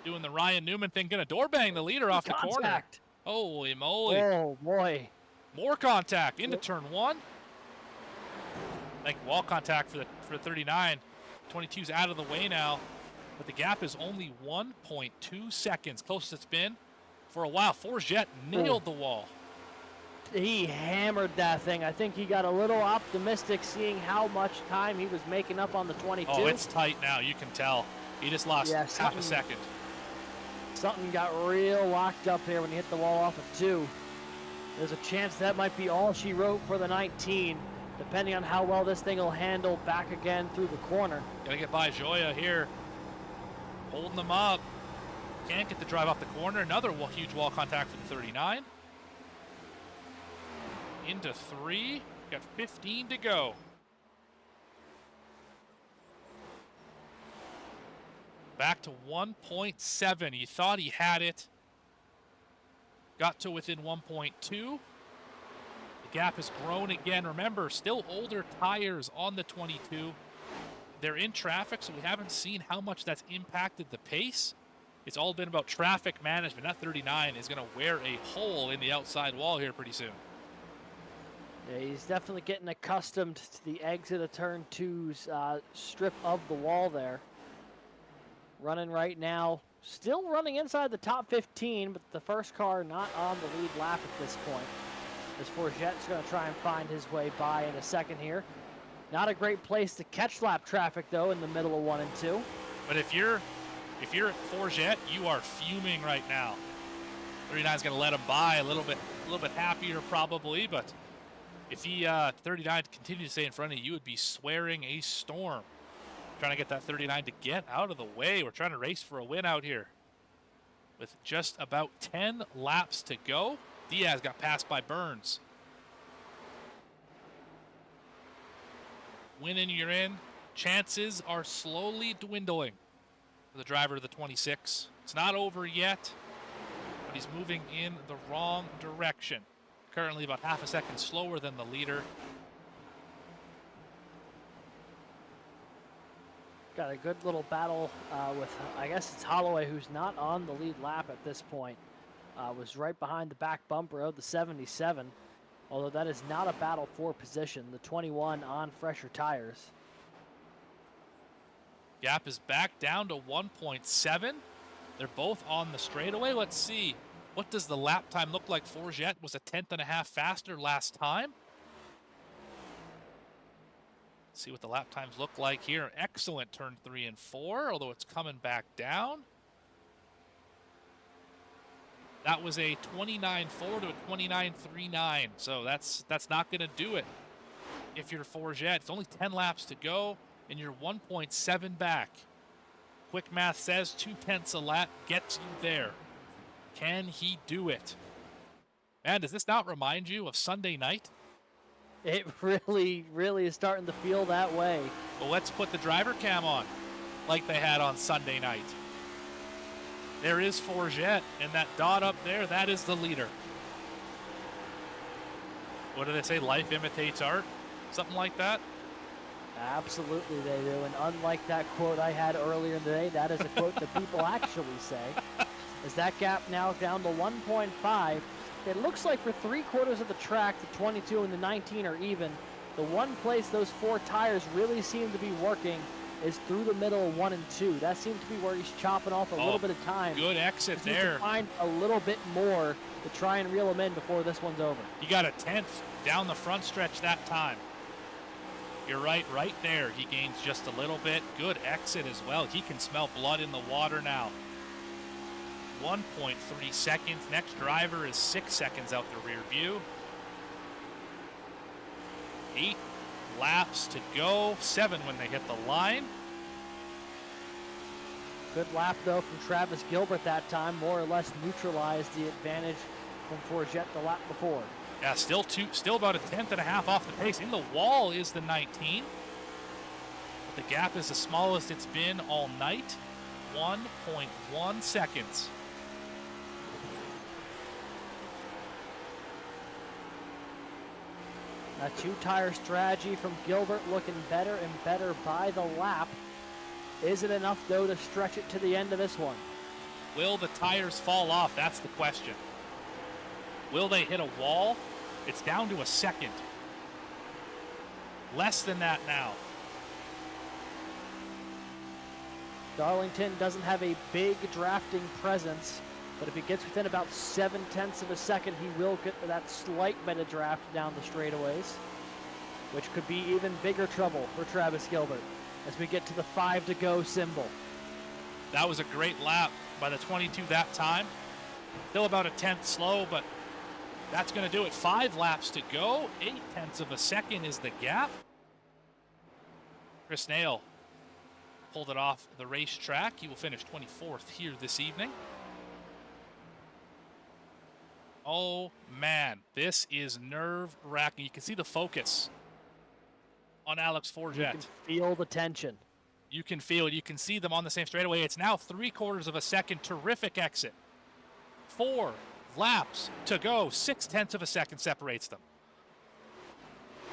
Doing the Ryan Newman thing, going to door bang the leader off the corner. Holy moly. Oh, boy. More contact into turn 1. I think wall contact for the 39. 22's out of the way now. But the gap is only 1.2 seconds. Closest it's been for a while. Fourjet nailed the wall. He hammered that thing. I think he got a little optimistic seeing how much time he was making up on the 22. Oh, it's tight now. You can tell. He just lost half a second. Something got real locked up here when he hit the wall off of 2. There's a chance that might be all she wrote for the 19, depending on how well this thing will handle back again through the corner. Gotta get by Joya here. Holding them up. Can't get the drive off the corner. Another huge wall contact for the 39. Into 3. Got 15 to go. Back to 1.7. He thought he had it. Got to within 1.2. The gap has grown again. Remember, still older tires on the 22. They're in traffic, so we haven't seen how much that's impacted the pace. It's all been about traffic management. That 39 is going to wear a hole in the outside wall here pretty soon. Yeah, he's definitely getting accustomed to the exit of turn 2's strip of the wall there. Running right now, still running inside the top 15, but the first car not on the lead lap at this point. As Fourjet's going to try and find his way by in a second here. Not a great place to catch lap traffic, though, in the middle of 1 and 2. But if you're at Fourjet, you are fuming right now. 39's going to let him by a little bit happier probably, but if he 39 continued to stay in front of you, you would be swearing a storm. Trying to get that 39 to get out of the way. We're trying to race for a win out here with just about 10 laps to go. Diaz got passed by Burns. Win and you're in. Chances are slowly dwindling for the driver of the 26. It's not over yet, but he's moving in the wrong direction. Currently about half a second slower than the leader. Got a good little battle with, I guess it's Holloway, who's not on the lead lap at this point. Was right behind the back bumper of the 77, although that is not a battle for position. The 21 on fresher tires. Gap is back down to 1.7. They're both on the straightaway. Let's see. What does the lap time look like? Forget was a 1/10.5 faster last time. Let's see what the lap times look like here. Excellent turn 3 and 4, although it's coming back down. That was a 29.4 to a 29.39, so that's not going to do it. If you're Forget, it's only 10 laps to go, and you're 1.7 back. Quick math says 0.2 a lap gets you there. Can he do it? Man, does this not remind you of Sunday night? It really, really is starting to feel that way. Well, let's put the driver cam on, like they had on Sunday night. There is Forget, and that dot up there, that is the leader. What do they say? Life imitates art? Something like that? Absolutely they do, and unlike that quote I had earlier in the day, that is a quote that people actually say. Is that gap now down to 1.5? It looks like for 3/4 of the track, the 22 and the 19 are even. The one place those 4 tires really seem to be working is through the middle of 1 and 2. That seems to be where he's chopping off a little bit of time. Good exit He needs there. to find a little bit more to try and reel him in before this one's over. He got a 10th down the front stretch that time. You're right there. He gains just a little bit. Good exit as well. He can smell blood in the water now. 1.3 seconds. Next driver is 6 seconds out the rear view. 8 laps to go. 7 when they hit the line. Good lap, though, from Travis Gilbert that time. More or less neutralized the advantage from Forget the lap before. Yeah, still about a 1/10.5 off the pace. In the wall is the 19. But the gap is the smallest it's been all night. 1.1 seconds. A 2-tire strategy from Gilbert looking better and better by the lap. Is it enough, though, to stretch it to the end of this one? Will the tires fall off? That's the question. Will they hit a wall? It's down to a second. Less than that now. Darlington doesn't have a big drafting presence, but if he gets within about 0.7 of a second, he will get that slight bit of draft down the straightaways, which could be even bigger trouble for Travis Gilbert as we get to the 5 to go symbol. That was a great lap by the 22 that time. Still about a 10th slow, but that's going to do it. 5 laps to go. 0.8 of a second is the gap. Chris Nail pulled it off the racetrack. He will finish 24th here this evening. Oh, man, this is nerve-wracking. You can see the focus on Alex Forget. You can feel the tension. You can feel it. You can see them on the same straightaway. It's now 3/4 of a second. Terrific exit. 4 laps to go. 0.6 of a second separates them.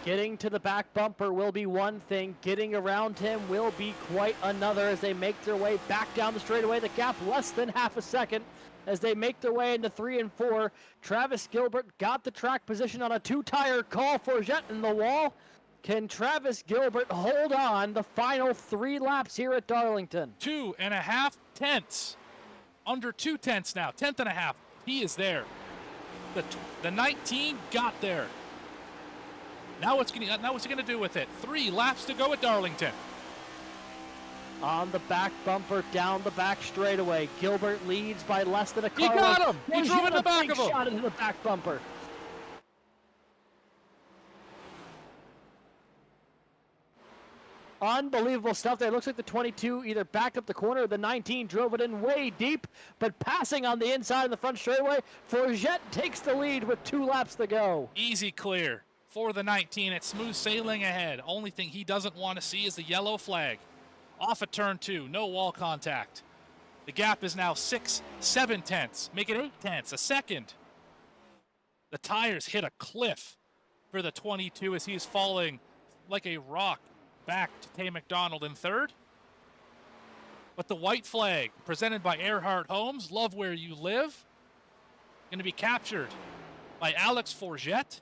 Getting to the back bumper will be one thing. Getting around him will be quite another as they make their way back down the straightaway. The gap less than half a second as they make their way into 3 and 4. Travis Gilbert got the track position on a 2-tire call for Jet in the wall. Can Travis Gilbert hold on the final 3 laps here at Darlington? 2.5 tenths. Under 2 tenths now. 10.5. He is there. The 19 got there. Now what's he gonna do with it? 3 laps to go at Darlington. On the back bumper, down the back straightaway. Gilbert leads by less than a car. He got him! He drove in the back of him! Shot into the back bumper. Unbelievable stuff there. Looks like the 22 either backed up the corner or the 19 drove it in way deep, but passing on the inside of the front straightaway, Forget takes the lead with 2 laps to go. Easy clear for the 19. It's smooth sailing ahead. Only thing he doesn't want to see is the yellow flag. Off of turn 2, no wall contact. The gap is now 6-7 tenths. Make it 8 tenths, a second. The tires hit a cliff for the 22 as he's falling like a rock back to Tay McDonald in third. But the white flag presented by Erhardt Homes, love where you live, going to be captured by Alex Forget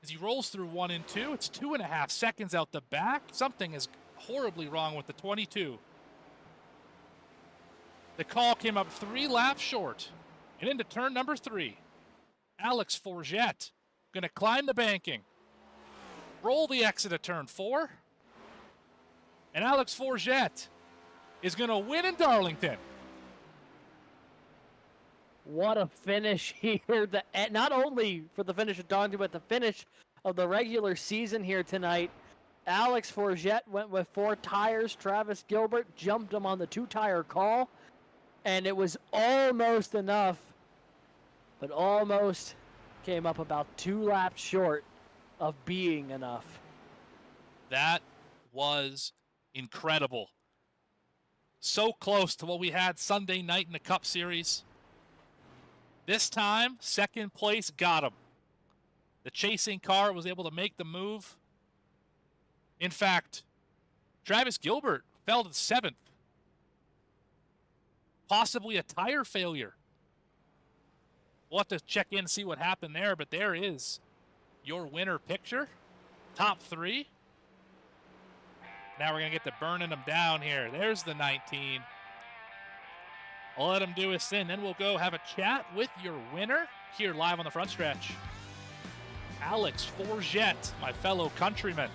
as he rolls through 1 and 2. It's 2.5 seconds out the back. Something is horribly wrong with the 22. The call came up 3 laps short and into turn number 3. Alex Forget going to climb the banking, roll the exit of turn 4, and Alex Forget is going to win in Darlington. What a finish here. Not only for the finish of Darlington, but the finish of the regular season here tonight. Alex Forget went with 4 tires. Travis Gilbert jumped him on the 2-tire call. And it was almost enough, but almost came up about 2 laps short of being enough. That was incredible. So close to what we had Sunday night in the Cup Series. This time, second place got him. The chasing car was able to make the move. In fact, Travis Gilbert fell to 7th. Possibly a tire failure. We'll have to check in and see what happened there, but there is your winner picture. Top 3. Now we're going to get to burning them down here. There's the 19. I'll let him do his thing. Then we'll go have a chat with your winner here live on the front stretch. Alex Forget, my fellow countryman.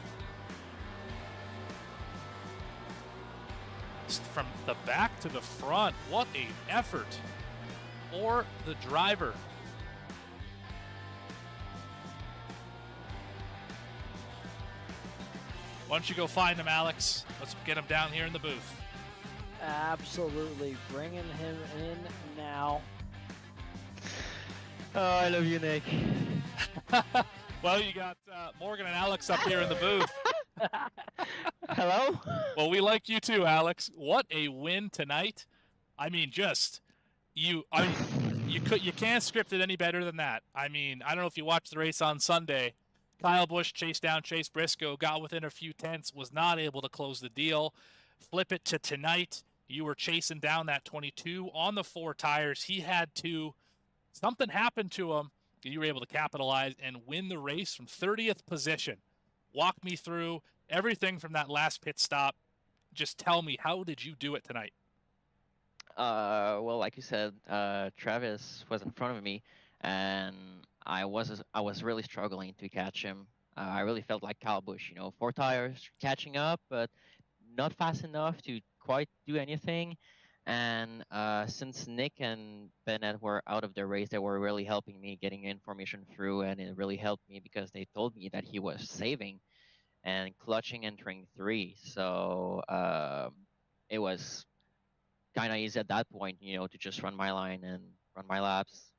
From the back to the front, what an effort for the driver. Why don't you go find him, Alex? Let's get him down here in the booth. Absolutely. Bringing him in now. Oh, I love you, Nick. Well, you got Morgan and Alex up here in the booth. Hello? Well, we like you too, Alex. What a win tonight. I mean, you can't script it any better than that. I mean, I don't know if you watched the race on Sunday. Kyle Busch chased down Chase Briscoe, got within a few tenths, was not able to close the deal. Flip it to tonight. You were chasing down that 22 on the 4 tires. He had something happened to him. You were able to capitalize and win the race from 30th position. Walk me through everything from that last pit stop. Just tell me, how did you do it tonight? Well, like you said, Travis was in front of me, and I was really struggling to catch him. I really felt like Kyle Busch, 4 tires catching up, but not fast enough to quite do anything. And since Nick and Bennett were out of the race, they were really helping me getting information through, and it really helped me because they told me that he was saving and clutching entering 3. So it was kind of easy at that point, to just run my line and run my laps,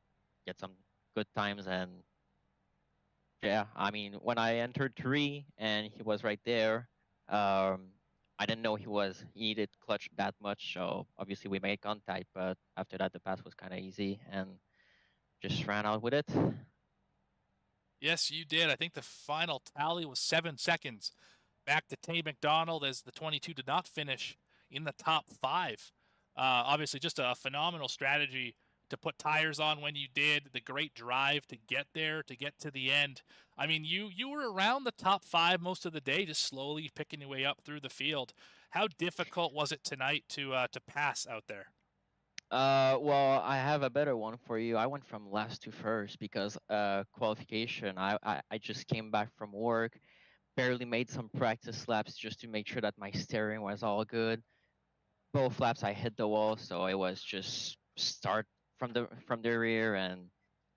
get some good times. And yeah, I mean, when I entered 3 and he was right there, I didn't know he needed clutch that much. So obviously we made contact, but after that, the pass was kind of easy and just ran out with it. Yes, you did. I think the final tally was 7 seconds back to Tay McDonald as the 22 did not finish in the top 5. Obviously, just a phenomenal strategy to put tires on when you did, the great drive to get there, to get to the end. I mean, you were around the top 5 most of the day, just slowly picking your way up through the field. How difficult was it tonight to pass out there? Well, I have a better one for you. I went from last to first because qualification. I just came back from work, barely made some practice laps just to make sure that my steering was all good. Both laps I hit the wall, so it was just start from the rear and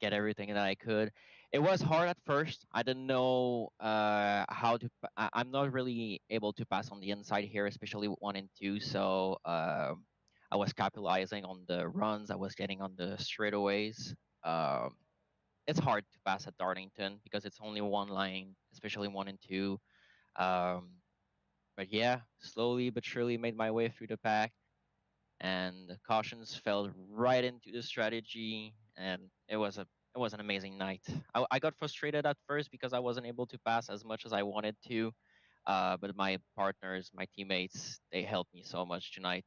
get everything that I could. It was hard at first. I didn't know how to. I'm not really able to pass on the inside here, especially with 1 and 2. So I was capitalizing on the runs I was getting on the straightaways. Um, it's hard to pass at Darlington because it's only one lane, especially 1 and 2. Um, but yeah, slowly but surely made my way through the pack, and the cautions fell right into the strategy, and it was an amazing night. I got frustrated at first because I wasn't able to pass as much as I wanted to, but my partners, my teammates, they helped me so much tonight.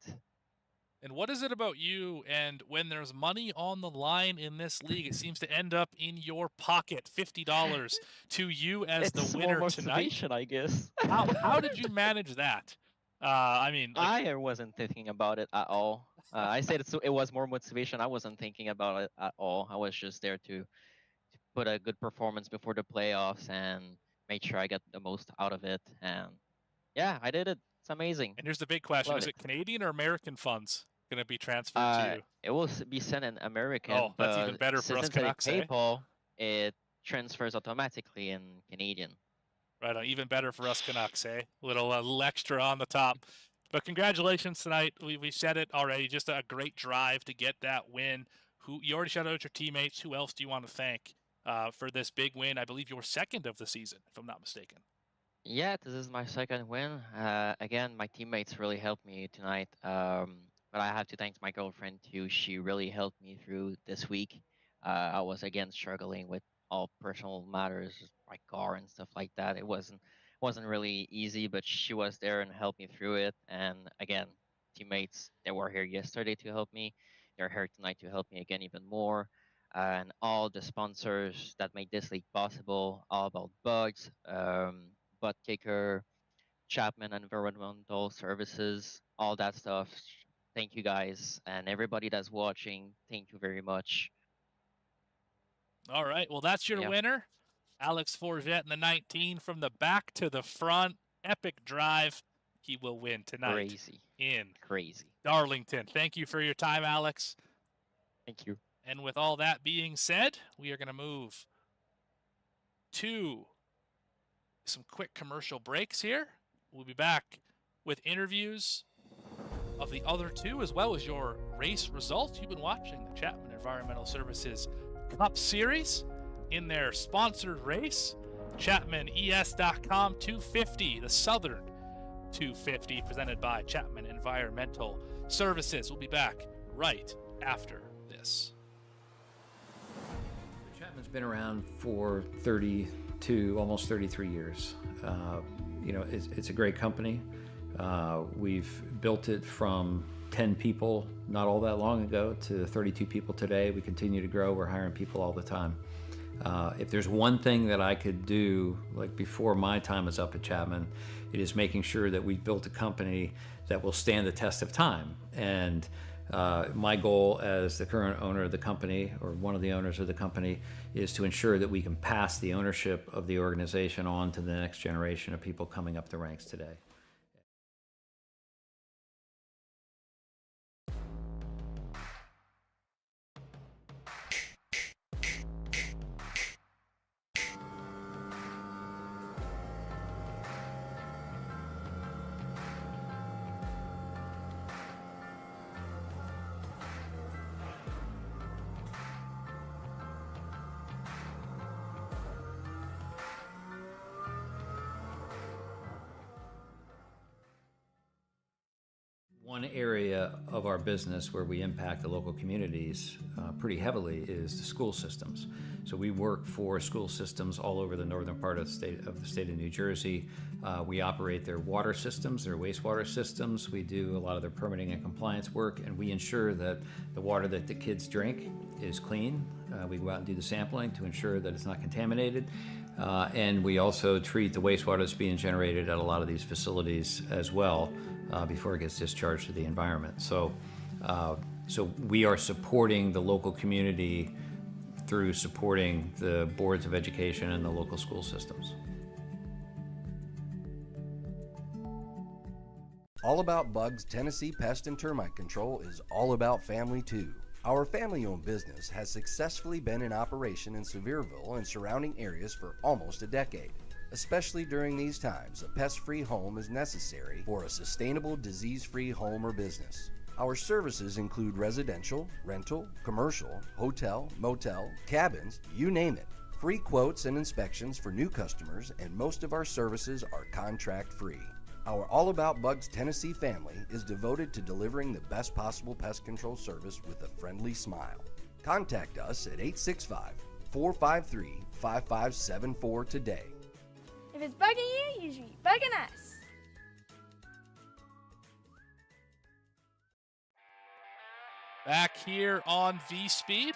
And what is it about you? And when there's money on the line in this league, it seems to end up in your pocket, $50 to you as It's the more winner tonight. motivation, I guess. How did you manage that? I mean, like, I wasn't thinking about it at all. I said it was more motivation. I wasn't thinking about it at all. I was just there to put a good performance before the playoffs and make sure I get the most out of it. And yeah, I did it. It's amazing. and here's the big question: Love is it. it Canadian or American funds going to be transferred to you? It will be sent in American, Oh, that's even but better for us since it's Canucks, eh? PayPal, it transfers automatically in Canadian. Right on, even better for us Canucks, eh? Little extra on the top. But congratulations tonight. We said it already. Just a great drive to get that win. You already shouted out your teammates. Who else do you want to thank for this big win? I believe your second of the season, if I'm not mistaken. Yeah, this is my second win. Again, my teammates really helped me tonight. But I have to thank my girlfriend too. She really helped me through this week. I was again struggling with all personal matters, my car and stuff like that. It wasn't really easy, but she was there and helped me through it. And again, teammates, they were here yesterday to help me. They're here tonight to help me again even more. And all the sponsors that made this league possible, all about bugs. Buttkicker, Chapman Environmental Services, all that stuff. Thank you guys, and everybody that's watching. Thank you very much. All right, well, that's your winner. Alex Forget in the 19 from the back to the front. Epic drive. He will win tonight. Crazy. Darlington. Thank you for your time, Alex. Thank you. And with all that being said, we are going to move to some quick commercial breaks here. We'll be back with interviews of the other two, as well as your race results. You've been watching the Chapman Environmental Services Cup Series in their sponsored race, ChapmanES.com 250, the Southern 250, presented by Chapman Environmental Services. We'll be back right after this. Chapman's been around for 32, almost 33 years. It's a great company. We've built it from 10 people not all that long ago to 32 people today. We continue to grow. We're hiring people all the time. If there's one thing that I could do, like before my time is up at Chapman, it is making sure that we've built a company that will stand the test of time. And my goal as the current owner of the company, or one of the owners of the company, is to ensure that we can pass the ownership of the organization on to the next generation of people coming up the ranks today. One area of our business where we impact the local communities pretty heavily is the school systems. So we work for school systems all over the northern part of the state of New Jersey. We operate their water systems, their wastewater systems. We do a lot of their permitting and compliance work, and we ensure that the water that the kids drink is clean. We go out and do the sampling to ensure that it's not contaminated. And we also treat the wastewater that's being generated at a lot of these facilities as well before it gets discharged to the environment. So we are supporting the local community through supporting the boards of education and the local school systems. All About Bugs Tennessee Pest and Termite Control is all about family too. Our family-owned business has successfully been in operation in Sevierville and surrounding areas for almost a decade. Especially during these times, a pest-free home is necessary for a sustainable, disease-free home or business. Our services include residential, rental, commercial, hotel, motel, cabins, you name it. Free quotes and inspections for new customers, and most of our services are contract-free. Our All About Bugs Tennessee family is devoted to delivering the best possible pest control service with a friendly smile. Contact us at 865-453-5574 today. If it's bugging you, you should be bugging us. Back here on V-Speed,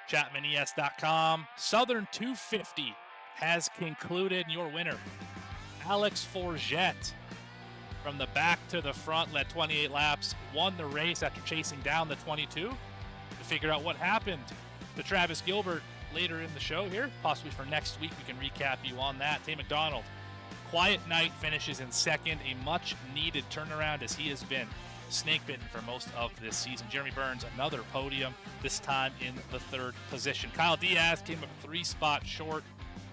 ChapmanES.com. Southern 250 has concluded. Your winner, Alex Forget, from the back to the front, led 28 laps, won the race after chasing down the 22. To figure out what happened to Travis Gilbert later in the show here, possibly for next week, we can recap you on that. Tay McDonald, quiet night, finishes in second, a much-needed turnaround as he has been snake-bitten for most of this season. Jeremy Burns, another podium, this time in the third position. Kyle Diaz came up 3 spots short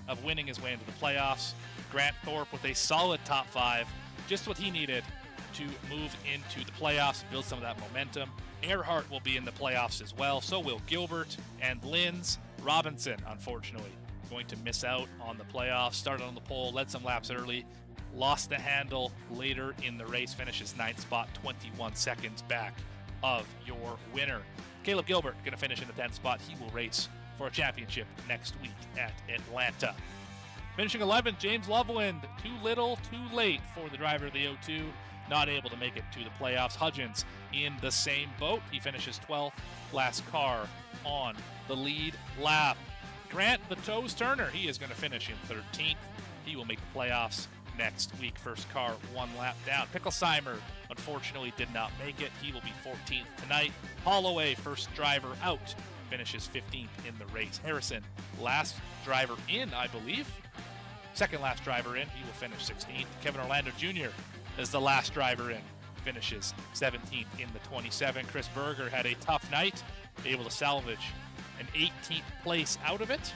of winning his way into the playoffs. Grant Thorpe with a solid top 5, just what he needed to move into the playoffs, build some of that momentum. Erhardt will be in the playoffs as well, so will Gilbert and Linz. Robinson, unfortunately, going to miss out on the playoffs. Started on the pole, led some laps early, lost the handle later in the race, finishes 9th spot, 21 seconds back of your winner. Caleb Gilbert going to finish in the 10th spot. He will race for a championship next week at Atlanta. Finishing 11th, James Loveland. Too little, too late for the driver of the O2. Not able to make it to the playoffs. Hudgens in the same boat. He finishes 12th. Last car on the lead lap. Grant the Toes Turner. He is going to finish in 13th. He will make the playoffs next week. First car 1 lap down. Picklesheimer unfortunately did not make it. He will be 14th tonight. Holloway, first driver out, finishes 15th in the race. Harrison, last driver in, I believe. Second last driver in. He will finish 16th. Kevin Orlando Jr. is the last driver in. Finishes 17th in the 27. Chris Berger had a tough night, able to salvage an 18th place out of it.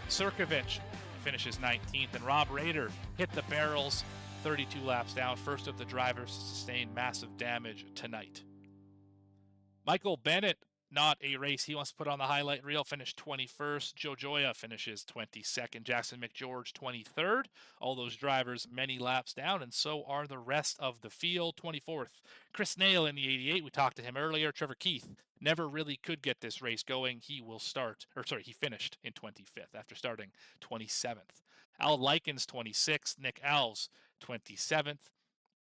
Sirkovich finishes 19th, and Rob Rader hit the barrels 32 laps down, first of the drivers to sustain massive damage tonight. Michael Bennett, not a race he wants to put on the highlight reel, finished 21st. Joe Joya finishes 22nd. Jackson McGeorge 23rd. All those drivers many laps down, and so are the rest of the field. 24th, Chris Nail in the 88. We talked to him earlier. Trevor Keith never really could get this race going. He finished in 25th after starting 27th. Al Likens 26th. Nick Alves 27th.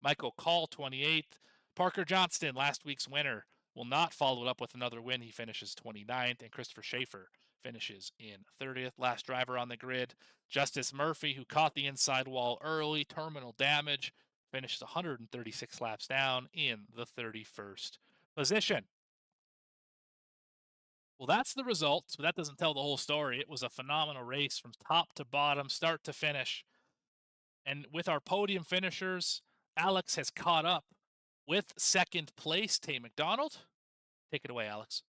Michael Call 28th. Parker Johnston, last week's winner, will not follow it up with another win. He finishes 29th, and Christopher Schaefer finishes in 30th. Last driver on the grid, Justice Murphy, who caught the inside wall early, terminal damage, finishes 136 laps down in the 31st position. Well, that's the results, but that doesn't tell the whole story. It was a phenomenal race from top to bottom, start to finish. And with our podium finishers, Alex has caught up with second place, Tay McDonald. Take it away, Alex.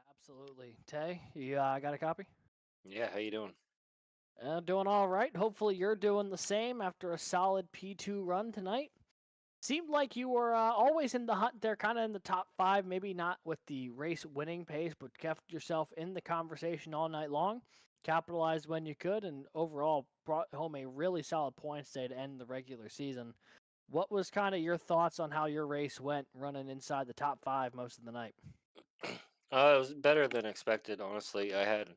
Absolutely. Tay, you got a copy? Yeah, how you doing? Doing all right. Hopefully you're doing the same after a solid P2 run tonight. Seemed like you were always in the hunt there, kind of in the top 5, maybe not with the race winning pace, but kept yourself in the conversation all night long. Capitalized when you could, and overall brought home a really solid points day to end the regular season. What was kind of your thoughts on how your race went, running inside the top 5 most of the night? It was better than expected, honestly. I had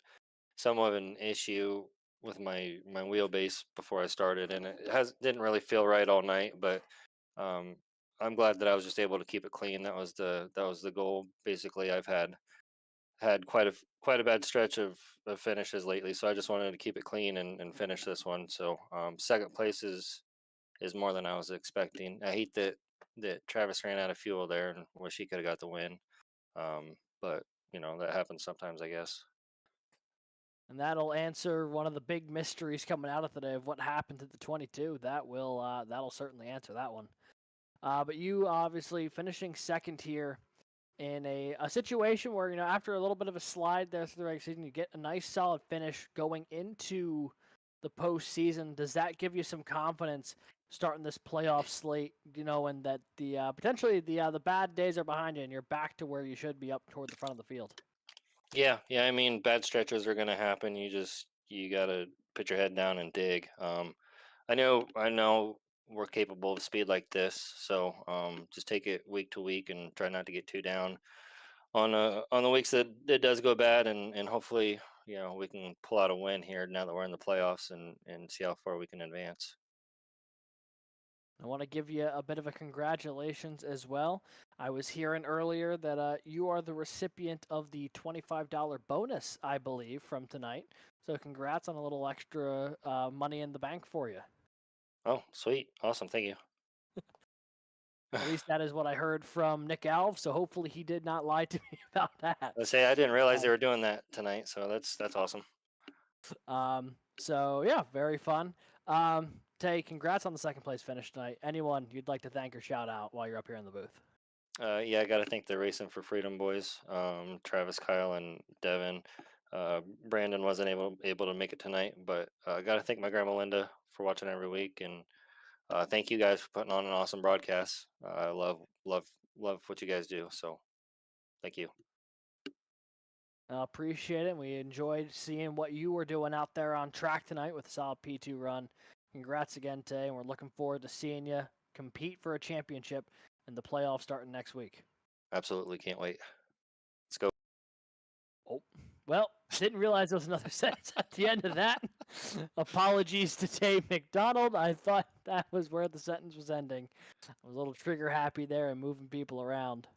somewhat of an issue with my wheelbase before I started, and it didn't really feel right all night. But I'm glad that I was just able to keep it clean. That was the goal. Basically, I've had quite a bad stretch of finishes lately, so I just wanted to keep it clean and finish this one. So second place is more than I was expecting. I hate that Travis ran out of fuel there and wish he could have got the win. But that happens sometimes, I guess. And that'll answer one of the big mysteries coming out of today of what happened to the 22. That'll certainly answer that one. But you obviously finishing second here in a situation where, after a little bit of a slide there through the regular season, you get a nice solid finish going into the postseason. Does that give you some confidence starting this playoff slate, and that the potentially the bad days are behind you and you're back to where you should be up toward the front of the field? Yeah, I mean, bad stretches are gonna happen. You gotta put your head down and dig. I know we're capable of speed like this, so just take it week to week and try not to get too down on the weeks that it does go bad, and hopefully we can pull out a win here now that we're in the playoffs and see how far we can advance. I want to give you a bit of a congratulations as well. I was hearing earlier that you are the recipient of the $25 bonus, I believe, from tonight. So congrats on a little extra money in the bank for you. Oh, sweet, awesome, thank you. At least that is what I heard from Nick Alves. So hopefully he did not lie to me about that. I say I didn't realize they were doing that tonight, so that's awesome. So yeah, very fun. Tay, congrats on the second place finish tonight. Anyone you'd like to thank or shout out while you're up here in the booth? Yeah, I got to thank the Racing for Freedom boys, Travis, Kyle, and Devin. Brandon wasn't able to make it tonight, but I got to thank my grandma Linda for watching every week, and thank you guys for putting on an awesome broadcast. I love what you guys do. So, thank you. Appreciate it. We enjoyed seeing what you were doing out there on track tonight with a solid P2 run. Congrats again, Tay, and we're looking forward to seeing you compete for a championship in the playoffs starting next week. Absolutely, can't wait. Let's go. Oh, well, didn't realize there was another sentence at the end of that. Apologies to Tay McDonald. I thought that was where the sentence was ending. I was a little trigger happy there and moving people around.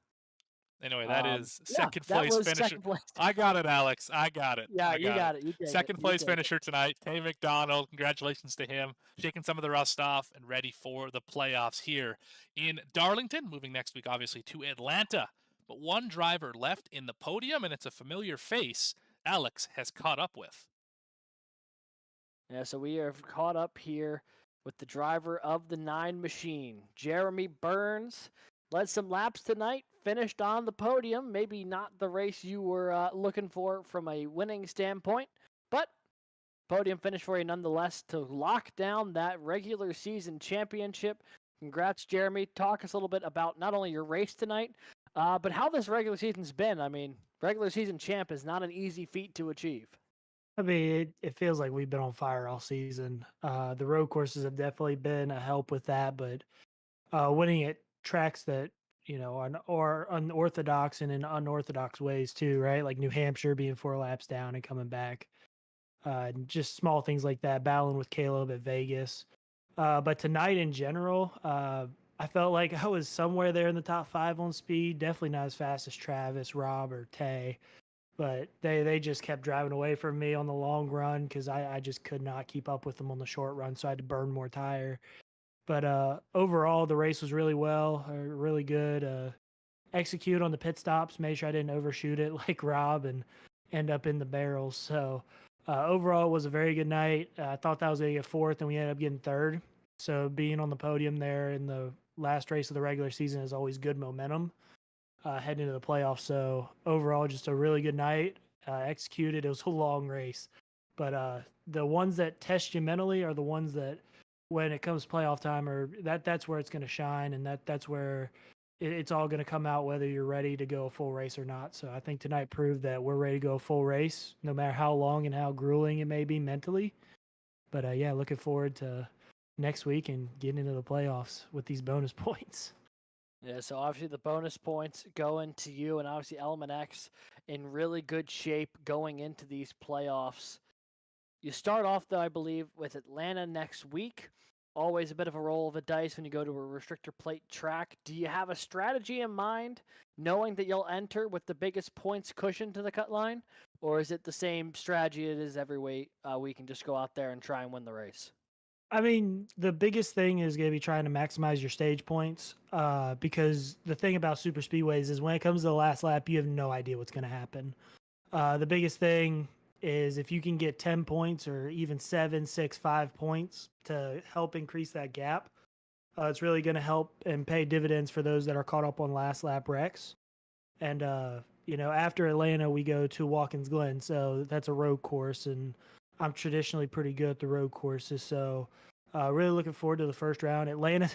Anyway, that is yeah, second that place was finisher. second place. I got it, Alex. I got it. Yeah, you got it. You take second it. place You take finisher tonight, Tay McDonald. Congratulations to him. Shaking some of the rust off and ready for the playoffs here in Darlington. Moving next week, obviously, to Atlanta. But one driver left in the podium, and it's a familiar face Alex has caught up with. Yeah, so we are caught up here with the driver of the 9 machine, Jeremy Burns. Led some laps tonight, finished on the podium. Maybe not the race you were looking for from a winning standpoint, but podium finish for you nonetheless to lock down that regular season championship. Congrats, Jeremy. Talk us a little bit about not only your race tonight, but how this regular season's been. I mean, regular season champ is not an easy feat to achieve. I mean, it feels like we've been on fire all season. The road courses have definitely been a help with that, but winning at tracks that are unorthodox and in unorthodox ways too, right? Like New Hampshire being 4 laps down and coming back, and just small things like that. Battling with Caleb at Vegas, but tonight in general, I felt like I was somewhere there in the top 5 on speed. Definitely not as fast as Travis, Rob, or Tay. But they just kept driving away from me on the long run because I just could not keep up with them on the short run, so I had to burn more tire. But overall, the race was really good. Execute on the pit stops, made sure I didn't overshoot it like Rob and end up in the barrels. So overall, it was a very good night. I thought that was going to get 4th, and we ended up getting 3rd. So being on the podium there in the last race of the regular season is always good momentum heading into the playoffs. So overall, just a really good night. Executed. It was a long race, but the ones that test you mentally are the ones that, when it comes playoff time, that's where it's going to shine, and that's where it's all going to come out, whether you're ready to go a full race or not. So I think tonight proved that we're ready to go a full race, no matter how long and how grueling it may be mentally. But yeah, looking forward to next week and getting into the playoffs with these bonus points. Yeah, so obviously the bonus points going to you, and obviously Element X in really good shape going into these playoffs. You start off, though, I believe, with Atlanta next week. Always a bit of a roll of the dice when you go to a restrictor plate track. Do you have a strategy in mind, knowing that you'll enter with the biggest points cushion to the cut line? Or is it the same strategy it is every week and just go out there and try and win the race? I mean, the biggest thing is going to be trying to maximize your stage points because the thing about super speedways is when it comes to the last lap, you have no idea what's going to happen. The biggest thing is if you can get 10 points or even 7, 6, 5 points to help increase that gap, it's really going to help and pay dividends for those that are caught up on last lap wrecks. And after Atlanta, we go to Watkins Glen, so that's a road course, and I'm traditionally pretty good at the road courses. So really looking forward to the first round. Atlanta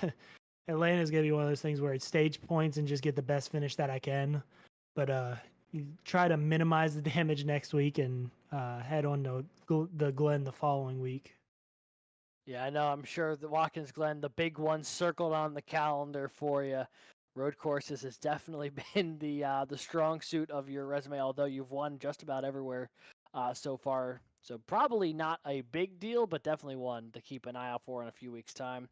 is gonna be one of those things where it's stage points and just get the best finish that I can. But you try to minimize the damage next week and head on to the Glen the following week. Yeah, I know. I'm sure the Watkins Glen, the big one circled on the calendar for you. Road courses has definitely been the strong suit of your resume, although you've won just about everywhere so far. So probably not a big deal, but definitely one to keep an eye out for in a few weeks' time.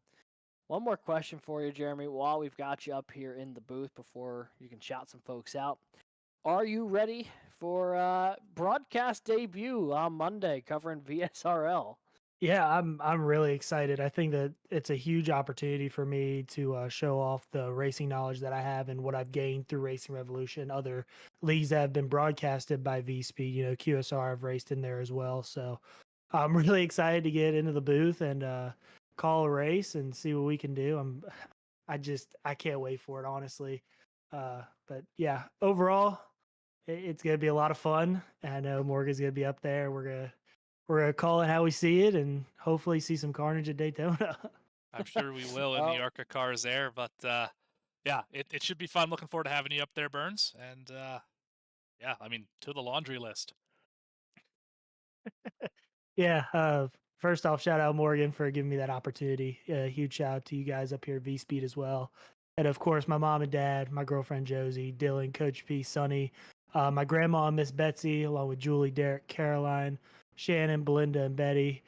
One more question for you, Jeremy, while we've got you up here in the booth before you can shout some folks out. Are you ready for broadcast debut on Monday covering VSRL? Yeah, I'm really excited. I think that it's a huge opportunity for me to show off the racing knowledge that I have and what I've gained through Racing Revolution, other leagues that have been broadcasted by VSpeed. QSR I've raced in there as well. So I'm really excited to get into the booth and call a race and see what we can do. I can't wait for it, honestly. But yeah, overall, it's gonna be a lot of fun. I know Morgan's gonna be up there. We're gonna call it how we see it, and hopefully see some carnage at Daytona. I'm sure we will in the ARCA cars there, but yeah, it should be fun. Looking forward to having you up there, Burns, and yeah, I mean, to the laundry list. Yeah. First off, shout out Morgan for giving me that opportunity. Huge shout out to you guys up here at VSpeed as well, and of course my mom and dad, my girlfriend Josie, Dylan, Coach P, Sonny, my grandma Miss Betsy, along with Julie, Derek, Caroline, Shannon, Belinda, and Betty.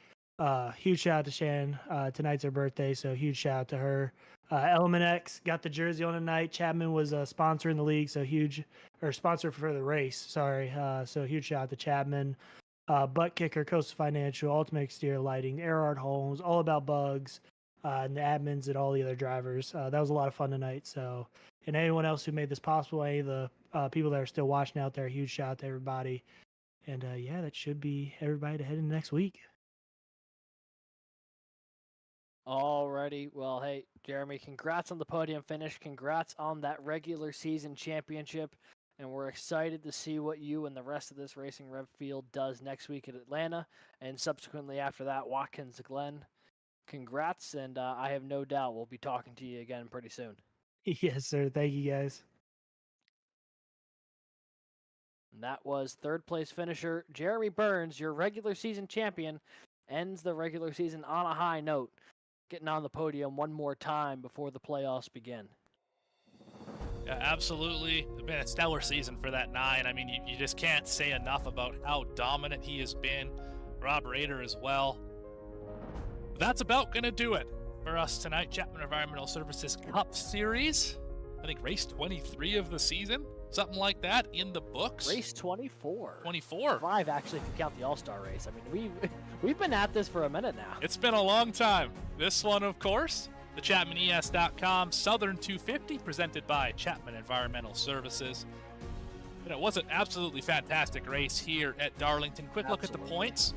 Huge shout out to Shannon. Tonight's her birthday, so huge shout out to her. Element X got the jersey on tonight. Chapman was sponsoring the league, so sponsor for the race. Sorry. So huge shout out to Chapman. Buttkicker, Coastal Financial, Ultimate Exterior Lighting, Erhardt Homes, All About Bugs, and the admins and all the other drivers. That was a lot of fun tonight. So, and anyone else who made this possible, any of the people that are still watching out there, huge shout out to everybody. And yeah, that should be everybody to head into next week. Alrighty. Well, hey, Jeremy, congrats on the podium finish. Congrats on that regular season championship. And we're excited to see what you and the rest of this Racing Rev field does next week at Atlanta, and subsequently after that, Watkins Glen. Congrats, and I have no doubt we'll be talking to you again pretty soon. Yes, sir. Thank you, guys. And that was third place finisher Jeremy Burns, your regular season champion, ends the regular season on a high note, getting on the podium one more time before the playoffs begin. Yeah, absolutely. It's been a stellar season for that 9. I mean, you just can't say enough about how dominant he has been. Rob Rader as well. That's about going to do it for us tonight. Chapman Environmental Services Cup Series. I think race 23 of the season. Something like that in the books. Race 24. 24. 5, actually, if you count the All-Star race. I mean, we've been at this for a minute now. It's been a long time. This one, of course, the ChapmanES.com Southern 250, presented by Chapman Environmental Services. And it was an absolutely fantastic race here at Darlington. Quick look at the points,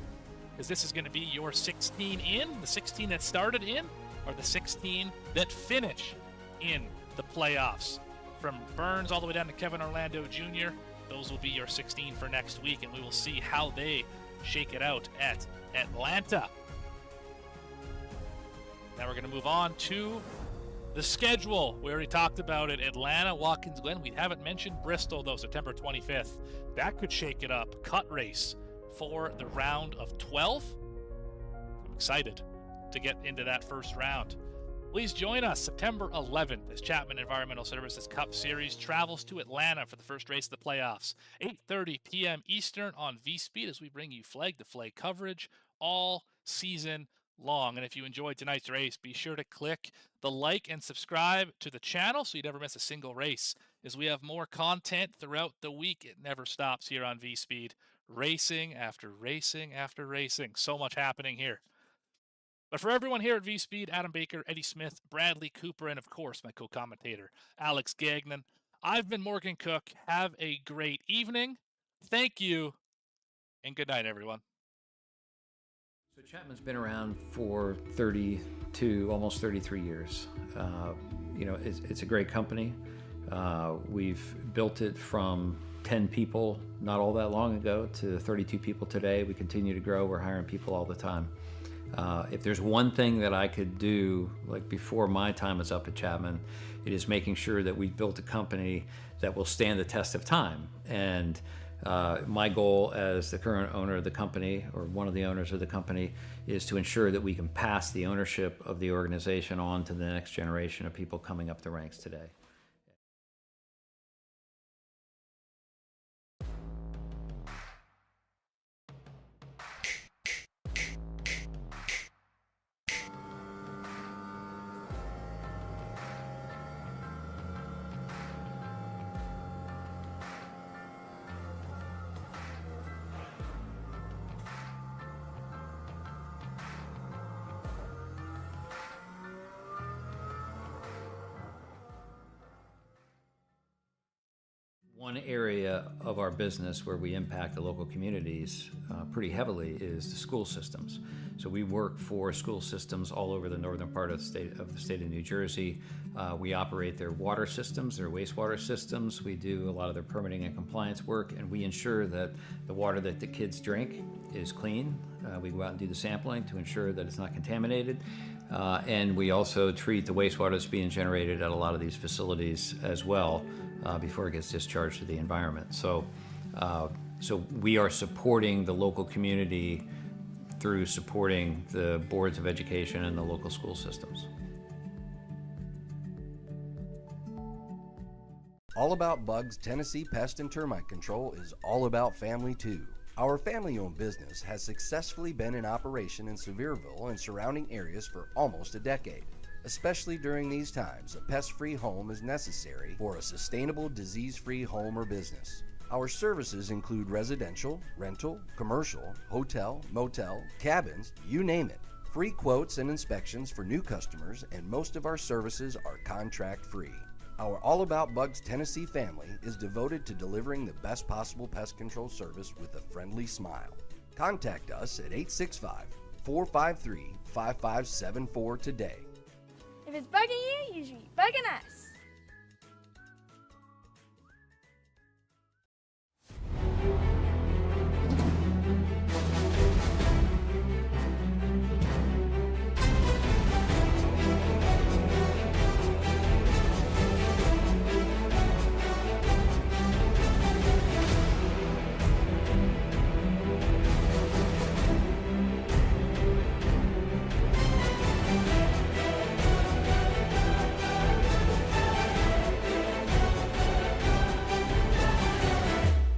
because this is going to be your 16 in, the 16 that started in, or the 16 that finish in the playoffs. From Burns all the way down to Kevin Orlando Jr., those will be your 16 for next week, and we will see how they shake it out at Atlanta. Now we're going to move on to the schedule. We already talked about it. Atlanta, Watkins Glen. We haven't mentioned Bristol, though, September 25th. That could shake it up. Cut race for the round of 12. I'm excited to get into that first round. Please join us September 11th as Chapman Environmental Services Cup Series travels to Atlanta for the first race of the playoffs. 8:30 p.m. Eastern on VSpeed as we bring you flag-to-flag coverage all season long. And if you enjoyed tonight's race, be sure to click the like and subscribe to the channel so you never miss a single race. As we have more content throughout the week, it never stops here on VSpeed. Racing after racing after racing. So much happening here. But for everyone here at VSpeed, Adam Baker, Eddie Smith, Bradley Cooper, and of course my co-commentator, Alex Gagnon, I've been Morgan Cook. Have a great evening. Thank you, and good night, everyone. So Chapman's been around for 32, almost 33 years. It's a great company. We've built it from 10 people not all that long ago to 32 people today. We continue to grow. We're hiring people all the time. If there's one thing that I could do, like before my time is up at Chapman, it is making sure that we've built a company that will stand the test of time. And my goal as the current owner of the company, or one of the owners of the company, is to ensure that we can pass the ownership of the organization on to the next generation of people coming up the ranks today. One area of our business where we impact the local communities pretty heavily is the school systems. So we work for school systems all over the northern part of the state of New Jersey. We operate their water systems, their wastewater systems. We do a lot of their permitting and compliance work, and we ensure that the water that the kids drink is clean. We go out and do the sampling to ensure that it's not contaminated. And we also treat the wastewater that's being generated at a lot of these facilities as well before it gets discharged to the environment. So we are supporting the local community through supporting the boards of education and the local school systems. All About Bugs Tennessee Pest and Termite Control is all about family too. Our family-owned business has successfully been in operation in Sevierville and surrounding areas for almost a decade. Especially during these times, a pest-free home is necessary for a sustainable, disease-free home or business. Our services include residential, rental, commercial, hotel, motel, cabins, you name it. Free quotes and inspections for new customers, and most of our services are contract-free. Our All About Bugs Tennessee family is devoted to delivering the best possible pest control service with a friendly smile. Contact us at 865-453-5574 today. If it's bugging you, you should be bugging us.